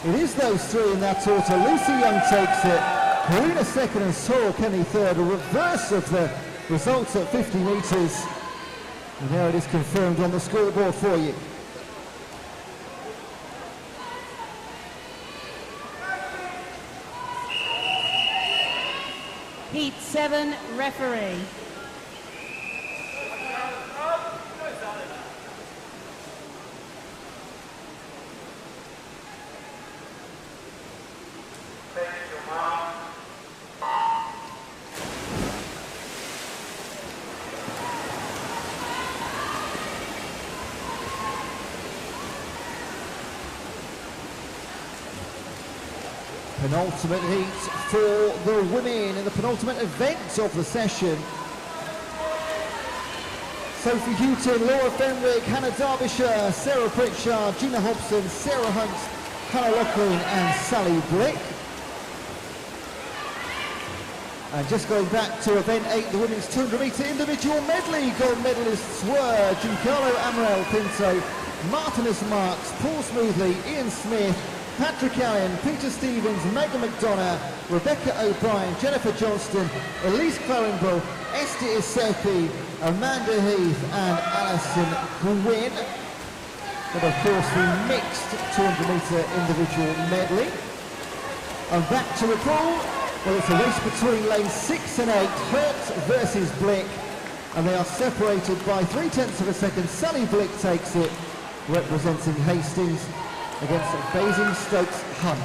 It is those three in that order. Lucy Young takes it. Gruner second and Sol Kenny third. A reverse of the results at 50 metres. And there it is confirmed on the scoreboard for you. Heat 7 referee. Penultimate heat for the women in the penultimate event of the session. Sophie Houghton, Laura Fenwick, Hannah Derbyshire, Sarah Pritchard, Gina Hobson, Sarah Hunt, Hannah Loughlin and Sally Blick. And just going back to event 8, the women's 200 metre individual medley, gold medalists were Giancarlo Amaral Pinto, Martinus Marks, Paul Smoothly, Ian Smith, Patrick Allen, Peter Stevens, Megan McDonough, Rebecca O'Brien, Jennifer Johnston, Elise Clarenville, Esther Isepi, Amanda Heath and Alison Gwynn. But of course the mixed 200 metre individual medley. And back to recall, well, it's a race between lanes 6 and 8, Hurt versus Blick, and they are separated by 3/10 of a second. Sally Blick takes it, representing Hastings, against Basingstoke's Hunt.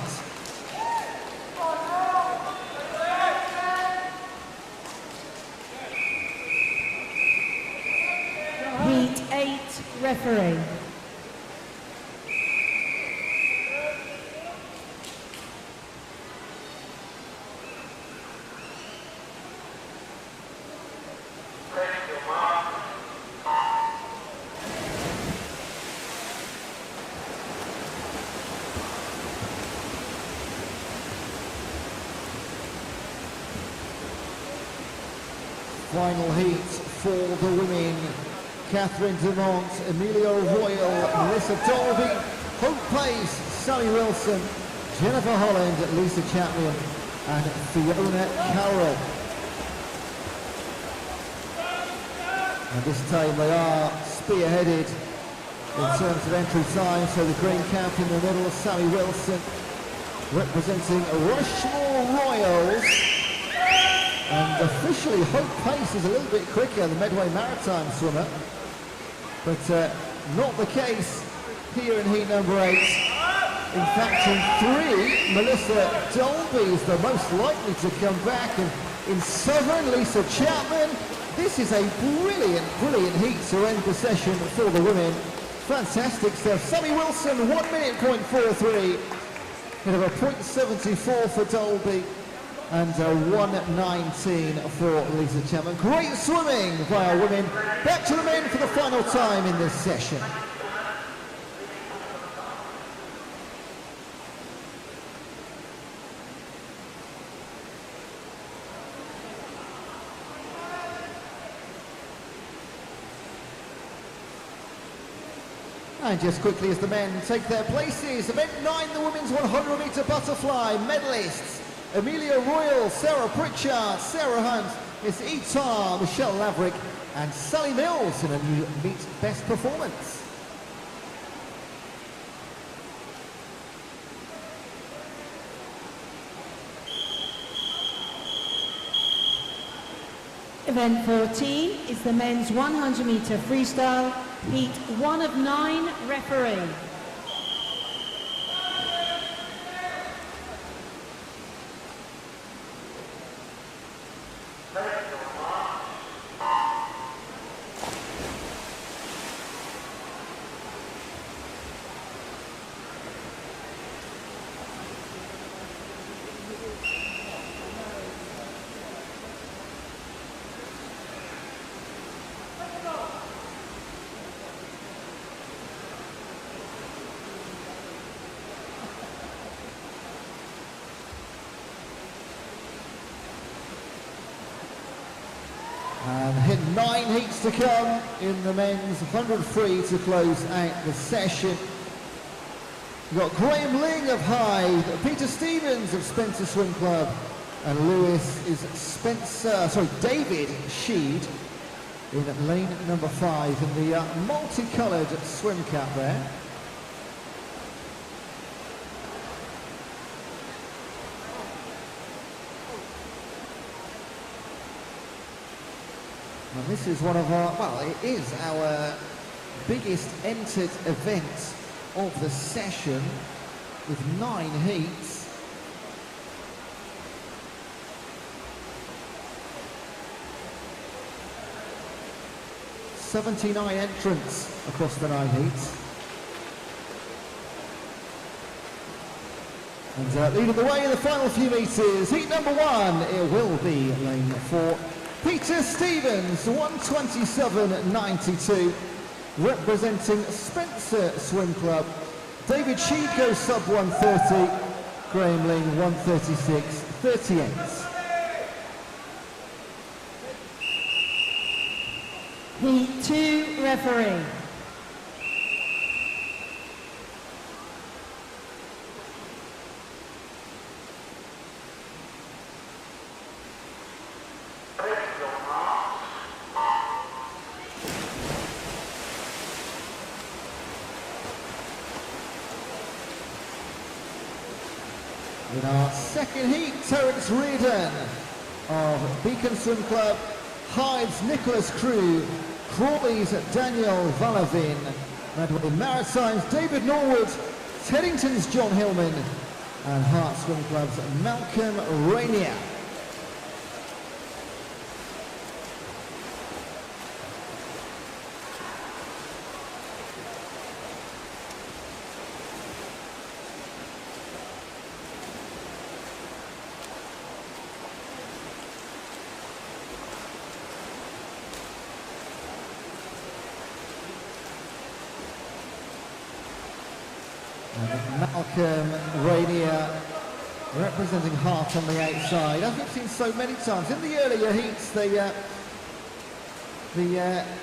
Heat 8 referee. Final heat for the women. Catherine Dumont, Emilio Royal, Melissa Dolby, Hope Pace, Sally Wilson, Jennifer Holland, Lisa Chapman and Fiona Carroll. And this time they are spearheaded in terms of entry time, so the green cap in the middle, Sally Wilson, representing Rushmore Royals. And officially, Hope Pace is a little bit quicker, the Medway Maritime swimmer. But not the case here in heat number 8. In fact, in 3, Melissa Dolby is the most likely to come back. And in Southern, Lisa Chapman. This is a brilliant heat to end the session for the women. Fantastic stuff. Sammy Wilson, 1 minute, .43. Bit of a .74 for Dolby and a 1:19 for Lisa Chapman. Great swimming by our women. Back to the men for the final time in this session. And just quickly as the men take their places, event 9, the women's 100-meter butterfly medalists. Amelia Royal, Sarah Pritchard, Sarah Hunt, Miss Etar, Michelle Laverick, and Sally Mills in a new meet best performance. Event 14 is the men's 100-meter freestyle, heat 1 of 9 referee. And 9 heats to come in the men's 100 free to close out the session. We've got Graham Ling of Hyde, Peter Stevens of Spencer Swim Club, and Lewis is David Sheed in lane number 5 in the multicoloured swim cap there. And this is one of our, well, it is our biggest entered event of the session with 9 heats. '79 entrants across the 9 heats. And leading the way in the final few meters, heat number 1, it will be lane 4. Peter Stevens, 1:27.92, representing Spencer Swim Club. David Sheed goes sub 1:30, Graham Ling 1:36.38. Heat 2 referee. In our second heat, Terence Reardon of Beacon Swim Club, Hyde's Nicholas Crew, Crawley's Daniel Valavin, Medley Maritime's David Norwood, Teddington's John Hillman, and Hart Swim Club's Malcolm Rainier. Malcolm Rainier representing Hart on the outside. As we've seen so many times in the earlier heats, the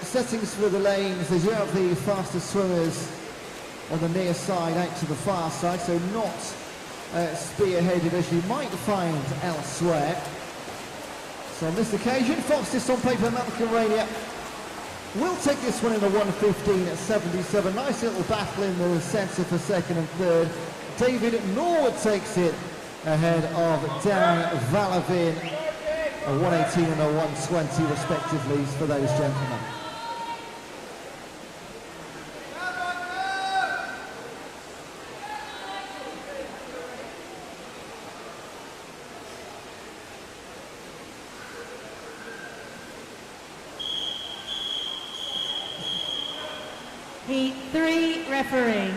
settings for the lanes, as you have the faster swimmers on the near side out to the far side, so not spearheaded as you might find elsewhere. So on this occasion, fastest on paper, Malcolm Rainier will take this one in a 1:15.77. Nice little battle in the centre for second and third. David Norwood takes it ahead of Dan Valavin, a 1:18 and a 1:20 respectively for those gentlemen. Heat 3 referee.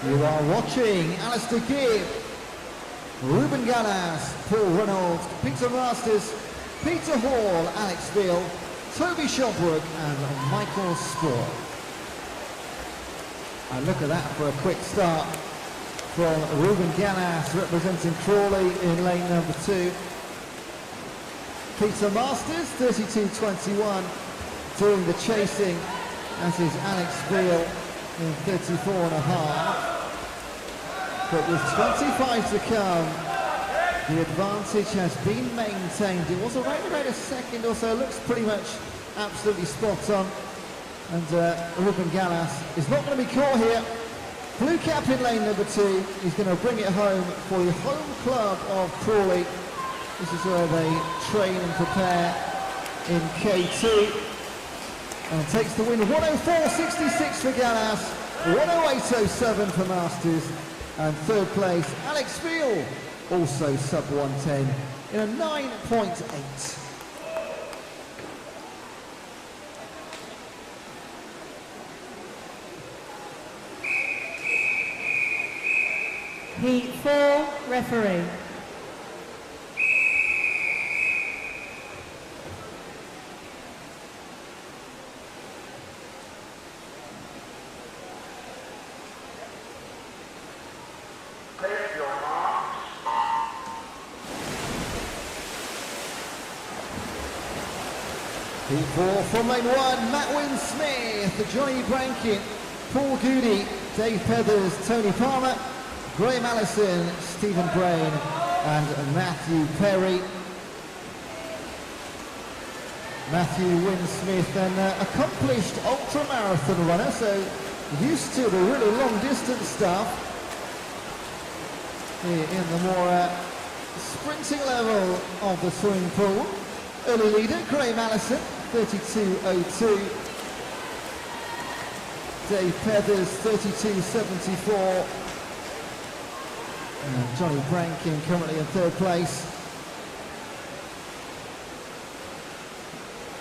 You are watching Alistair Gibb, Ruben Gallas, Paul Reynolds, Peter Masters, Peter Hall, Alex Veal, Toby Shopbrook and Michael Spohr. And look at that for a quick start from Ruben Gallas representing Crawley in lane number 2. Peter Masters, 32.21, doing the chasing, as is Alex Veal in 34.5. But with 25 to come, the advantage has been maintained. It was around about a second or so, looks pretty much absolutely spot on. And Ruben Gallas is not going to be caught here. Blue cap in lane number 2. He's going to bring it home for the home club of Crawley. This is where they train and prepare in K2. And takes the win, 104.66 for Gallas, 108.07 for Masters. And third place, Alex Veal, also sub 110 in a 9.8. Heat 4 referee. Heat 4 from lane 1, Matt Wynne-Smith, Johnny Brankin, Paul Goody, Dave Peathers, Tony Palmer, Graham Allison, Stephen Brain and Matthew Perry. Matthew Wynne-Smith, an accomplished ultra-marathon runner, so used to the really long distance stuff. Here in the more sprinting level of the swimming pool. Early leader, Graham Allison, 32.02. Dave Peathers, 32.74. And Johnny Brankin currently in third place.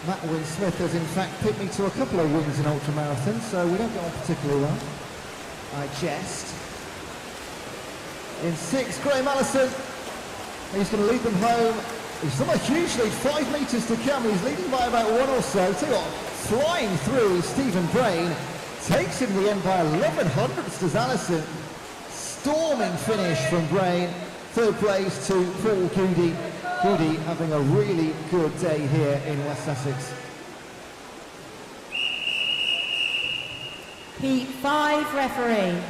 Matt Wynne-Smith has in fact picked me to a couple of wins in ultramarathons, so we don't get on particularly well. I jest. In 6, Graham Allison. He's going to lead them home. He's not a huge lead, 5 metres to come. He's leading by about 1 or so. Tell you what, flying through is Stephen Brain. Takes him in the end by 11 hundredths does Allison. Storming finish from Brain. Third place to Paul Goody. Goody having a really good day here in West Sussex. Heat 5 referee.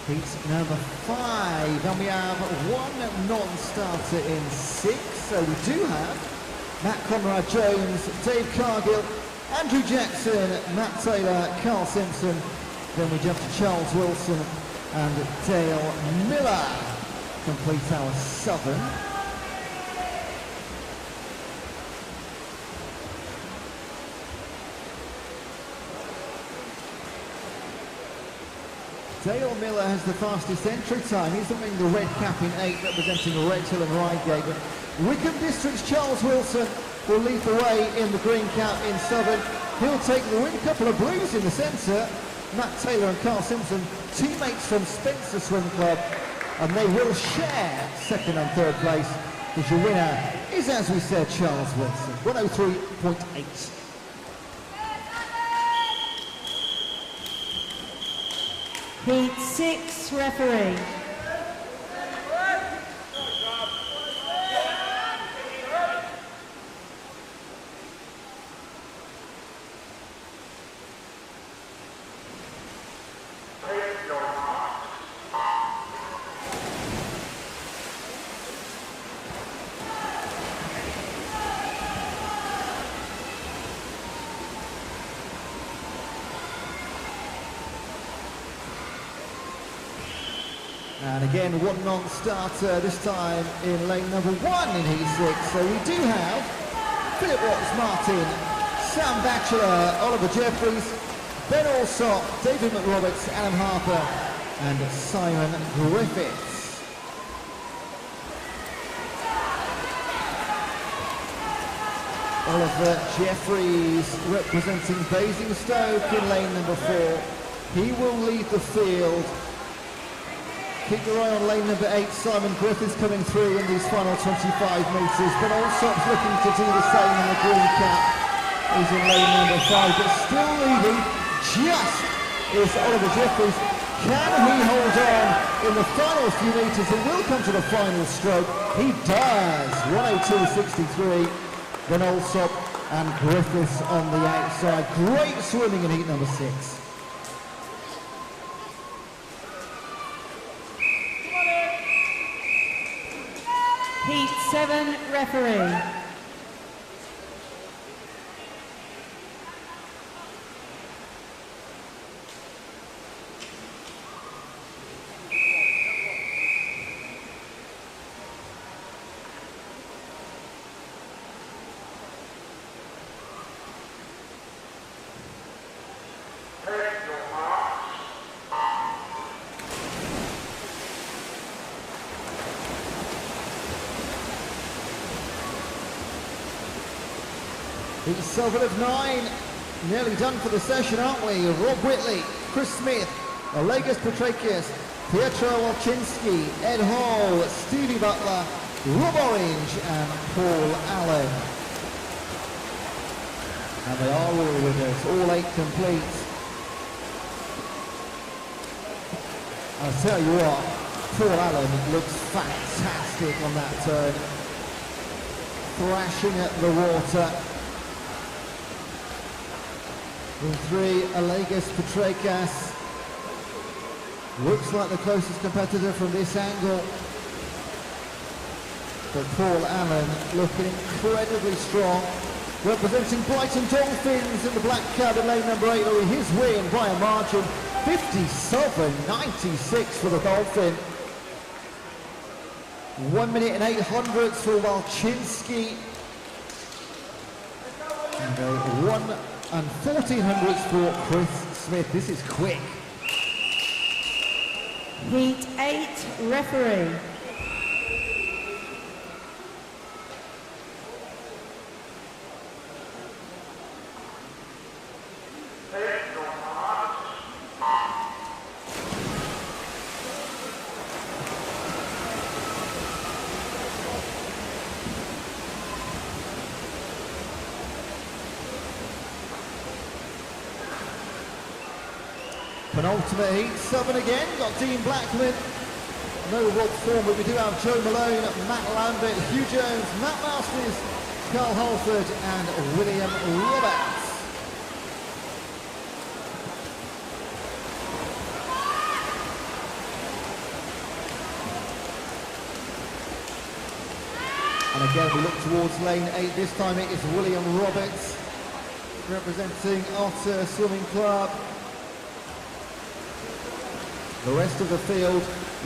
Heat number 5, and we have one non-starter in 6, so we do have Matt Conrad Jones, Dave Cargill, Andrew Jackson, Matt Taylor, Carl Simpson, then we jump to Charles Wilson and Dale Miller, complete our southern. Dale Miller has the fastest entry time. He's wearing the red cap in 8, representing Redhill and Reigate. But Wickham District's Charles Wilson will lead the way in the green cap in Southern. He'll take the win. A couple of blues in the centre. Matt Taylor and Carl Simpson, teammates from Spencer Swim Club, and they will share second and third place. Because your winner is, as we said, Charles Wilson, 103.8. Heat 6 referee. And again, one non-starter, this time in lane number 1 in Heat 6. So we do have Philip Watts Martin, Sam Batchelor, Oliver Jeffries, Ben Alsop, David McRoberts, Alan Harper, and Simon Griffiths. Oliver Jeffries representing Basingstoke in lane number 4. He will lead the field. Keep your eye on lane number 8, Simon Griffiths coming through in these final 25 metres, but Allsop's looking to do the same in the green cap. He's in lane number 5, but still leading just is Oliver Jeffries. Can he hold on in the final few metres and will come to the final stroke? He does, 1:02.63. Then Allsop and Griffiths on the outside. Great swimming in heat number 6. Heat 7 referee. Heat 7 of 9, nearly done for the session, aren't we? Rob Whitley, Chris Smith, Olegas Petrakis, Pietro Olczynski, Ed Hall, Stevie Butler, Rob Orange and Paul Allen. And they are all with us, all 8 complete. I'll tell you what, Paul Allen looks fantastic on that turn. Thrashing at the water. In 3, Olegas Petrakis. Looks like the closest competitor from this angle. But Paul Allen looking incredibly strong. Representing Brighton Dolphins in the black cab in lane number 8. His win by a margin, 57.96 for the Dolphin. 1 minute and 800 for Walczynski. And 1 and 1400 for Chris Smith. This is quick. Heat 8 referee. Penultimate heat, 7 again, got Dean Blackman, no Rob Thorne, but we do have Joe Malone, Matt Lambert, Hugh Jones, Matt Masters, Carl Halford and William Roberts. And again we look towards lane 8, this time it is William Roberts, representing Otter Swimming Club. The rest of the field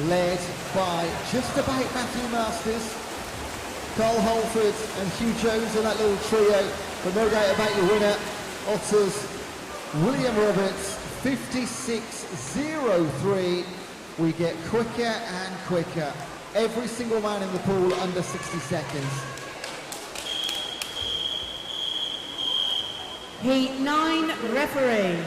led by just about Matthew Masters, Carl Holford and Hugh Jones in that little trio, but no doubt about your winner, Otters, William Roberts, 56.03. We get quicker and quicker. Every single man in the pool under 60 seconds. Heat 9 referee.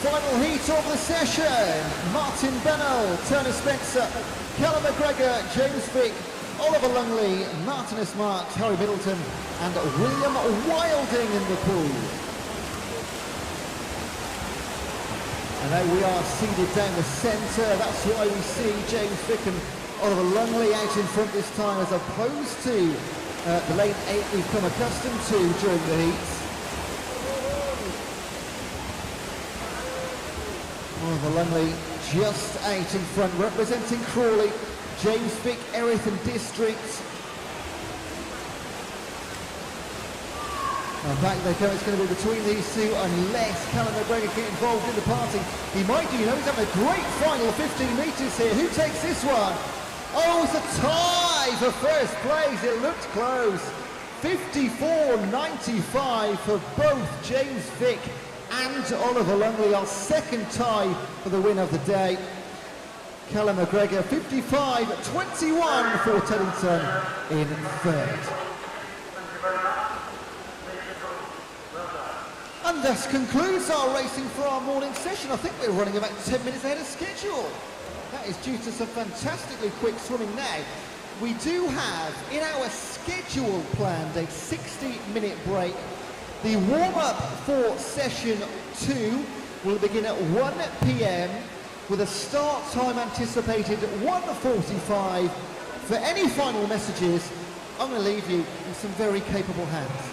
final heat of the session. Martin Bennell, Turner Spencer, Callum McGregor, James Vick, Oliver Lungley, Martinus Marks, Harry Middleton and William Wilding in the pool. And there we are seated down the centre. That's why we see James Vick and Oliver Lungley out in front this time, as opposed to the lane 8 we've come accustomed to during the heats. Oliver Lungley just out in front, representing Crawley. James Vick, Erith and District. And back they come, it's going to be between these two unless Callum McGregor get involved in the party. He might do, you know, he's having a great final 15 metres here. Who takes this one? Oh, it's a tie for first place. It looked close. 54.95 for both James Vick and Oliver Lungley. Our second tie for the win of the day. Callum McGregor 55.21 for Teddington in third. And thus concludes our racing for our morning session. I think we're running about 10 minutes ahead of schedule. That is due to some fantastically quick swimming now. We do have in our schedule planned a 60-minute break. The warm-up for session 2 will begin at 1 p.m. with a start time anticipated at 1:45. For any final messages, I'm going to leave you in some very capable hands.